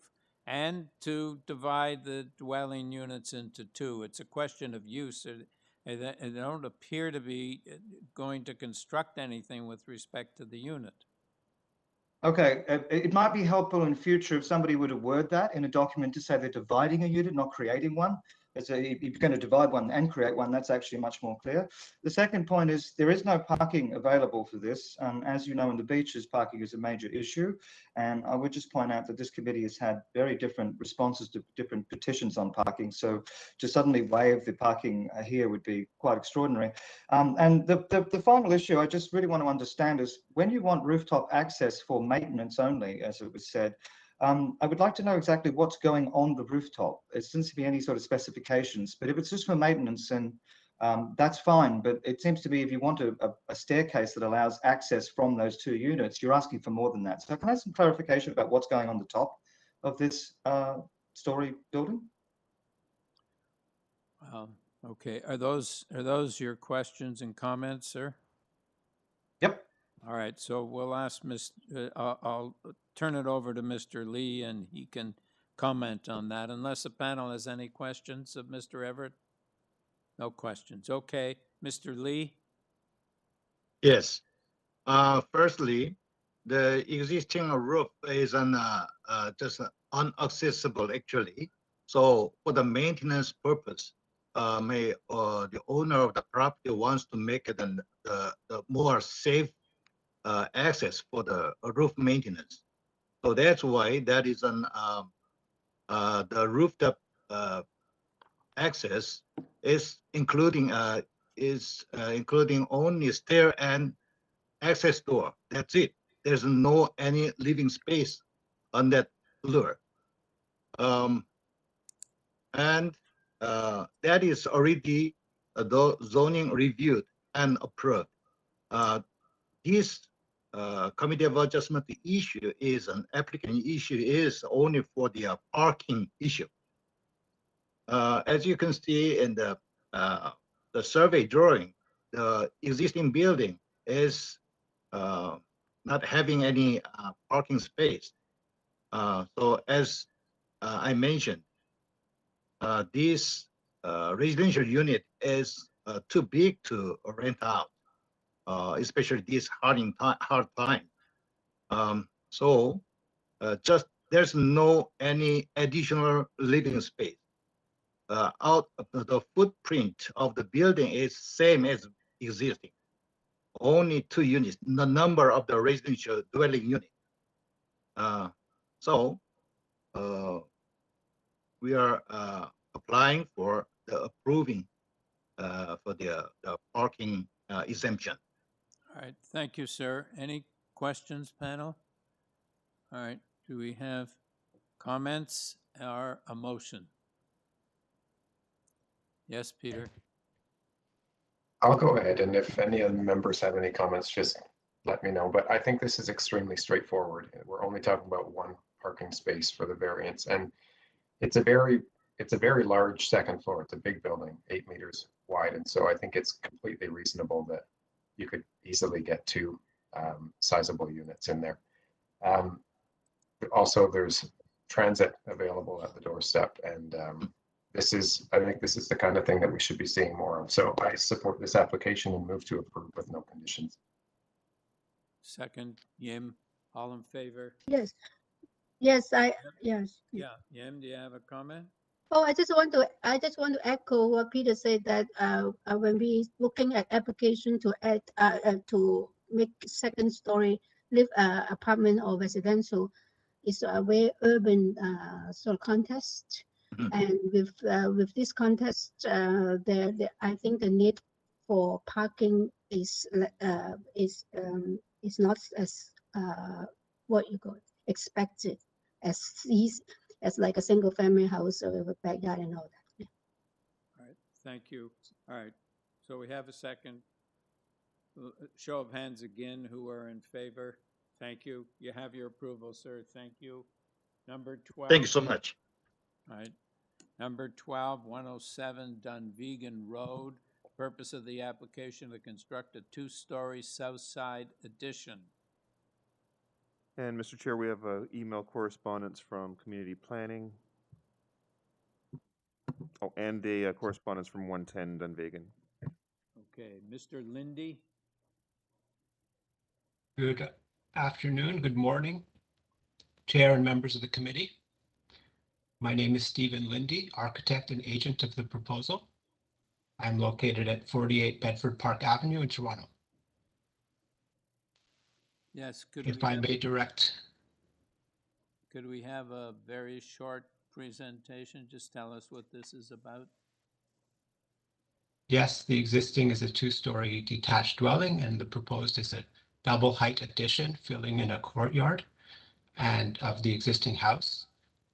and to divide the dwelling units into 2. It's a question of use. They don't appear to be going to construct anything with respect to the unit. Okay, it might be helpful in future if somebody were to word that in a document to say they're dividing a unit, not creating one. If you're going to divide one and create one, that's actually much more clear. The second point is there is no parking available for this. As you know, in the beaches, parking is a major issue. And I would just point out that this committee has had very different responses to different petitions on parking. So to suddenly waive the parking here would be quite extraordinary. And the final issue I just really want to understand is when you want rooftop access for maintenance only, as it was said, I would like to know exactly what's going on the rooftop. It doesn't seem to be any sort of specifications, but if it's just for maintenance, then that's fine. But it seems to be if you want a staircase that allows access from those 2 units, you're asking for more than that. So can I have some clarification about what's going on the top of this story building? Okay, are those your questions and comments, sir? Yep. All right, so we'll ask I'll turn it over to Mr. Lee, and he can comment on that, unless the panel has any questions of Mr. Everett. No questions. Okay, Mr. Lee? Yes. Firstly, the existing roof is just inaccessible, actually. So for the maintenance purpose, the owner of the property wants to make it the more safe access for the roof maintenance. So that's why that is the rooftop access is including only stair and access door. That's it. There's no any living space on that floor. And that is already zoning reviewed and approved. This committee of adjustment issue is an applicant issue is only for the parking issue. As you can see in the survey drawing, the existing building is not having any parking space. So as I mentioned, this residential unit is too big to rent out, especially this hard time. So just there's no any additional living space. Out of the footprint of the building is same as existing. Only 2 units, the number of the residential dwelling unit. So we are applying for the approving for the parking exemption. All right, thank you, sir. Any questions, panel? All right, do we have comments or a motion? Yes, Peter? I'll go ahead, and if any of the members have any comments, just let me know. But I think this is extremely straightforward. We're only talking about 1 parking space for the variance, and it's a very large second floor. It's a big building, 8 meters wide, and so I think it's completely reasonable that you could easily get 2 sizable units in there. Also, there's transit available at the doorstep, and I think this is the kind of thing that we should be seeing more of. So I support this application and move to approve with no conditions. Second, Yim, all in favor? Yes. Yes, yes. Yeah, Yim, do you have a comment? Oh, I just want to echo what Peter said, that when we looking at application to add to make second story live apartment or residential, it's a very urban sort of contest. And with this contest, I think the need for parking is not as what you call expected as like a single family house with a backyard and all that. Yeah. All right, thank you. All right, so we have a second. Show of hands again who are in favor. Thank you. You have your approval, sir. Thank you. Number 12. Thank you so much. All right. Number 12, 107 Dunvegan Road. Purpose of the application to construct a 2-story south side addition. And Mr. Chair, we have email correspondence from Community Planning. Oh, and a correspondence from 110 Dunvegan. Okay, Mr. Lindy. Good afternoon, good morning, Chair and members of the committee. My name is Stephen Lindy, architect and agent of the proposal. I'm located at 48 Bedford Park Avenue in Toronto. Yes, could we have a very short presentation? Just tell us what this is about. Yes, the existing is a 2-story detached dwelling, and the proposed is a double height addition filling in a courtyard and of the existing house.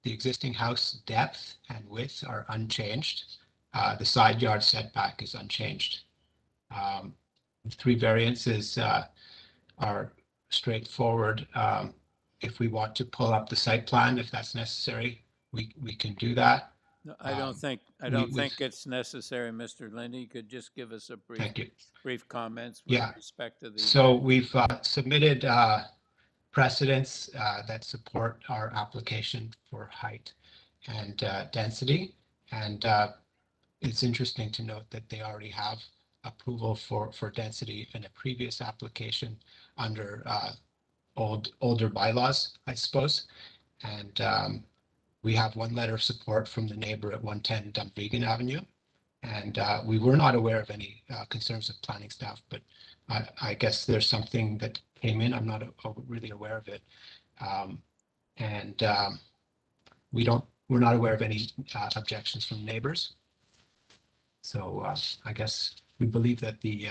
The existing house depth and width are unchanged. The side yard setback is unchanged. 3 variances are straightforward. If we want to pull up the site plan, if that's necessary, we can do that. No, I don't think it's necessary, Mr. Lindy. You could just give us a brief comments with respect to the. So we've submitted precedents that support our application for height and density, and it's interesting to note that they already have approval for density in a previous application under older bylaws, I suppose, and we have 1 letter of support from the neighbor at 110 Dunvegan Avenue, and we were not aware of any concerns of planning staff, but I guess there's something that came in. I'm not really aware of it, and we're not aware of any objections from neighbors. So I guess we believe that the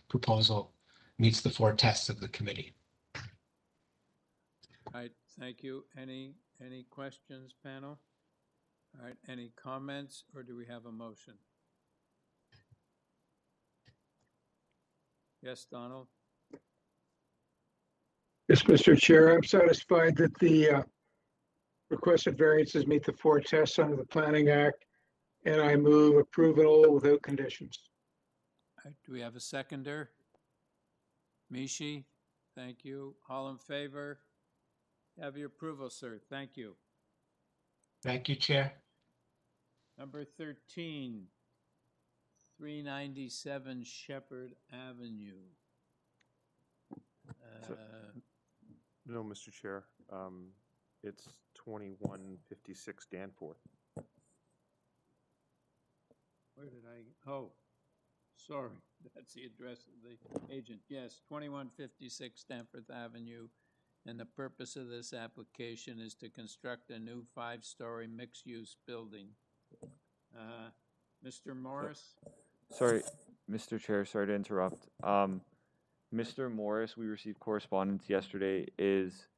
proposal meets the 4 tests of the committee. All right, thank you. Any questions, panel? All right, any comments, or do we have a motion? Yes, Donald? Yes, Mr. Chair, I'm satisfied that the requested variances meet the 4 tests under the Planning Act, and I move approval without conditions. All right, do we have a seconder? Mishi, thank you. All in favor? Have your approval, sir. Thank you. Thank you, Chair. Number 13, 397 Shepherd Avenue. No, Mr. Chair. It's 2156 Danforth. Where did I, oh, sorry, that's the address of the agent. Yes, 2156 Stanford Avenue. And the purpose of this application is to construct a new 5-story mixed-use building. Mr. Morris? Sorry, Mr. Chair, sorry to interrupt. Mr. Morris, we received correspondence yesterday, is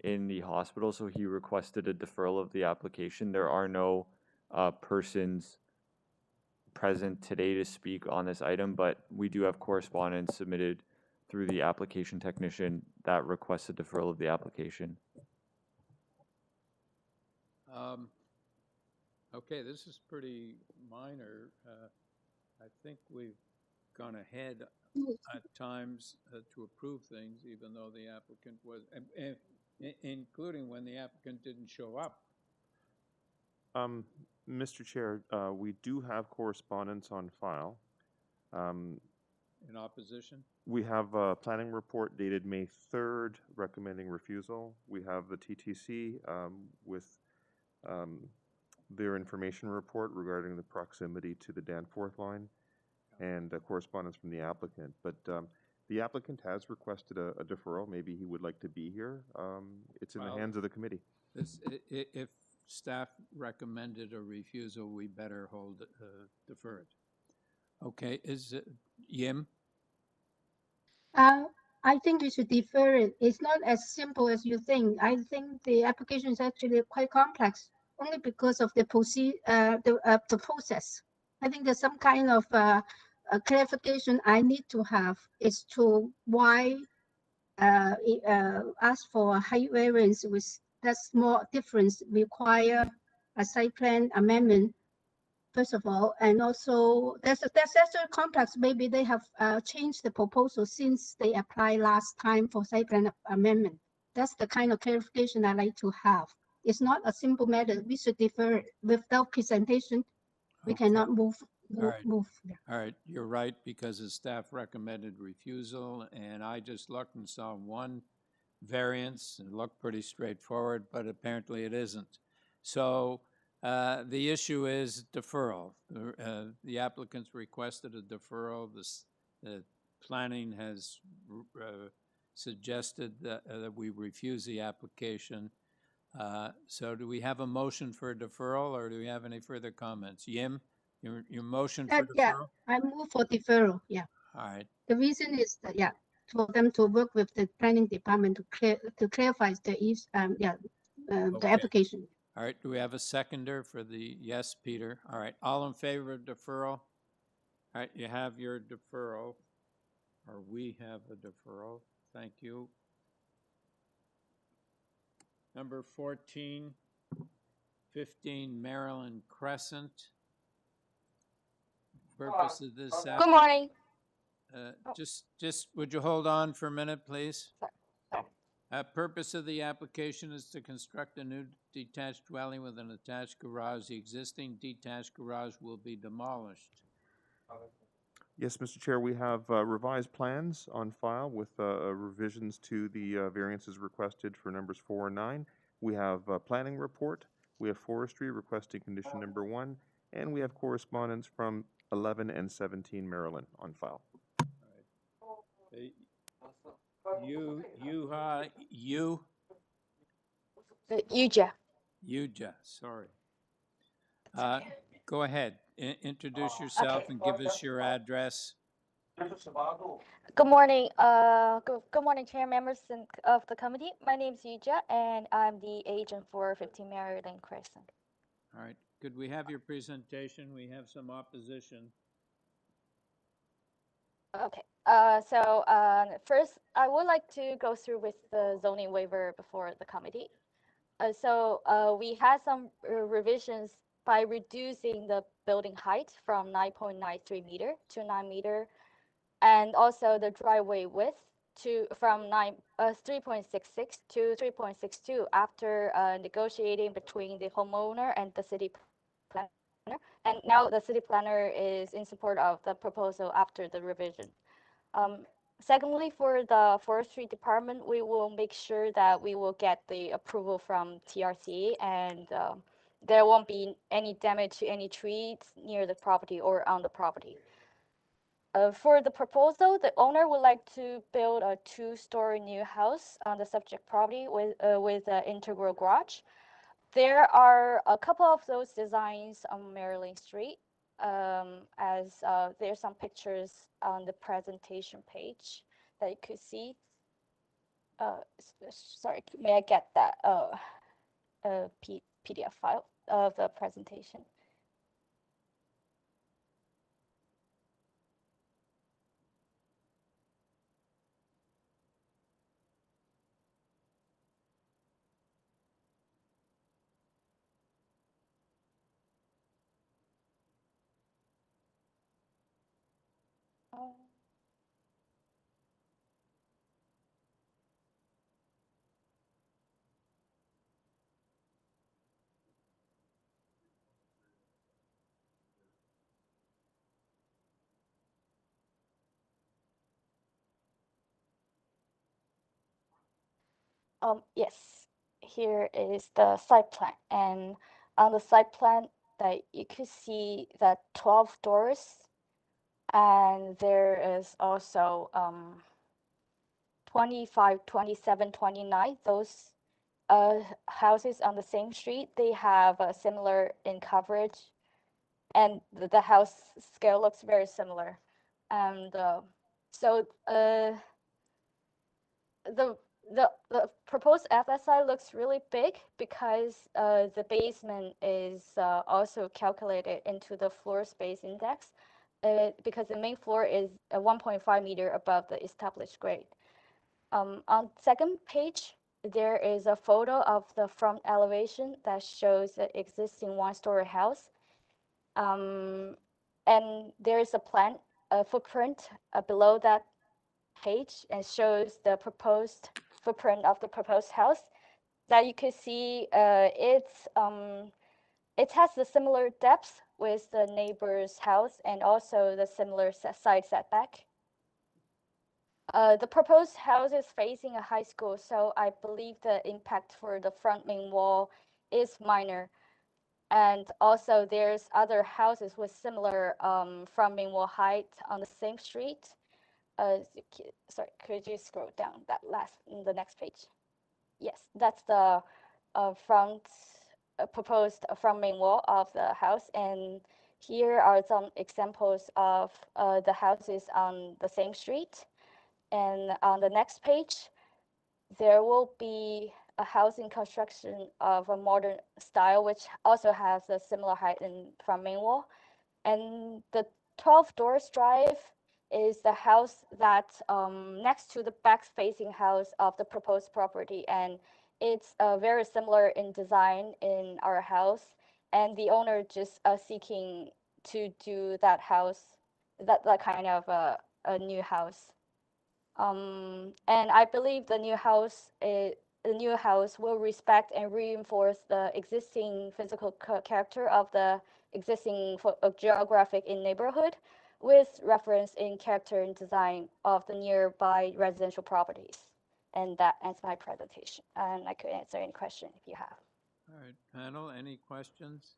in the hospital, so he requested a deferral of the application. There are no persons present today to speak on this item, but we do have correspondence submitted through the application technician that requests a deferral of the application. Okay, this is pretty minor. I think we've gone ahead at times to approve things, even though the applicant was, including when the applicant didn't show up. Mr. Chair, we do have correspondence on file. In opposition? We have a planning report dated May 3rd recommending refusal. We have the TTC with their information report regarding the proximity to the Danforth line and correspondence from the applicant. But the applicant has requested a deferral. Maybe he would like to be here. It's in the hands of the committee. If staff recommended a refusal, we better defer it. Okay, is it Yim? I think you should defer it. It's not as simple as you think. I think the application is actually quite complex, only because of the process. I think there's some kind of clarification I need to have as to why ask for a height variance with that small difference require a site plan amendment, first of all, and also that's actually complex. Maybe they have changed the proposal since they applied last time for site plan amendment. That's the kind of clarification I like to have. It's not a simple matter. We should defer it. Without presentation. We cannot move. All right, you're right, because the staff recommended refusal, and I just looked and saw one variance. It looked pretty straightforward, but apparently it isn't. So the issue is deferral. The applicants requested a deferral. The planning has suggested that we refuse the application. So do we have a motion for a deferral, or do we have any further comments? Yim, your motion for deferral? Yeah, I move for deferral, yeah. All right. The reason is that, yeah, for them to work with the planning department to clarify the application. All right, do we have a seconder for the, yes, Peter? All right, all in favor of deferral? All right, you have your deferral, or we have a deferral. Thank you. Number 14, 15 Maryland Crescent. Purpose of this. Good morning. Just would you hold on for a minute, please? Purpose of the application is to construct a new detached dwelling with an attached garage. The existing detached garage will be demolished. Yes, Mr. Chair, we have revised plans on file with revisions to the variances requested for numbers 4 and 9. We have a planning report. We have forestry requesting condition number 1, and we have correspondence from 11 and 17 Maryland on file. Yuja, sorry. Go ahead. Introduce yourself and give us your address. Good morning. Good morning, chair members of the committee. My name is Yuja, and I'm the agent for 15 Maryland Crescent. All right. Could we have your presentation? We have some opposition. Okay. First, I would like to go through with the zoning waiver before the committee. We had some revisions by reducing the building height from 9.93 meter to 9 meter, and also the driveway width from 3.66 to 3.62 after negotiating between the homeowner and the city planner. And now the city planner is in support of the proposal after the revision. Secondly, for the forestry department, we will make sure that we will get the approval from TRC, and there won't be any damage to any trees near the property or on the property. For the proposal, the owner would like to build a 2-story new house on the subject property with an integral garage. There are a couple of those designs on Marilyn Street, as there's some pictures on the presentation page that you could see. Sorry, may I get that PDF file of the presentation? Yes, here is the site plan, and on the site plan that you could see that 12 doors, and there is also 25, 27, 29. Those houses on the same street, they have a similar in coverage, and the house scale looks very similar. And the proposed FSI looks really big because the basement is also calculated into the floor space index, because the main floor is 1.5 meter above the established grade. On second page, there is a photo of the front elevation that shows the existing 1-story house. And there is a plan, a footprint below that page, and shows the proposed footprint of the proposed house. That you can see it has the similar depth with the neighbor's house, and also the similar side setback. The proposed house is facing a high school, so I believe the impact for the front main wall is minor. And also there's other houses with similar front main wall height on the same street. Sorry, could you scroll down the next page? Yes, that's the proposed front main wall of the house. And here are some examples of the houses on the same street. And on the next page, there will be a housing construction of a modern style, which also has a similar height in front main wall. And the 12 doors drive is the house that next to the back-facing house of the proposed property, and it's very similar in design in our house. And the owner just seeking to do that house, that kind of a new house. And I believe the new house will respect and reinforce the existing physical character of the existing geographic in neighborhood, with reference in character and design of the nearby residential properties. And that ends my presentation. And I could answer any question if you have. All right, panel, any questions?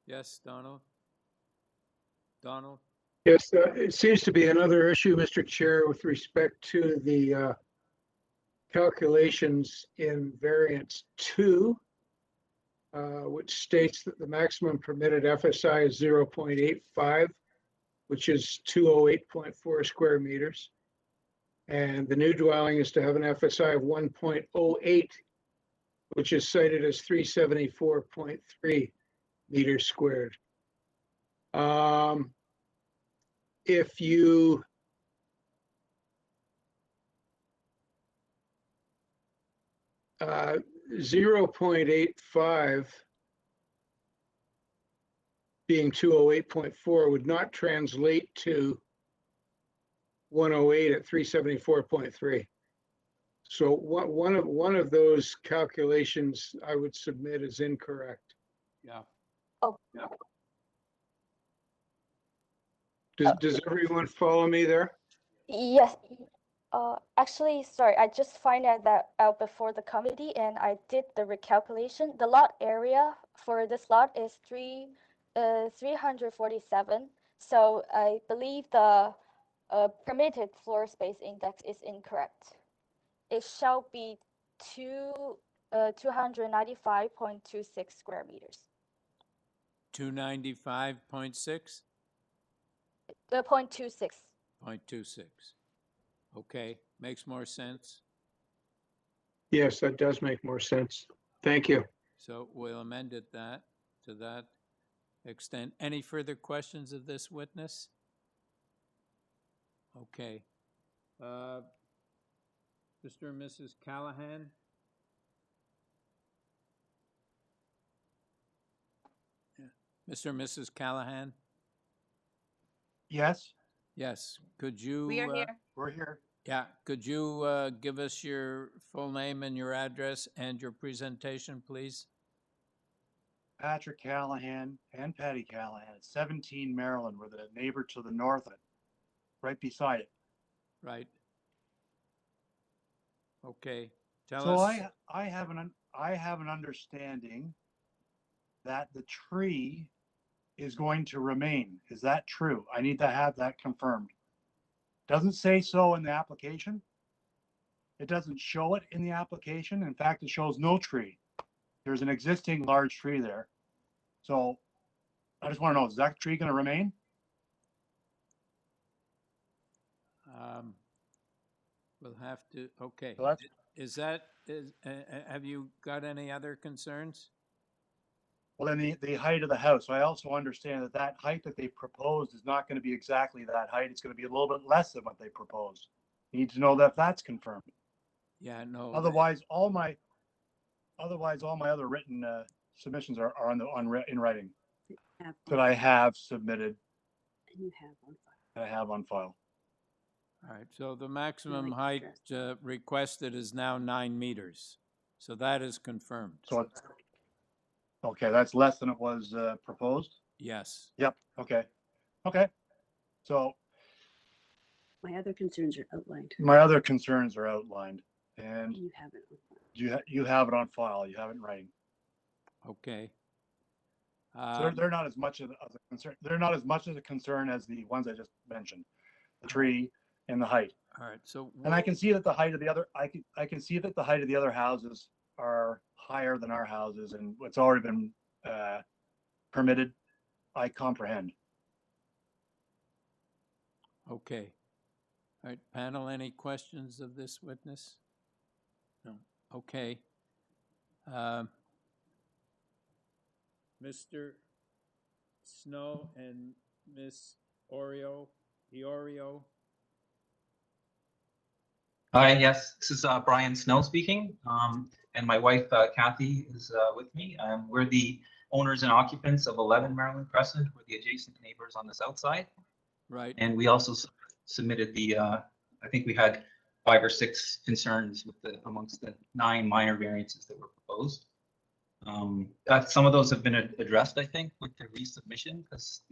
Yes, Donald? Donald? Yes, it seems to be another issue, Mr. Chair, with respect to the calculations in variance 2, which states that the maximum permitted FSI is 0.85, which is 208.4 square meters. And the new dwelling is to have an FSI of 1.08, which is cited as 374.3 meters squared. if you uh, 0.85 being 208.4 would not translate to 108 at 374.3. So one of those calculations I would submit is incorrect. Yeah. Oh. Yeah. Does everyone follow me there? Yes. Actually, sorry, I just find that out before the committee, and I did the recalculation. The lot area for this lot is 347. So I believe the permitted floor space index is incorrect. It shall be 295.26 square meters. 295.6? 0.26. 0.26. Okay, makes more sense. Yes, that does make more sense. Thank you. So we'll amend it to that extent. Any further questions of this witness? Okay. Mr. and Mrs. Callahan? Yeah. Mr. and Mrs. Callahan? Yes. Yes. Could you? We are here. We're here. Yeah. Could you give us your full name and your address and your presentation, please? Patrick Callahan and Patty Callahan at 17 Maryland. We're the neighbor to the north, right beside it. Right. Okay. Tell So us. I have an understanding that the tree is going to remain. Is that true? I need to have that confirmed. Doesn't say so in the application. It doesn't show it in the application. In fact, it shows no tree. There's an existing large tree there. So I just want to know, is that tree going to remain? We'll have to, okay. So Have you got any other concerns? Well, then the height of the house. I also understand that height that they proposed is not going to be exactly that height. It's going to be a little bit less than what they proposed. You need to know that that's confirmed. Yeah, no. Otherwise, all my other written submissions are in writing that I have submitted. And you have on file. That I have on file. All right, so the maximum height requested is now 9 meters. So that is confirmed. So okay, that's less than it was proposed? Yes. Yep, okay. Okay. So My other concerns are outlined. my other concerns are outlined, and You have it on file. you have it on file. You have it in writing. Okay. So they're not as much of a concern. They're not as much of a concern as the ones I just mentioned, the tree and the height. All right. So And I can see that the height of the other I can see that the height of the other houses are higher than our houses, and what's already been permitted. I comprehend. Okay. All right, panel, any questions of this witness? No. Okay. Mr. Snow and Miss Iorio. Hi, yes, this is Brian Snow speaking, and my wife Kathy is with me. We're the owners and occupants of 11 Maryland Crescent. We're the adjacent neighbors on the south side. Right. And we also submitted the, I think we had 5 or 6 concerns with amongst the 9 minor variances that were proposed. Some of those have been addressed, I think, with the resubmission, because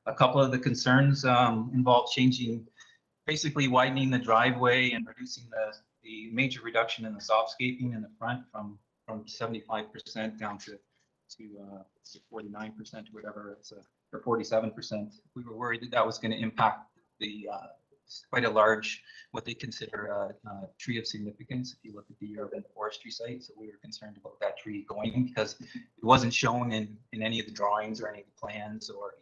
a couple of the concerns involve basically widening the driveway and reducing the major reduction in the softscaping in the front from 75% down to 49% or whatever it's or 47%. We were worried that was going to impact the quite a large, what they consider a tree of significance if you look at the urban forestry site. So we were concerned about that tree going because it wasn't shown in any of the drawings or any of the plans, or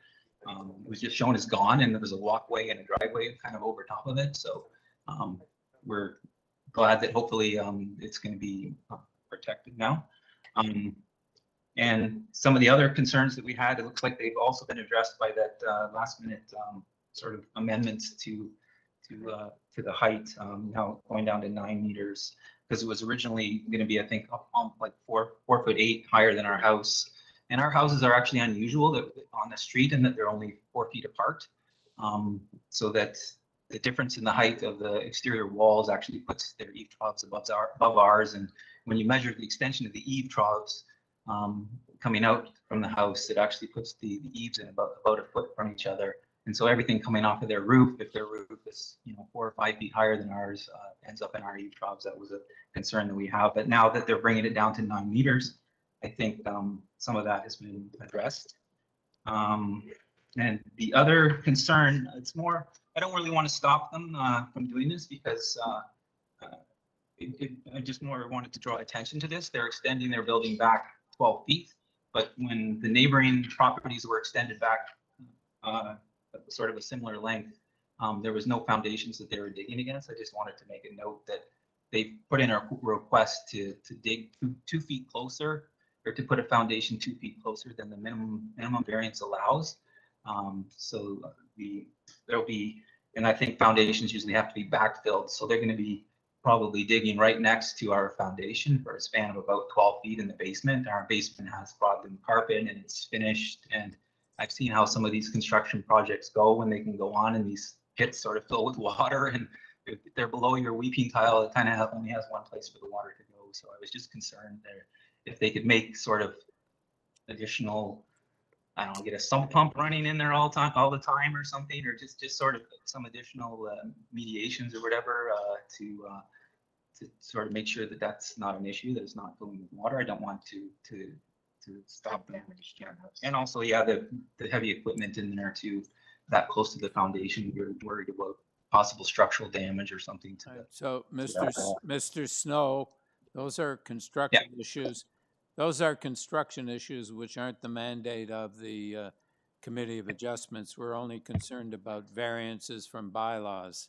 it was just shown as gone, and there was a walkway and a driveway kind of over top of it. So we're glad that hopefully it's going to be protected now. And some of the other concerns that we had, it looks like they've also been addressed by that last minute sort of amendments to the height, now going down to 9 meters, because it was originally going to be, I think, like 4'8" higher than our house. And our houses are actually unusual that on the street, and that they're only 4 feet apart, so that the difference in the height of the exterior walls actually puts their eave troughs above ours. And when you measure the extension of the eave troughs coming out from the house, it actually puts the eaves in about a foot from each other. And so everything coming off of their roof, if their roof is 4 or 5 feet higher than ours, ends up in our eave troughs. That was a concern that we have. But now that they're bringing it down to 9 meters, I think some of that has been addressed. And the other concern, it's more, I don't really want to stop them from doing this, because I just more wanted to draw attention to this. They're extending their building back 12 feet, but when the neighboring properties were extended back sort of a similar length, there was no foundations that they were digging against. I just wanted to make a note that they put in a request to dig 2 feet closer, or to put a foundation 2 feet closer than the minimum variance allows. So there'll be, and I think foundations usually have to be backfilled, so they're going to be probably digging right next to our foundation for a span of about 12 feet in the basement. Our basement has broadband carpet and it's finished, and I've seen how some of these construction projects go when they can go on and these pits sort of fill with water, and if they're below your weeping tile, it kind of only has one place for the water to go. So I was just concerned there if they could make sort of additional, I don't know, get a sump pump running in there all the time or something, or just sort of some additional mediations or whatever to sort of make sure that that's not an issue, that it's not filling with water. I don't want to stop them. And also, yeah, the heavy equipment in there too, that close to the foundation, we're worried about possible structural damage or something to the, So, Mr. Snow, those are construction issues. Those are construction issues which aren't the mandate of the Committee of Adjustments. We're only concerned about variances from bylaws.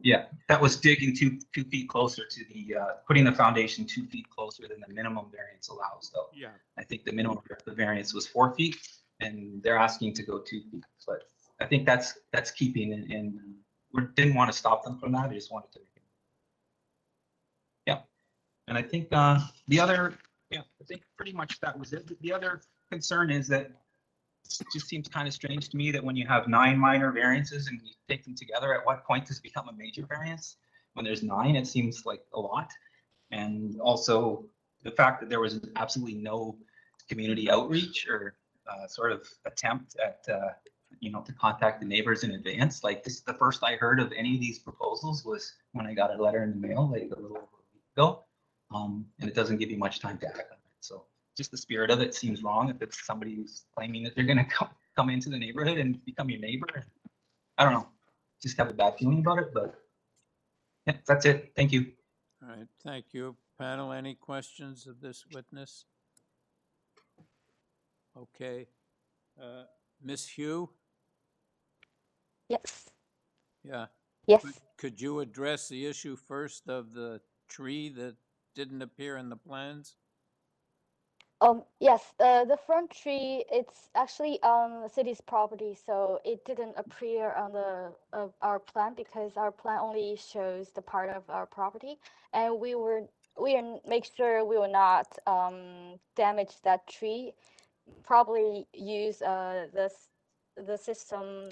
Yeah, that was digging 2 feet closer to the, putting the foundation 2 feet closer than the minimum variance allows, though. Yeah. I think the minimum the variance was 4 feet, and they're asking to go 2 feet. But I think that's keeping in. We didn't want to stop them from that. I just wanted to make it. Yeah, and I think the other, I think pretty much that was it. The other concern is that it just seems kind of strange to me that when you have 9 minor variances and you take them together, at what point does it become a major variance? When there's 9, it seems like a lot. And also the fact that there was absolutely no community outreach or sort of attempt at, to contact the neighbors in advance. Like, this is the first I heard of any of these proposals was when I got a letter in the mail like a little over a week ago. And it doesn't give you much time to act on it. So just the spirit of it seems wrong if it's somebody who's claiming that they're going to come into the neighborhood and become your neighbor. I don't know, just have a bad feeling about it, but yeah, that's it. Thank you. All right, thank you. Panel, any questions of this witness? Okay. Ms. Hugh? Yes. Yeah. Yes. Could you address the issue first of the tree that didn't appear in the plans? Yes, the front tree, it's actually on the city's property, so it didn't appear on our plan because our plan only shows the part of our property, and we make sure we will not damage that tree. Probably use the system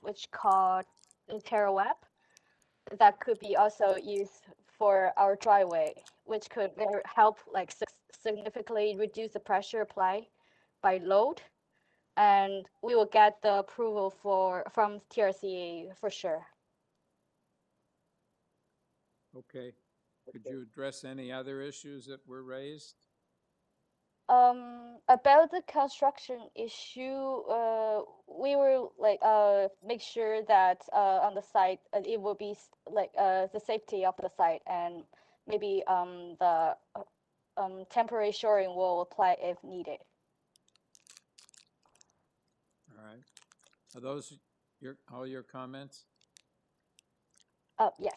which called TerraWeb that could be also used for our driveway, which could help like significantly reduce the pressure applied by load, and we will get the approval from TRCA for sure. Okay. Could you address any other issues that were raised? About the construction issue, we will like make sure that on the site it will be like the safety of the site, and maybe the temporary shoring will apply if needed. All right. Are those all your comments? Yes.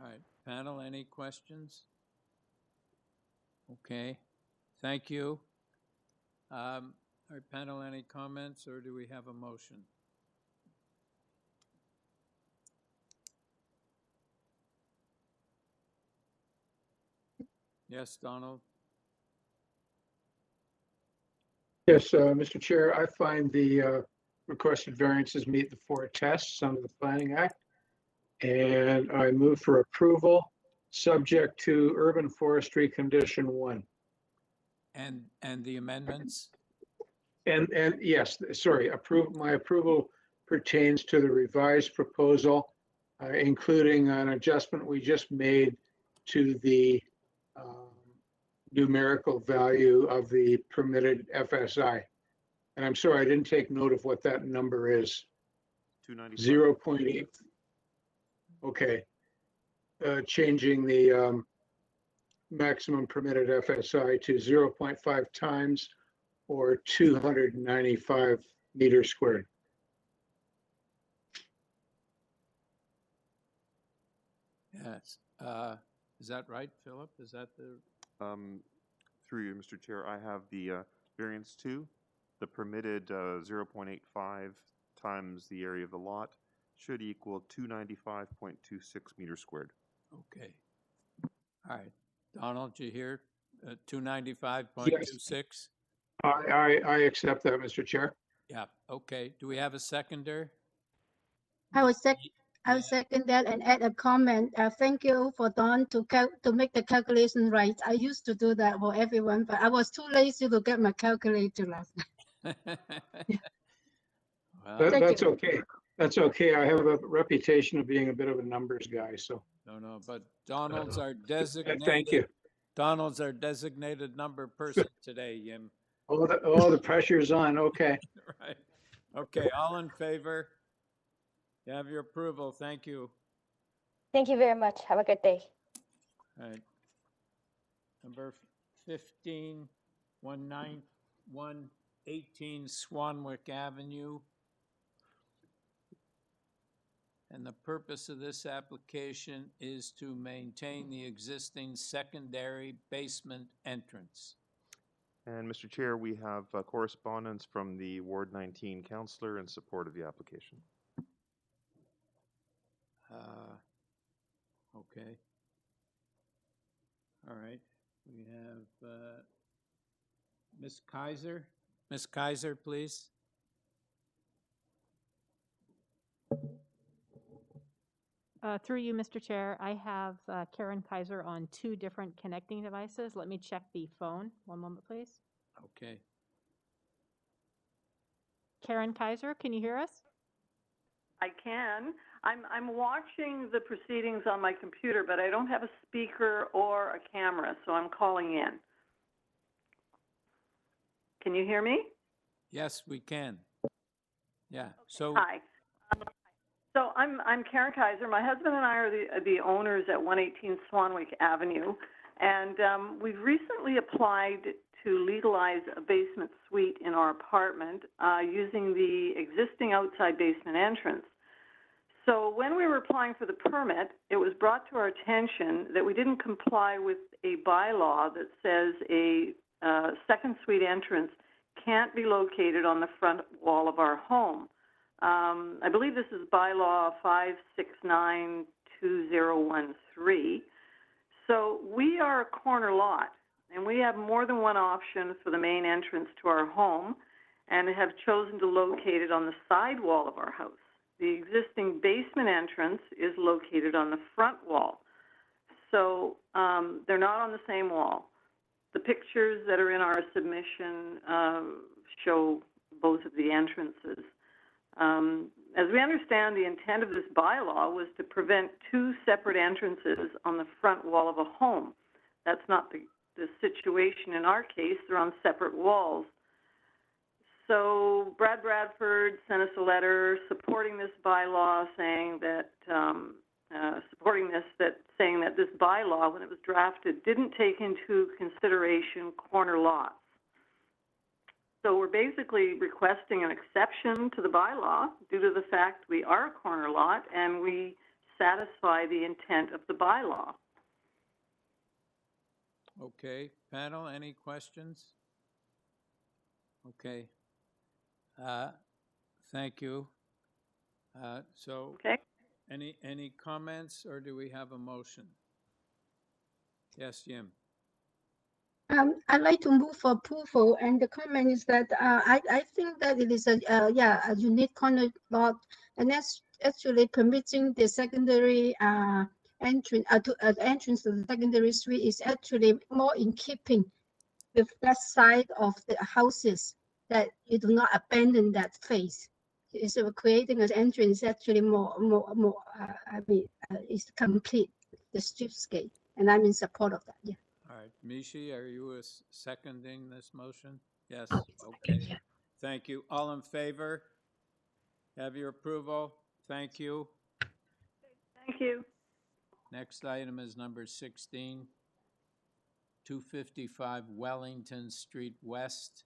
All right. Panel, any questions? Okay. Thank you. All right, panel, any comments, or do we have a motion? Yes, Donald? Yes, Mr. Chair, I find the requested variances meet the 4 tests under the Planning Act. And I move for approval, subject to urban forestry condition 1. And the amendments? And yes, sorry, my approval pertains to the revised proposal, including an adjustment we just made to the numerical value of the permitted FSI. And I'm sorry, I didn't take note of what that number is. 295. 0.8. Okay. Changing the maximum permitted FSI to 0.5 times or 295 meters squared. Yes. Is that right, Philip? Is that the? Through you, Mr. Chair, I have the variance 2, the permitted 0.85 times the area of the lot should equal 295.26 meters squared. Okay. All right. Donald, did you hear 295.26? I accept that, Mr. Chair. Yeah. Okay. Do we have a seconder? I will second that and add a comment. Thank you for Don to make the calculation right. I used to do that for everyone, but I was too lazy to get my calculator last night. Well, That's okay. That's okay. I have a reputation of being a bit of a numbers guy, so. no, but Donald's our designated. Thank you. Donald's our designated number person today, Yim. The pressure's on. Okay. Right. Okay. All in favor? You have your approval. Thank you. Thank you very much. Have a good day. All right. Number 15, 118 Swanwick Avenue. And the purpose of this application is to maintain the existing secondary basement entrance. And Mr. Chair, we have correspondence from the Ward 19 councillor in support of the application. Okay. All right. We have Ms. Kaiser. Ms. Kaiser, please. Through you, Mr. Chair, I have Karen Kaiser on 2 different connecting devices. Let me check the phone. One moment, please. Okay. Karen Kaiser, can you hear us? I can. I'm watching the proceedings on my computer, but I don't have a speaker or a camera, so I'm calling in. Can you hear me? Yes, we can. Yeah. So. Hi. So I'm Karen Kaiser. My husband and I are the owners at 118 Swanwick Avenue, and we've recently applied to legalize a basement suite in our apartment using the existing outside basement entrance. So when we were applying for the permit, it was brought to our attention that we didn't comply with a bylaw that says a second suite entrance can't be located on the front wall of our home. I believe this is bylaw 5692013. So we are a corner lot, and we have more than one option for the main entrance to our home, and have chosen to locate it on the side wall of our house. The existing basement entrance is located on the front wall. So they're not on the same wall. The pictures that are in our submission show both of the entrances. As we understand, the intent of this bylaw was to prevent 2 separate entrances on the front wall of a home. That's not the situation in our case. They're on separate walls. So Brad Bradford sent us a letter supporting this bylaw, saying that saying that this bylaw, when it was drafted, didn't take into consideration corner lots. So we're basically requesting an exception to the bylaw due to the fact we are a corner lot and we satisfy the intent of the bylaw. Okay, panel, any questions? Okay. Thank you. So, okay. Any comments, or do we have a motion? Yes, Jim. I'd like to move for approval, and the comment is that I think that it is a unique corner lot, and that's actually permitting the secondary entrance to the secondary street is actually more in keeping with that side of the houses, that you do not abandon that face. So creating an entrance actually is complete the streetscape, and I'm in support of that. Yeah. All right, Mishi, are you seconding this motion? Yes, Oh, okay. Thank you. All in favor? Have your approval? Thank you. Thank you. Next item is number 16, 255 Wellington Street West.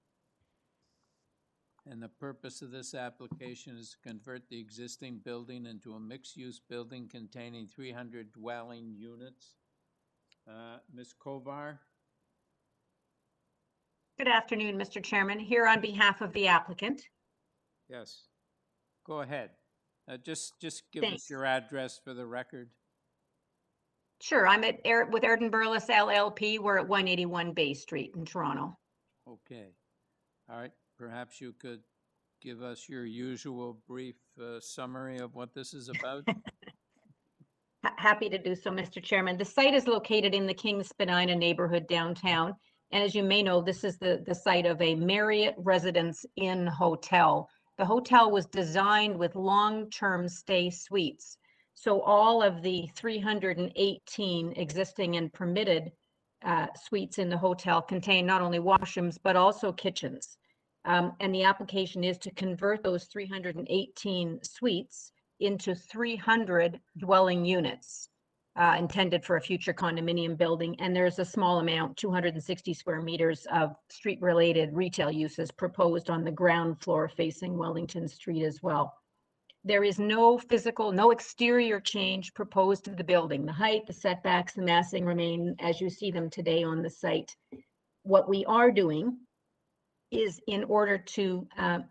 And the purpose of this application is to convert the existing building into a mixed-use building containing 300 dwelling units. Ms. Kovar? Good afternoon, Mr. Chairman. Here on behalf of the applicant. Yes. Go ahead. Just give Thanks. us your address for the record. Sure, I'm with Erden Burles LLP. We're at 181 Bay Street in Toronto. Okay. All right. Perhaps you could give us your usual brief summary of what this is about. Happy to do so, Mr. Chairman. The site is located in the King Spadina neighborhood downtown. And as you may know, this is the site of a Marriott Residence Inn hotel. The hotel was designed with long-term stay suites. So all of the 318 existing and permitted suites in the hotel contain not only washrooms, but also kitchens. And the application is to convert those 318 suites into 300 dwelling units intended for a future condominium building. And there's a small amount, 260 square meters of street-related retail uses proposed on the ground floor facing Wellington Street as well. There is no exterior change proposed to the building. The height, the setbacks, the massing remain as you see them today on the site. What we are doing is, in order to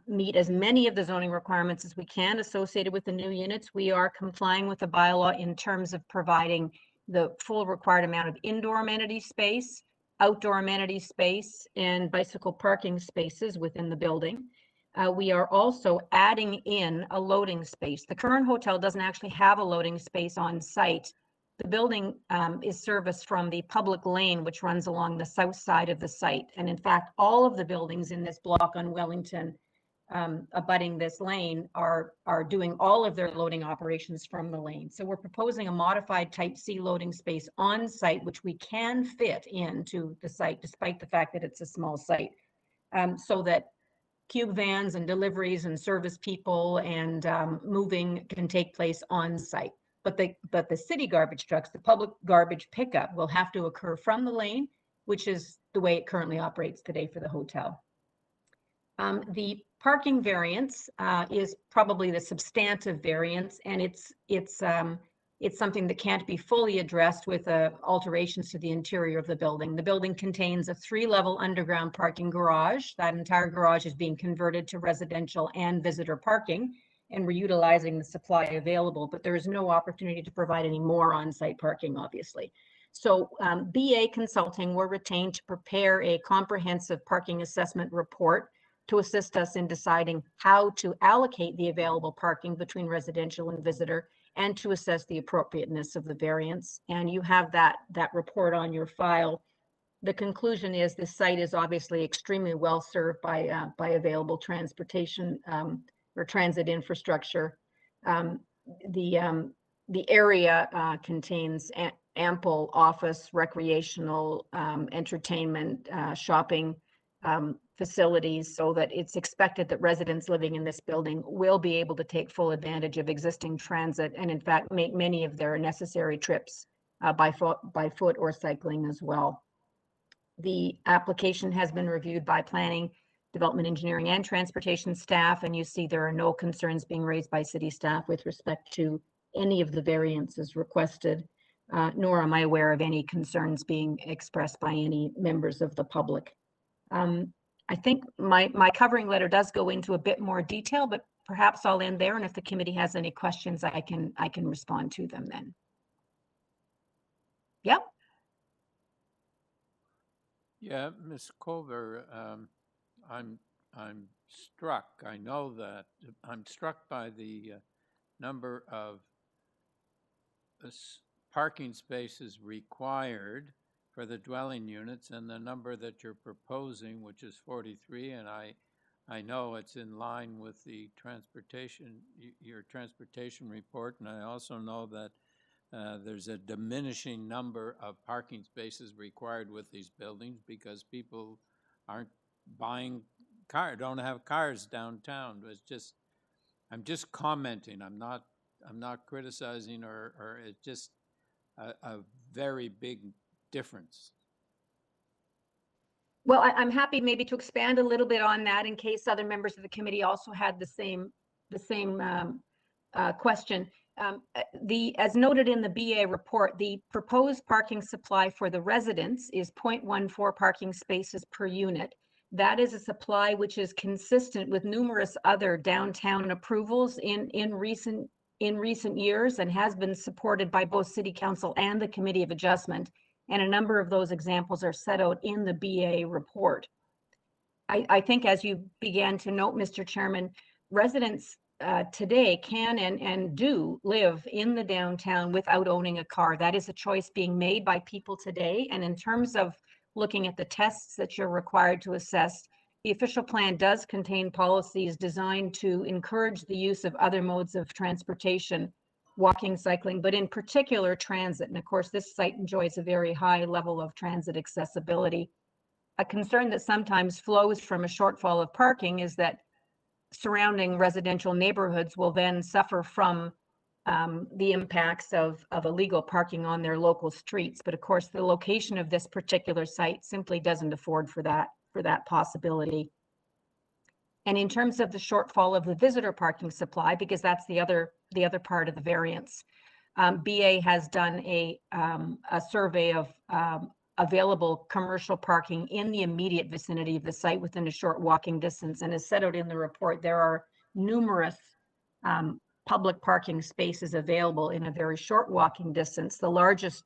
meet as many of the zoning requirements as we can associated with the new units, we are complying with the bylaw in terms of providing the full required amount of indoor amenity space, outdoor amenity space, and bicycle parking spaces within the building. We are also adding in a loading space. The current hotel doesn't actually have a loading space on site. The building is serviced from the public lane, which runs along the south side of the site. And in fact, all of the buildings in this block on Wellington abutting this lane are doing all of their loading operations from the lane. So we're proposing a modified type C loading space on site, which we can fit into the site, despite the fact that it's a small site, so that cube vans and deliveries and service people and moving can take place on site. But the city garbage trucks, the public garbage pickup, will have to occur from the lane, which is the way it currently operates today for the hotel. The parking variance is probably the substantive variance, and it's something that can't be fully addressed with alterations to the interior of the building. The building contains a 3-level underground parking garage. That entire garage is being converted to residential and visitor parking, and we're utilizing the supply available, but there is no opportunity to provide any more on-site parking, obviously. So BA Consulting were retained to prepare a comprehensive parking assessment report to assist us in deciding how to allocate the available parking between residential and visitor, and to assess the appropriateness of the variance. And you have that report on your file. The conclusion is this site is obviously extremely well served by available transportation or transit infrastructure. The area contains ample office, recreational, entertainment, shopping facilities, so that it's expected that residents living in this building will be able to take full advantage of existing transit, and in fact make many of their necessary trips by foot or cycling as well. The application has been reviewed by planning, development, engineering, and transportation staff, and you see there are no concerns being raised by city staff with respect to any of the variances requested, nor am I aware of any concerns being expressed by any members of the public. I think my covering letter does go into a bit more detail, but perhaps I'll end there, and if the committee has any questions, I can respond to them then. Yep. Yeah, Ms. Culver, I'm struck. I know that I'm struck by the number of parking spaces required for the dwelling units and the number that you're proposing, which is 43, and I know it's in line with the transportation, your transportation report, and I also know that there's a diminishing number of parking spaces required with these buildings because people aren't buying don't have cars downtown. It's just, I'm just commenting. I'm not criticizing or it's just a very big difference. Well, I'm happy maybe to expand a little bit on that in case other members of the committee also had the same question. As noted in the BA report, the proposed parking supply for the residents is 0.14 parking spaces per unit. That is a supply which is consistent with numerous other downtown approvals in recent years and has been supported by both City Council and the Committee of Adjustment. And a number of those examples are set out in the BA report. I think as you began to note, Mr. Chairman, residents today can and do live in the downtown without owning a car. That is a choice being made by people today. And in terms of looking at the tests that you're required to assess, the official plan does contain policies designed to encourage the use of other modes of transportation, walking, cycling, but in particular transit. And of course, this site enjoys a very high level of transit accessibility. A concern that sometimes flows from a shortfall of parking is that surrounding residential neighborhoods will then suffer from the impacts of illegal parking on their local streets. But of course, the location of this particular site simply doesn't afford for that possibility. And in terms of the shortfall of the visitor parking supply, because that's the other part of the variance, BA has done a survey of available commercial parking in the immediate vicinity of the site within a short walking distance. And as set out in the report, there are numerous public parking spaces available in a very short walking distance. The largest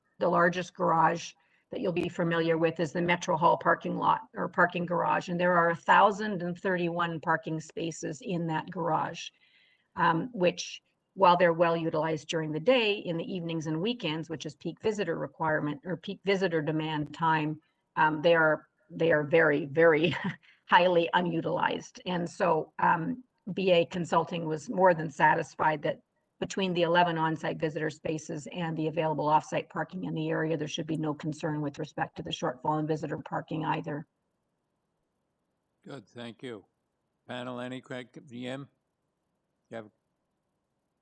garage that you'll be familiar with is the Metro Hall parking lot or parking garage. And there are 1,031 parking spaces in that garage, which, while they're well utilized during the day, in the evenings and weekends, which is peak visitor requirement or peak visitor demand time, they are very, very highly unutilized. And so BA Consulting was more than satisfied that between the 11 on-site visitor spaces and the available off-site parking in the area, there should be no concern with respect to the shortfall in visitor parking either. Good, thank you. Panel, any question? VM? You have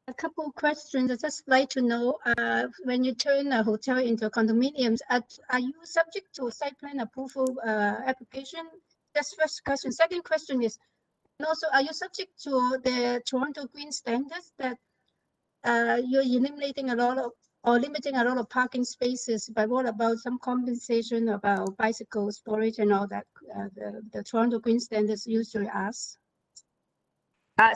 a couple of questions. I'd just like to know, when you turn a hotel into condominiums, are you subject to site plan approval application? That's first question. Second question is, and also, are you subject to the Toronto Green Standards that you're eliminating a lot of or limiting a lot of parking spaces? But what about some compensation about bicycle storage and all that the Toronto Green Standards usually asks?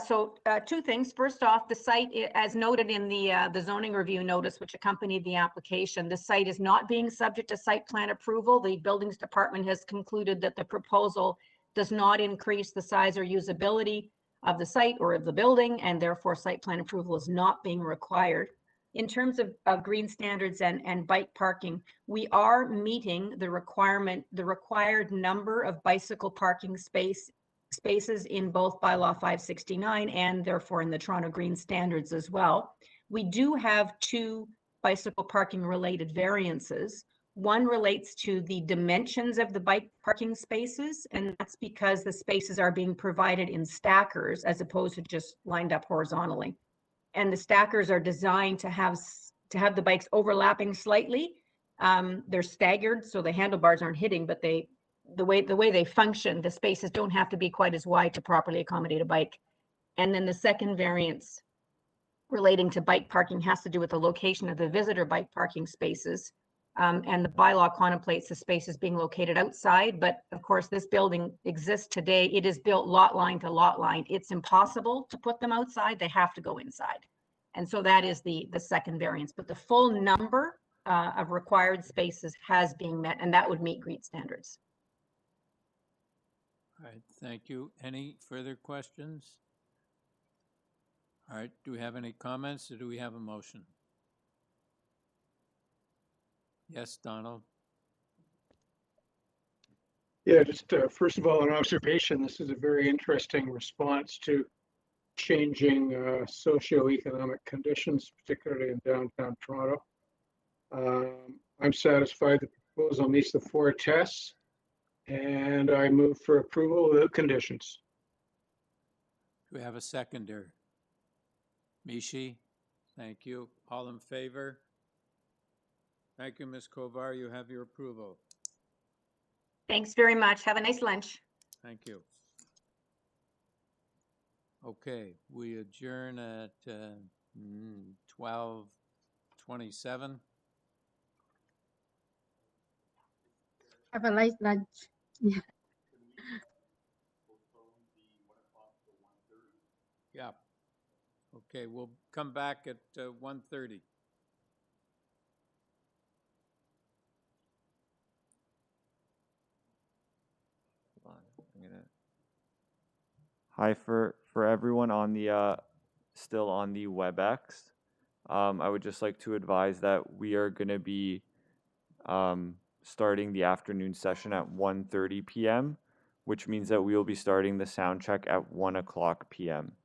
So two things. First off, the site, as noted in the zoning review notice, which accompanied the application, the site is not being subject to site plan approval. The buildings department has concluded that the proposal does not increase the size or usability of the site or of the building, and therefore site plan approval is not being required. In terms of green standards and bike parking, we are meeting the required number of bicycle parking spaces in both bylaw 569 and therefore in the Toronto Green Standards as well. We do have two bicycle parking related variances. One relates to the dimensions of the bike parking spaces, and that's because the spaces are being provided in stackers as opposed to just lined up horizontally. And the stackers are designed to have the bikes overlapping slightly. They're staggered, so the handlebars aren't hitting, but the way they function, the spaces don't have to be quite as wide to properly accommodate a bike. And then the second variance relating to bike parking has to do with the location of the visitor bike parking spaces. And the bylaw contemplates the spaces being located outside, but of course this building exists today. It is built lot line to lot line. It's impossible to put them outside. They have to go inside. And so that is the second variance, but the full number of required spaces has been met, and that would meet GREET standards. All right, thank you. Any further questions? All right, do we have any comments or do we have a motion? Yes, Donald? Yeah, just first of all, an observation. This is a very interesting response to changing socioeconomic conditions, particularly in downtown Toronto. I'm satisfied the proposal meets the 4 tests, and I move for approval without conditions. Do we have a seconder? Mishi? Thank you. All in favor? Thank you, Ms. Kovar. You have your approval. Thanks very much. Have a nice lunch. Thank you. Okay, we adjourn at 12:27. Have a nice lunch. Yeah. Yeah. Okay, we'll come back at 1:30. Hi, for everyone on the still on the WebEx, I would just like to advise that we are going to be starting the afternoon session at 1:30 p.m., which means that we will be starting the sound check at 1 o'clock p.m.